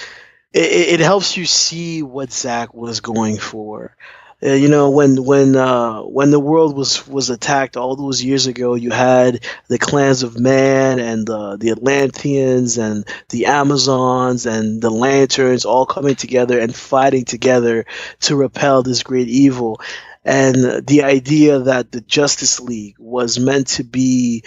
it helps you see what Zack was going for. When the world was attacked all those years ago, you had the clans of man and the Atlanteans and the Amazons and the Lanterns all coming together and fighting together to repel this great evil. And the idea that the Justice League was meant to be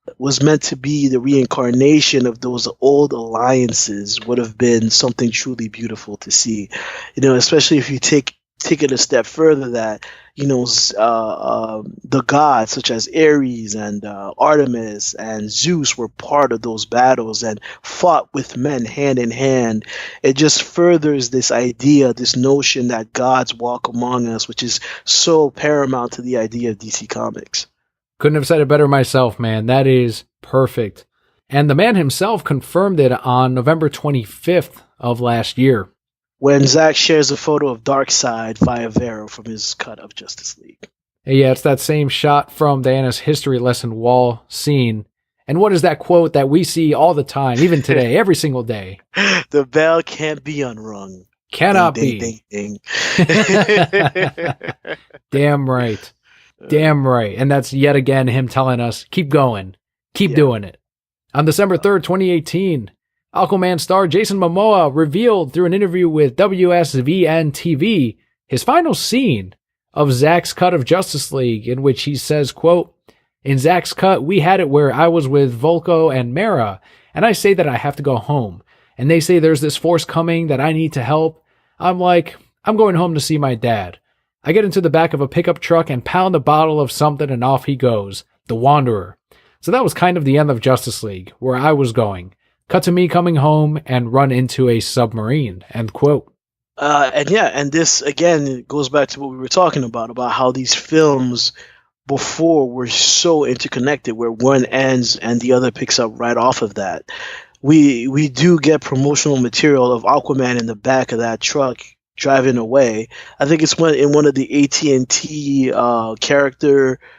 the reincarnation of those old alliances would have been something truly beautiful to see. Especially if you take it a step further, that the gods such as Ares and Artemis and Zeus were part of those battles and fought with men hand in hand. It just furthers this idea, this notion that gods walk among us, which is so paramount to the idea of DC Comics. Couldn't have said it better myself, man. That is perfect. And the man himself confirmed it on November 25th of last year, when Zack shares a photo of Darkseid via Vero from his cut of Justice League. Yeah, it's that same shot from Diana's history lesson wall scene. And what is that quote that we see all the time, even today, every single day? The bell can't be unrung. Cannot ding, be. Ding, ding, ding. Damn right. Damn right. And that's yet again him telling us, keep going. Keep doing it. On December 3rd, 2018, Aquaman star Jason Momoa revealed through an interview with WSVN-TV his final scene of Zack's cut of Justice League, in which he says, quote, "In Zack's cut, we had it where I was with Volko and Mara, and I say that I have to go home. And they say there's this force coming that I need to help. I'm like, I'm going home to see my dad. I get into the back of a pickup truck and pound a bottle of something, and off he goes, the Wanderer." So that was kind of the end of Justice League, where I was going. Cut to me coming home and run into a submarine, end quote. And this, again, goes back to what we were talking about how these films before were so interconnected, where one ends and the other picks up right off of that. We do get promotional material of Aquaman in the back of that truck driving away. I think it's in one of the AT&T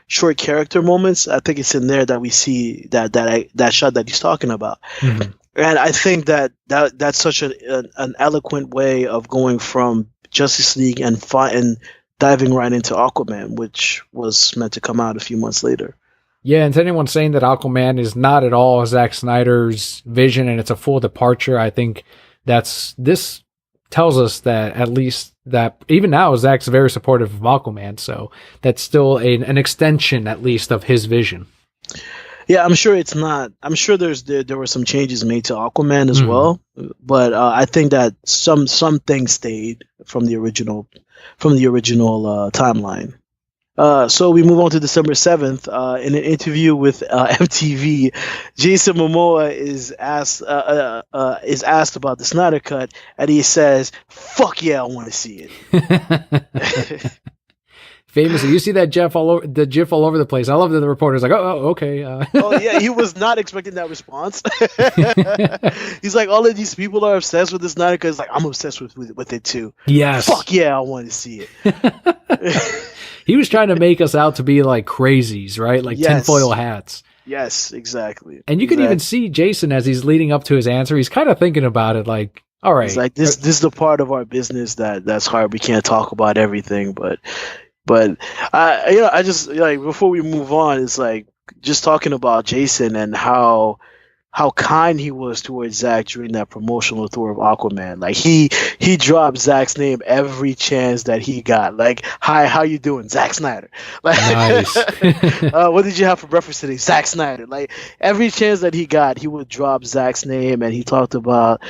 short character moments. I think it's in there that we see that shot that he's talking about. Mhm. And I think that's such an eloquent way of going from Justice League and diving right into Aquaman, which was meant to come out a few months later. Yeah, and to anyone saying that Aquaman is not at all Zack Snyder's vision and it's a full departure, I think this tells us that at least that even now Zack's very supportive of Aquaman, so that's still an extension at least of his vision. Yeah, I'm sure it's not. I'm sure there were some changes made to Aquaman as well, but I think that some things stayed from the original timeline. So we move on to December 7th. In an interview with MTV, Jason Momoa is asked about the Snyder Cut, and he says, "Fuck yeah, I want to see it." Famously, you see that GIF all over the place. I love that the reporter's like, "Oh, okay." Oh yeah, he was not expecting that response. He's like, all of these people are obsessed with the Snyder Cut. He's like, I'm obsessed with it too. Yes. Fuck yeah, I want to see it. He was trying to make us out to be like crazies, right? Like tinfoil hats. Yes, exactly. And you can even see Jason as he's leading up to his answer. He's kind of thinking about it, like, all right. It's like this is the part of our business that's hard. We can't talk about everything, but I just like before we move on, it's like just talking about Jason and how kind he was towards Zack during that promotional tour of Aquaman. Like he dropped Zack's name every chance that he got. Like, hi, how you doing, Zack Snyder? Like, nice. What did you have for breakfast today, Zack Snyder? Like every chance that he got, he would drop Zack's name, and he talked about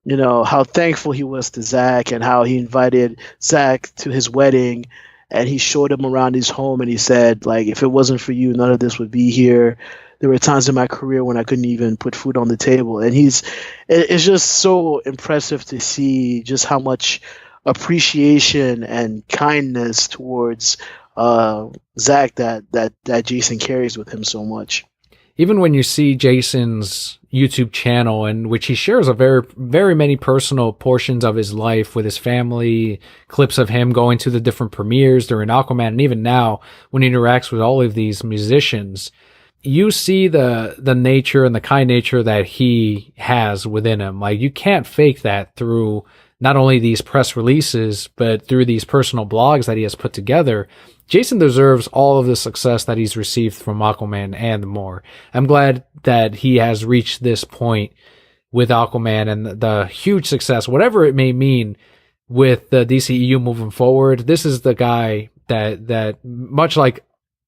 how thankful he was to Zack and how he invited Zack to his wedding. And he showed him around his home, and he said, like, if it wasn't for you, none of this would be here. There were times in my career when I couldn't even put food on the table. And it's just so impressive to see just how much appreciation and kindness towards Zack that Jason carries with him so much. Even when you see Jason's YouTube channel, in which he shares a very, very many personal portions of his life with his family, clips of him going to the different premieres during Aquaman, and even now when he interacts with all of these musicians, you see the nature and the kind nature that he has within him. Like, you can't fake that through not only these press releases, but through these personal blogs that he has put together. Jason deserves all of the success that he's received from Aquaman and more. I'm glad that he has reached this point with Aquaman and the huge success, whatever it may mean with the DCEU moving forward. This is the guy that much like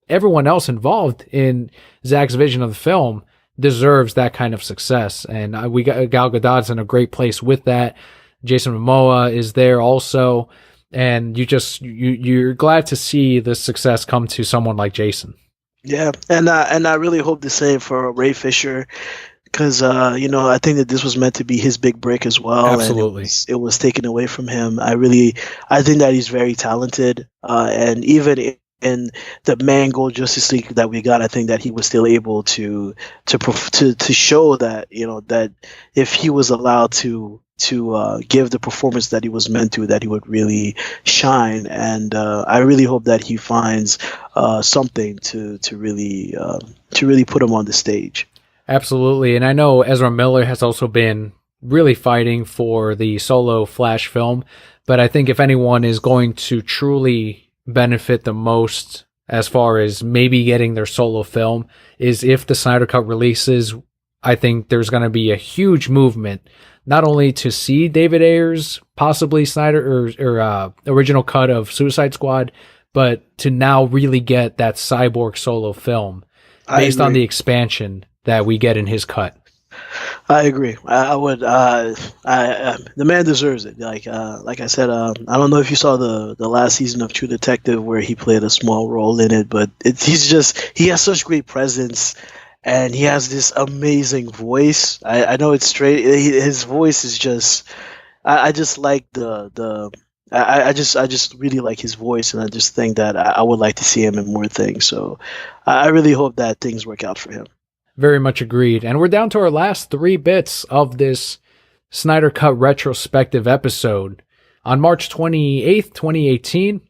everyone else involved in Zack's vision of the film deserves that kind of success. And we got Gal Gadot's in a great place with that. Jason Momoa is there also. And you're glad to see this success come to someone like Jason. Yeah, and I really hope the same for Ray Fisher, because I think that this was meant to be his big break as well. Absolutely, and it was taken away from him. I think that he's very talented, and even in the Mango Justice League that we got, I think that he was still able to show that that if he was allowed to give the performance that he was meant to, that he would really shine. And I really hope that he finds something to really put him on the stage. Absolutely. And I know Ezra Miller has also been really fighting for the solo Flash film, but I think if anyone is going to truly benefit the most as far as maybe getting their solo film is if the Snyder Cut releases. I think there's going to be a huge movement not only to see David Ayer's possibly Snyder or original cut of Suicide Squad, but to now really get that Cyborg solo film based on the expansion that we get in his cut. I agree. I would. The man deserves it. Like I said, I don't know if you saw the last season of True Detective where he played a small role in it, but he has such great presence. And he has this amazing voice. I know it's straight. His voice is just. I just like I just really like his voice, and I just think that I would like to see him in more things. So I really hope that things work out for him. Very much agreed. And we're down to our last 3 bits of this Snyder Cut retrospective episode. on March 28th, 2018.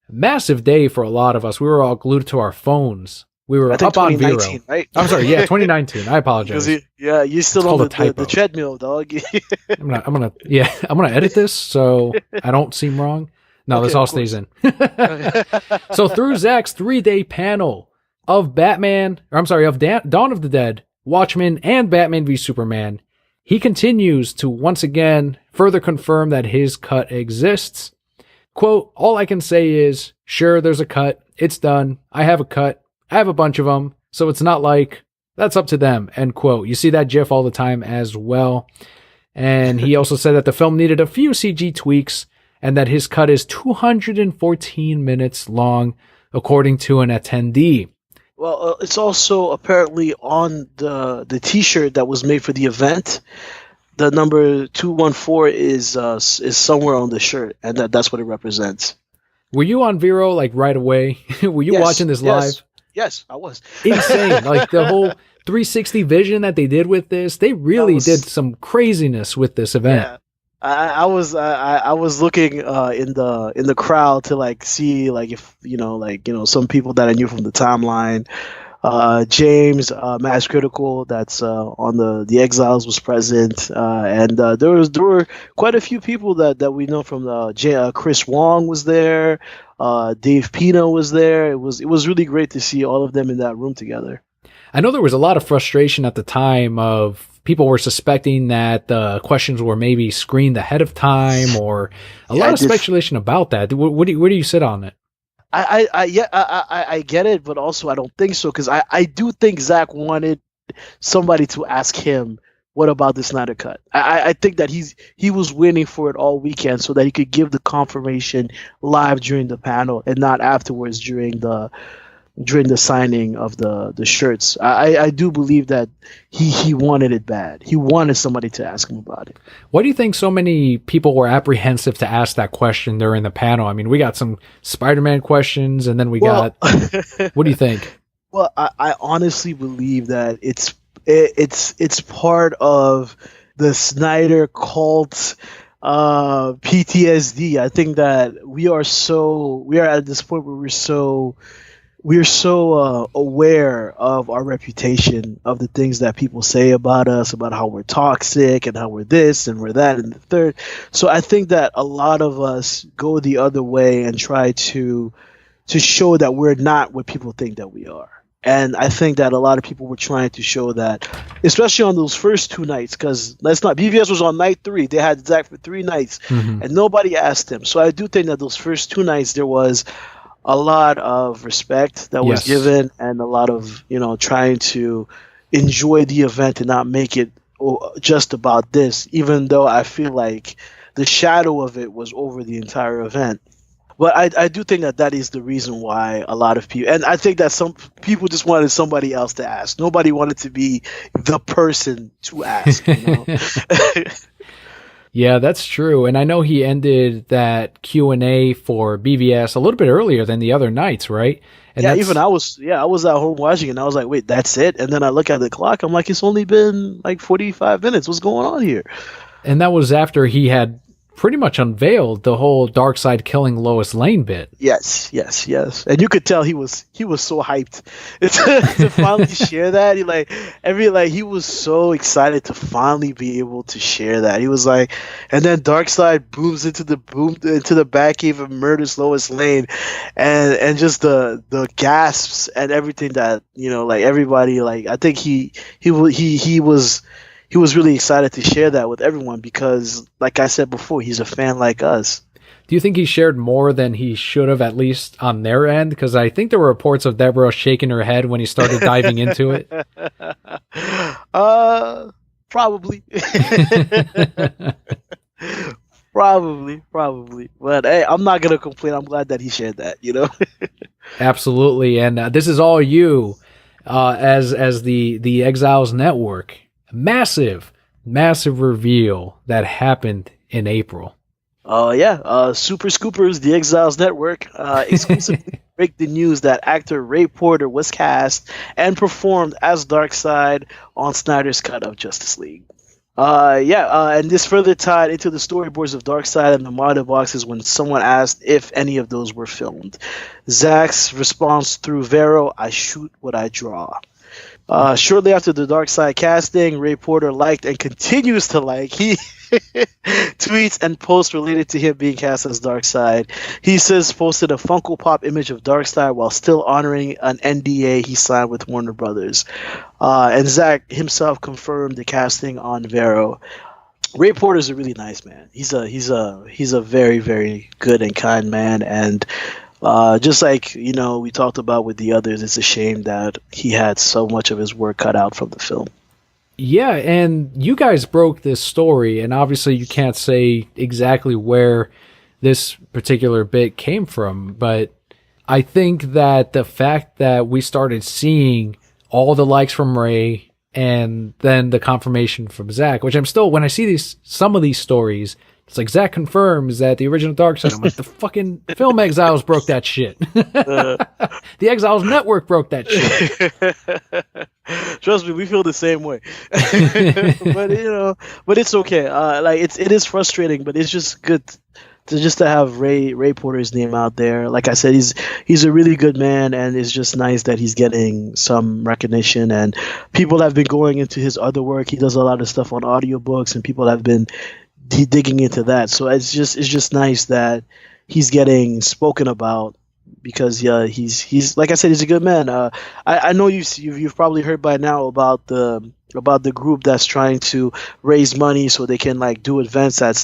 Massive day for a lot of us. We were all glued to our phones. We were I think up on Vero. 2019, right? I'm sorry, yeah, 2019. I apologize. You're still on the treadmill, dog. I'm gonna edit this so I don't seem wrong. No, Okay, this all of stays in. So through Zack's 3-day panel of Dawn of the Dead, Watchmen, and Batman v Superman, he continues to once again further confirm that his cut exists. Quote, all I can say is, sure, there's a cut. It's done. I have a cut. I have a bunch of them. So it's not like, that's up to them, end quote. You see that gif all the time as well. And he also said that the film needed a few CG tweaks and that his cut is 214 minutes long, according to an attendee. Well, it's also apparently on the T-shirt that was made for the event. The number 214 is somewhere on the shirt, and that's what it represents. Were you on Vero like right away? Were you watching this live? Yes, I was. Insane! Like the whole 360 vision that they did with this, they really did some craziness with this event. Yeah. I was looking in the crowd to like see like if some people that I knew from the timeline. James, Mass Critical, that's on the Exiles, was present, and there were quite a few people that we know from Chris Wong was there, Dave Pino was there. It was really great to see all of them in that room together. I know there was a lot of frustration at the time of people were suspecting that the questions were maybe screened ahead of time, or a lot of speculation about that. Where do you sit on it? I get it, but also I don't think so, because I do think Zack wanted somebody to ask him, what about the Snyder Cut? I think that he was waiting for it all weekend so that he could give the confirmation live during the panel and not afterwards during the signing of the shirts. I do believe that he wanted it bad. He wanted somebody to ask him about it. Why do you think so many people were apprehensive to ask that question during the panel? I mean, we got some Spider-Man questions, and then we got... What do you think? Well, I honestly believe that it's part of the Snyder cult PTSD. I think that we are at this point where we're so aware of our reputation, of the things that people say about us, about how we're toxic and how we're this and we're that and the third. So I think that a lot of us go the other way and try to show that we're not what people think that we are. And I think that a lot of people were trying to show that, especially on those first 2 nights, because BVS was on night 3. They had Zack for 3 nights, and nobody asked him. So I do think that those first 2 nights there was a lot of respect that was given, and a lot of trying to enjoy the event and not make it just about this, even though I feel like the shadow of it was over the entire event. But I do think that is the reason why a lot of people, and I think that some people just wanted somebody else to ask. Nobody wanted to be the person to ask. Yeah, that's true. And I know he ended that Q&A for BVS a little bit earlier than the other nights, right? And I was at home watching it, and I was like, wait, that's it? And then I look at the clock, I'm like, it's only been like 45 minutes. What's going on here? And that was after he had pretty much unveiled the whole Darkseid killing Lois Lane bit. Yes. And you could tell he was so hyped to finally share that. He was so excited to finally be able to share that. He was like, and then Darkseid booms into the Batcave and murders Lois Lane, and just the gasps and everything that everybody, I think he was really excited to share that with everyone because, like I said before, he's a fan like us. Do you think he shared more than he should have, at least on their end? Because I think there were reports of Deborah shaking her head when he started diving into it. Probably. Probably. But hey, I'm not going to complain. I'm glad that he shared that, Absolutely. And this is all you as the Exiles Network. Massive reveal that happened in April. Super Scoopers, the Exiles Network, exclusively break the news that actor Ray Porter was cast and performed as Darkseid on Snyder's cut of Justice League. And this further tied into the storyboards of Darkseid and the model boxes when someone asked if any of those were filmed. Zack's response through Vero: "I shoot what I draw." Shortly after the Darkseid casting, Ray Porter liked and continues to like. He tweets and posts related to him being cast as Darkseid. He says posted a Funko Pop image of Darkseid while still honoring an NDA he signed with Warner Brothers. And Zack himself confirmed the casting on Vero. Ray Porter's a really nice man. He's a very, very good and kind man, and just like, we talked about with the others, it's a shame that he had so much of his work cut out from the film. Yeah, and you guys broke this story, and obviously you can't say exactly where this particular bit came from, but I think that the fact that we started seeing all the likes from Ray and then the confirmation from Zack, which I'm still, when I see some of these stories, it's like Zack confirms that the original Darkseid. I'm like, the fucking film Exiles broke that shit. The Exiles Network broke that shit. Trust me, we feel the same way. But it's okay. It is frustrating, but it's just good to have Ray Porter's name out there. Like I said, he's a really good man, and it's just nice that he's getting some recognition. And people have been going into his other work. He does a lot of stuff on audiobooks, and people have been digging into that. So it's just nice that he's getting spoken about, because he's like I said, he's a good man. I know you've probably heard by now about the group that's trying to raise money so they can do events at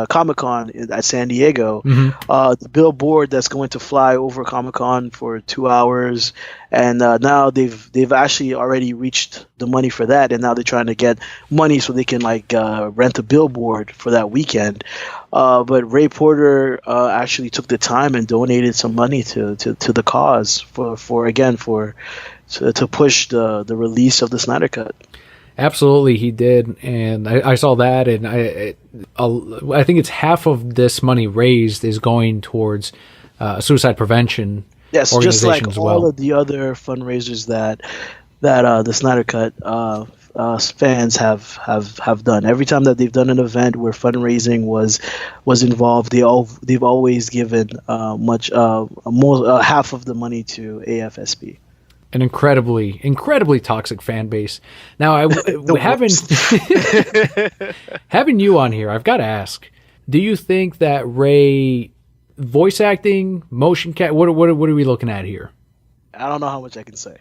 Comic-Con at San Diego. Mm-hmm. The billboard that's going to fly over Comic-Con for 2 hours, and now they've actually already reached the money for that, and now they're trying to get money so they can rent a billboard for that weekend. But Ray Porter actually took the time and donated some money to the cause to push the release of the Snyder Cut. Absolutely, he did, and I saw that, and I think it's half of this money raised is going towards suicide prevention. Yes, just like as all well. Of the other fundraisers that the Snyder Cut fans have done. Every time that they've done an event where fundraising was involved, they've always given more half of the money to AFSP. An incredibly toxic fan base. Now, having you on here, I've got to ask: do you think that Ray voice acting, motion cat? What are we looking at here? I don't know how much I can say.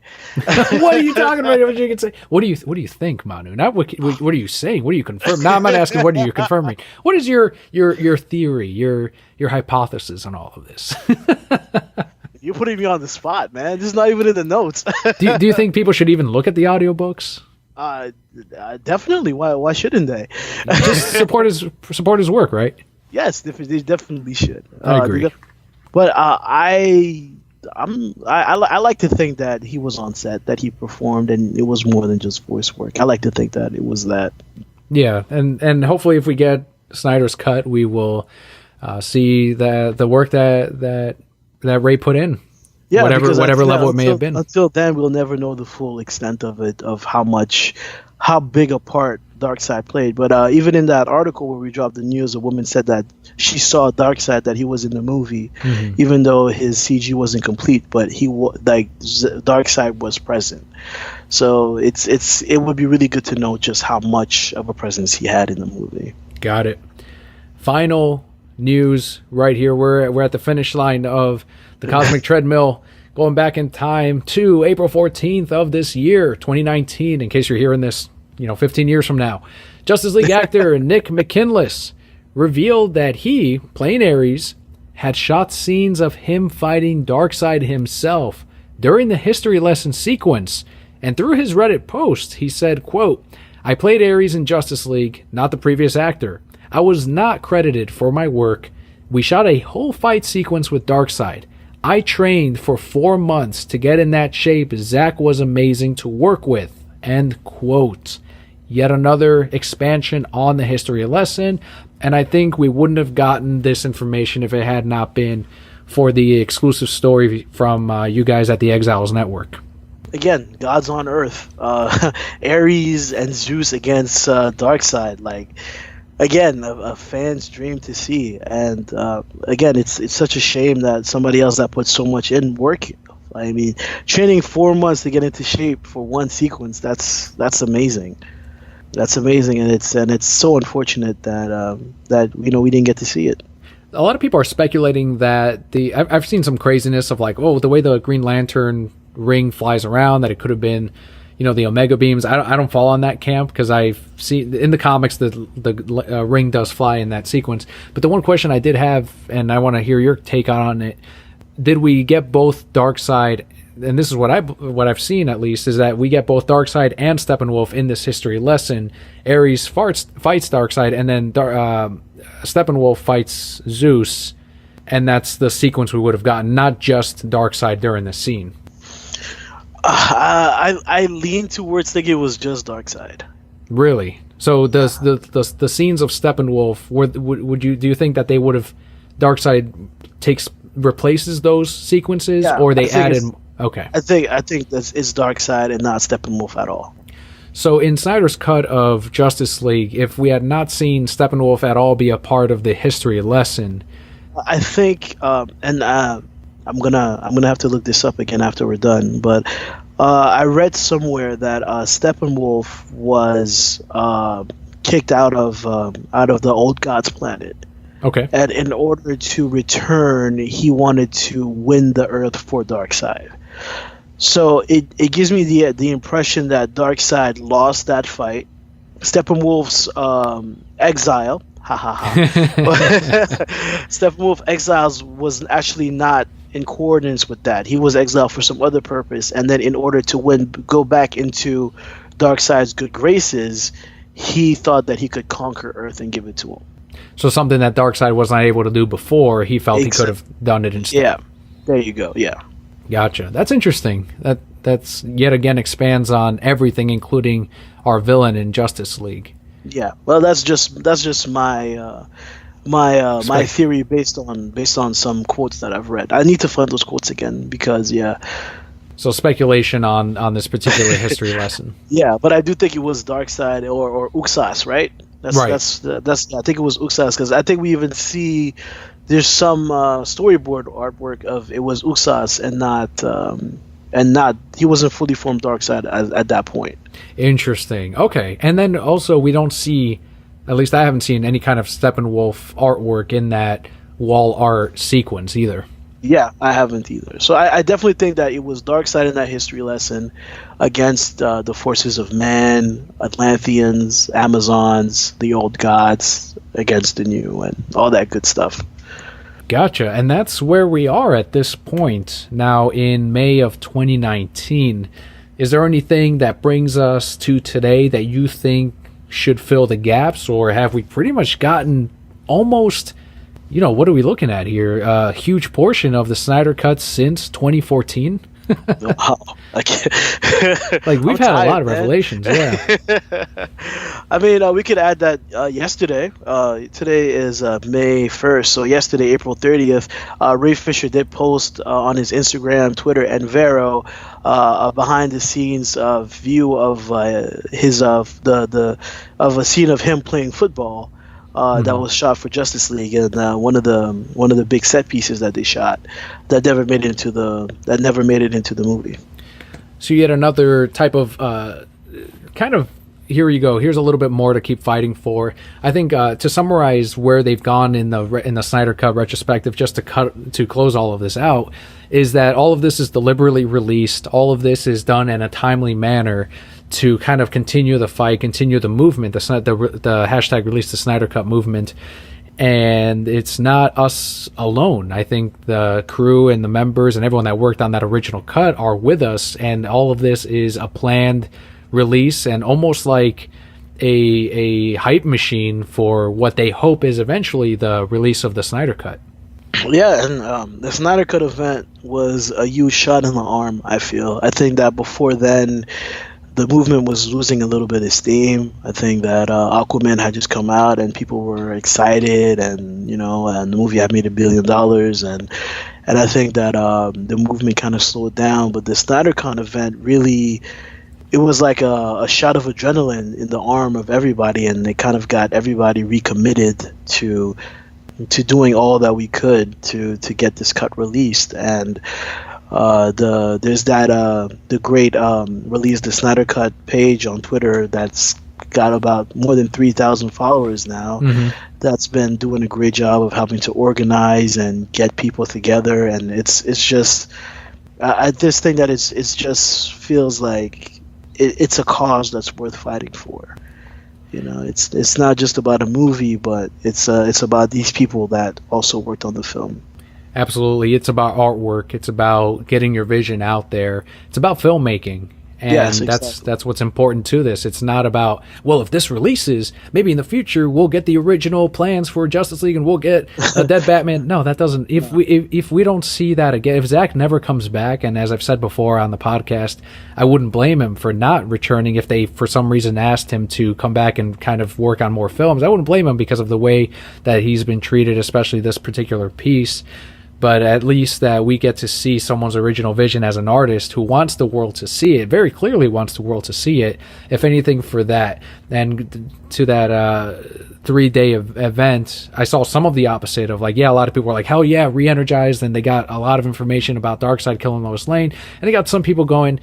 What are you talking about? What you can say? What do you think, Manu? Not what are you saying? What are you confirming? No, I'm not asking what are you confirming. What is your theory, your hypothesis on all of this? You're putting me on the spot, man. This is not even in the notes. do you think people should even look at the audiobooks? Definitely. Why shouldn't they? Just support his work, right? Yes, they definitely should. I agree. But I like to think that he was on set, that he performed, and it was more than just voice work. I like to think that it was that. Yeah, and hopefully, if we get Snyder's cut, we will see the work that Ray put in. Yeah, whatever level it may have been. Until then, we'll never know the full extent of it, of how big a part Darkseid played. But even in that article where we dropped the news, a woman said that she saw Darkseid, that he was in the movie, mm-hmm. even though his CG wasn't complete, but Darkseid was present. So it would be really good to know just how much of a presence he had in the movie. Got it. Final news right here. We're at the finish line of the Cosmic Treadmill, going back in time to April 14th of this year, 2019, in case you're hearing this 15 years from now. Justice League actor Nick McKinless revealed that he, playing Ares, had shot scenes of him fighting Darkseid himself during the history lesson sequence, and through his Reddit post, he said, quote, "I played Ares in Justice League, not the previous actor. I was not credited for my work. We shot a whole fight sequence with Darkseid. I trained for 4 months to get in that shape. Zack was amazing to work with." End quote. Yet another expansion on the history lesson, and I think we wouldn't have gotten this information if it had not been for the exclusive story from you guys at the Exiles Network. again, gods on Earth, Ares and Zeus against Darkseid. Like, again, a fan's dream to see. And again, it's such a shame that somebody else that put so much in work. I mean, training 4 months to get into shape for one sequence. That's amazing. That's amazing, and it's so unfortunate that that we didn't get to see it. A lot of people are speculating that I've seen some craziness of like, oh, the way the Green Lantern ring flies around, that it could have been, the Omega beams. I don't fall on that camp because I've seen in the comics the ring does fly in that sequence. But the one question I did have, and I want to hear your take on it, did we get both Darkseid? And this is what I've seen at least, is that we get both Darkseid and Steppenwolf in this history lesson. Ares fights Darkseid, and then Steppenwolf fights Zeus, and that's the sequence we would have gotten, not just Darkseid during the scene. I lean towards thinking it was just Darkseid. Really? So does the scenes of Steppenwolf, do you think that they would have Darkseid replaces those sequences, or they added? Okay. I think it's Darkseid and not Steppenwolf at all. So in Snyder's cut of Justice League, if we had not seen Steppenwolf at all be a part of the history lesson, I think, and I'm gonna have to look this up again after we're done, but I read somewhere that Steppenwolf was kicked out of the Old Gods planet. Okay. And in order to return, he wanted to win the Earth for Darkseid. So it gives me the impression that Darkseid lost that fight. Steppenwolf's exile, ha ha ha. Steppenwolf Exiles was actually not in coordinates with that. He was exiled for some other purpose, and then in order to go back into Darkseid's good graces, he thought that he could conquer Earth and give it to him. So something that Darkseid was not able to do before, he felt he could have done it instead. Yeah, there you go. Yeah, gotcha. That's interesting. That's yet again expands on everything, including our villain in Justice League. Yeah, well, that's just my my theory based on some quotes that I've read. I need to find those quotes again because So speculation on this particular history lesson. Yeah, but I do think it was Darkseid or Uxas, right? That's right. That's I think it was Uxas because I think we even see there's some storyboard artwork of it was Uxas and not he wasn't fully formed Darkseid at that point. Interesting. Okay, and then also we don't see, at least I haven't seen any kind of Steppenwolf artwork in that wall art sequence either. Yeah, I haven't either. So I definitely think that it was Darkseid in that history lesson against the forces of man, Atlanteans, Amazons, the old gods against the new, and all that good stuff. Gotcha. And that's where we are at this point now in May of 2019. Is there anything that brings us to today that you think should fill the gaps, or have we pretty much gotten almost, what are we looking at here? A huge portion of the Snyder Cut since 2014? Wow. Like we've had a lot of revelations, yeah. I mean, we could add that yesterday. Today is May 1st, so yesterday, April 30th, Ray Fisher did post on his Instagram, Twitter, and Vero a behind-the-scenes view of his of a scene of him playing football. That was shot for Justice League, and one of the big set pieces that they shot that never made it into the movie. So yet another type of kind of, here you go. Here's a little bit more to keep fighting for. I think to summarize where they've gone in the Snyder Cut retrospective, just to close all of this out, is that all of this is deliberately released. All of this is done in a timely manner to kind of continue the fight, continue the movement, the hashtag Release the Snyder Cut movement. And it's not us alone. I think the crew and the members and everyone that worked on that original cut are with us, and all of this is a planned release and almost like a hype machine for what they hope is eventually the release of the Snyder Cut. Yeah, and the Snyder Cut event was a huge shot in the arm, I feel. I think that before then, the movement was losing a little bit of steam. I think that Aquaman had just come out and people were excited, and and the movie had made $1 billion, and I think that the movement kind of slowed down. But the SnyderCon event really, it was like a shot of adrenaline in the arm of everybody, and it kind of got everybody recommitted to doing all that we could to get this cut released. And there's the great Release The Snyder Cut page on Twitter that's got about more than 3,000 followers now. That's been doing a great job of helping to organize and get people together, and it's just I just think that it's just feels like it's a cause that's worth fighting for. You know, it's not just about a movie, but it's about these people that also worked on the film. Absolutely. It's about artwork. It's about getting your vision out there. It's about filmmaking. And yes, exactly. that's what's important to this. It's not about, well, if this releases, maybe in the future we'll get the original plans for Justice League and we'll get a dead Batman. No, that doesn't. If we don't see that again, if Zack never comes back, and as I've said before on the podcast, I wouldn't blame him for not returning if they for some reason asked him to come back and kind of work on more films. I wouldn't blame him because of the way that he's been treated, especially this particular piece. But at least that we get to see someone's original vision as an artist who wants the world to see it, very clearly wants the world to see it, if anything for that. And to that 3-day event, I saw some of the opposite of, like, yeah, a lot of people were like, hell yeah, re-energized, and they got a lot of information about Darkseid killing Lois Lane. And they got some people going,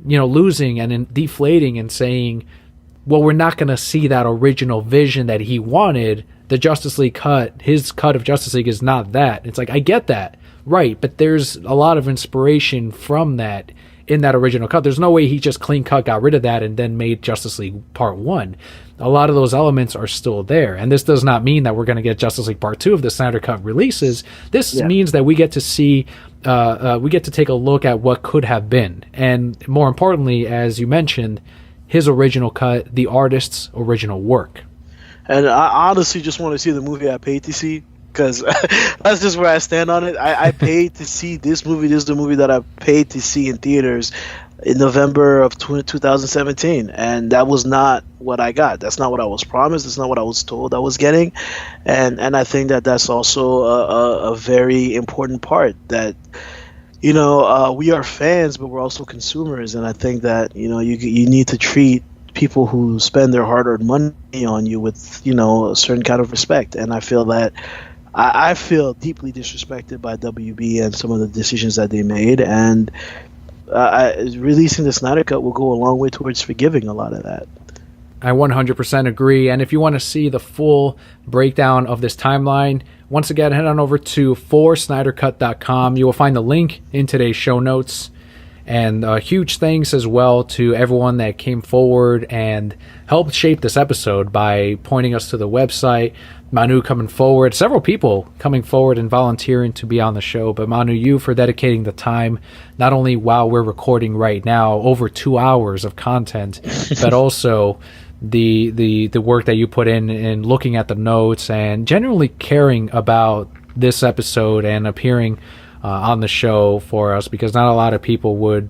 you know, losing and deflating and saying, well, we're not going to see that original vision that he wanted. The Justice League cut, his cut of Justice League is not that. It's like, I get that, right, but there's a lot of inspiration from that in that original cut. There's no way he just clean cut got rid of that and then made Justice League Part 1. A lot of those elements are still there, and this does not mean that we're going to get Justice League Part 2 if the Snyder Cut releases. This means that we get to see, we get to take a look at what could have been, and more importantly, as you mentioned, his original cut, the artist's original work. And I honestly just want to see the movie I paid to see, because that's just where I stand on it. I paid to see this movie. This is the movie that I paid to see in theaters in November of 2017, and that was not what I got. That's not what I was promised. That's not what I was told I was getting, and I think that that's also a very important part, that, you know, we are fans, but we're also consumers, and I think that, you know, you need to treat people who spend their hard-earned money on you with, you know, a certain kind of respect. And I feel that I feel deeply disrespected by WB and some of the decisions that they made, and releasing the Snyder Cut will go a long way towards forgiving a lot of that. I 100% agree. And if you want to see the full breakdown of this timeline, once again, head on over to forsnydercut.com. You will find the link in today's show notes. And huge thanks as well to everyone that came forward and helped shape this episode by pointing us to the website. Manu coming forward, several people coming forward and volunteering to be on the show. But Manu, you for dedicating the time, not only while we're recording right now, over 2 hours of content, but also the work that you put in looking at the notes and genuinely caring about this episode and appearing on the show for us, because not a lot of people would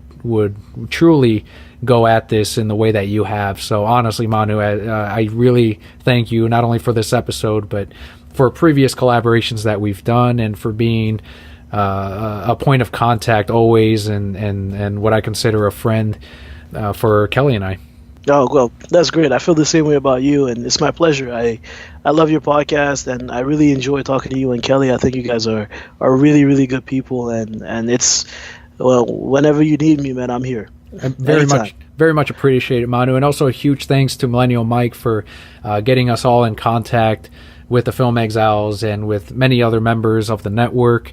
truly go at this in the way that you have. So honestly, Manu, I really thank you, not only for this episode, but for previous collaborations that we've done, and for being a point of contact always, and what I consider a friend for Kelli and I. Oh, well, that's great. I feel the same way about you, and it's my pleasure. I love your podcast, and I really enjoy talking to you and Kelli. I think you guys are really, really good people, and it's, well, whenever you need me, man, I'm here. Very much appreciate it, Manu. And also a huge thanks to Millennial Mike for getting us all in contact with the Film Exiles and with many other members of the network.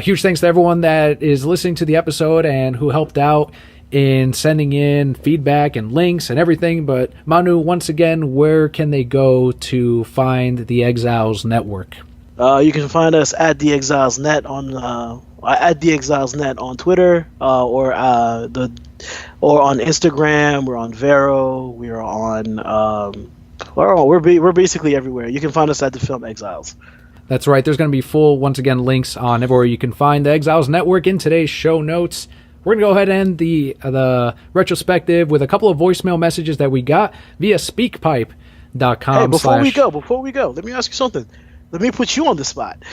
Huge thanks to everyone that is listening to the episode and who helped out in sending in feedback and links and everything. But Manu, once again, where can they go to find the Exiles Network? You can find us at the Exiles Net on Twitter, or on Instagram. We're on Vero. We're on we're basically everywhere. You can find us at the Film Exiles. That's right. There's going to be full, once again, links on everywhere you can find the Exiles Network in today's show notes. We're going to go ahead and end the retrospective with a couple of voicemail messages that we got via speakpipe.com. Hey, before we go, let me ask you something. Let me put you on the spot.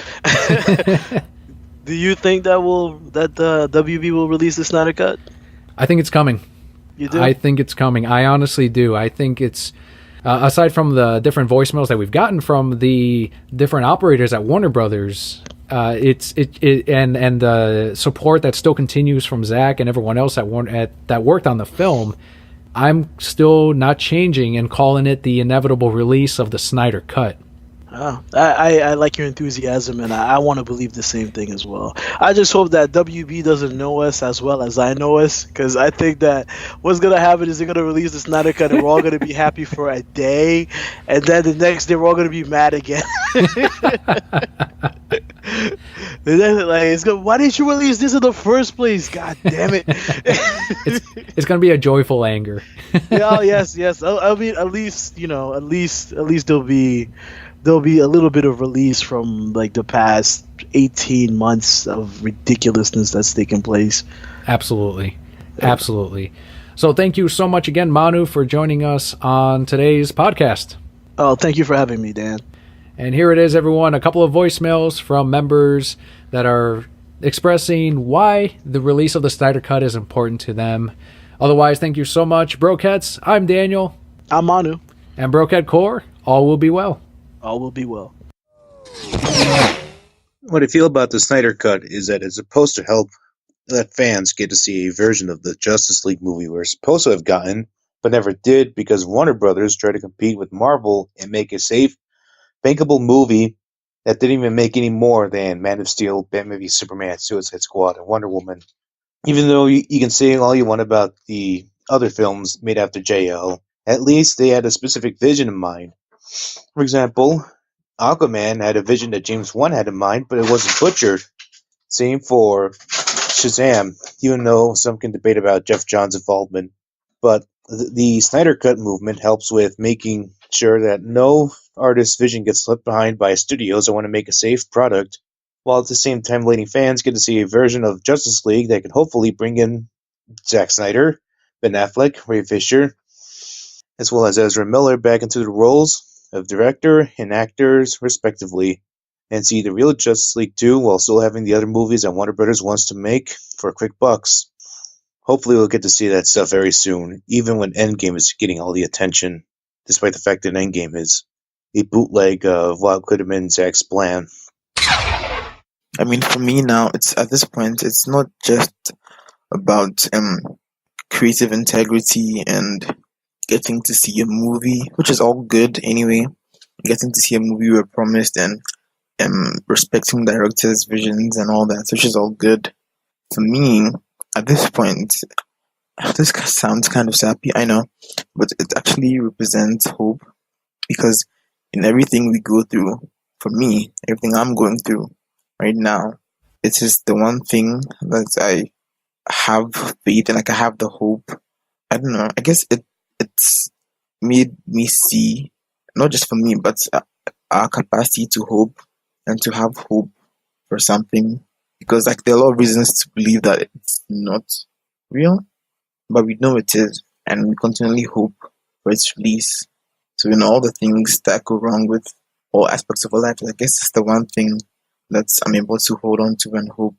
Do you think that the WB will release the Snyder Cut? I think it's coming. You do? I think it's coming. I honestly do. I think it's aside from the different voicemails that we've gotten from the different operators at Warner Brothers, and the support that still continues from Zack and everyone else that worked on the film. I'm still not changing and calling it the inevitable release of the Snyder Cut. Oh, I like your enthusiasm, and I want to believe the same thing as well. I just hope that WB doesn't know us as well as I know us, because I think that what's going to happen is they're going to release the Snyder Cut, and we're all going to be happy for a day, and then the next day we're all going to be mad again. And then, why didn't you release this in the first place? God damn it! It's going to be a joyful anger. Yeah, yes. I mean, at least there'll be a little bit of release from like the past 18 months of ridiculousness that's taken place. Absolutely. So thank you so much again, Manu, for joining us on today's podcast. Oh, thank you for having me, Dan. And here it is, everyone, a couple of voicemails from members that are expressing why the release of the Snyder Cut is important to them. Otherwise, thank you so much, Brokettes. I'm Daniel. I'm Manu. And Broket Core, all will be well. All will be well. What I feel about the Snyder Cut is that it's supposed to help let fans get to see a version of the Justice League movie we're supposed to have gotten, but never did because Warner Brothers tried to compete with Marvel and make a safe, bankable movie that didn't even make any more than Man of Steel, Batman v Superman, Suicide Squad, and Wonder Woman. Even though you can say all you want about the other films made after JL, at least they had a specific vision in mind. For example, Aquaman had a vision that James Wan had in mind, but it wasn't butchered. Same for Shazam, even though some can debate about Jeff Johns' involvement. But the Snyder Cut movement helps with making sure that no artist's vision gets left behind by studios that want to make a safe product, while at the same time letting fans get to see a version of Justice League that can hopefully bring in Zack Snyder, Ben Affleck, Ray Fisher, as well as Ezra Miller back into the roles of director and actors, respectively, and see the real Justice League 2 while still having the other movies that Warner Brothers wants to make for quick bucks. Hopefully we'll get to see that stuff very soon, even when Endgame is getting all the attention, despite the fact that Endgame is a bootleg of what could have been Zack's plan. I mean, for me now, it's at this point, it's not just about creative integrity and getting to see a movie, which is all good anyway. Getting to see a movie we were promised and respecting directors' visions and all that, which is all good. For me, at this point, this sounds kind of sappy, I know, but it actually represents hope because in everything we go through, for me, everything I'm going through right now, it is the one thing that I have faith and like I have the hope. I don't know. I guess it's made me see, not just for me, but our capacity to hope and to have hope for something. Because like there are a lot of reasons to believe that it's not real, but we know it is, and we continually hope for its release. So in all the things that go wrong with all aspects of our life, I guess it's the one thing that I'm able to hold on to and hope.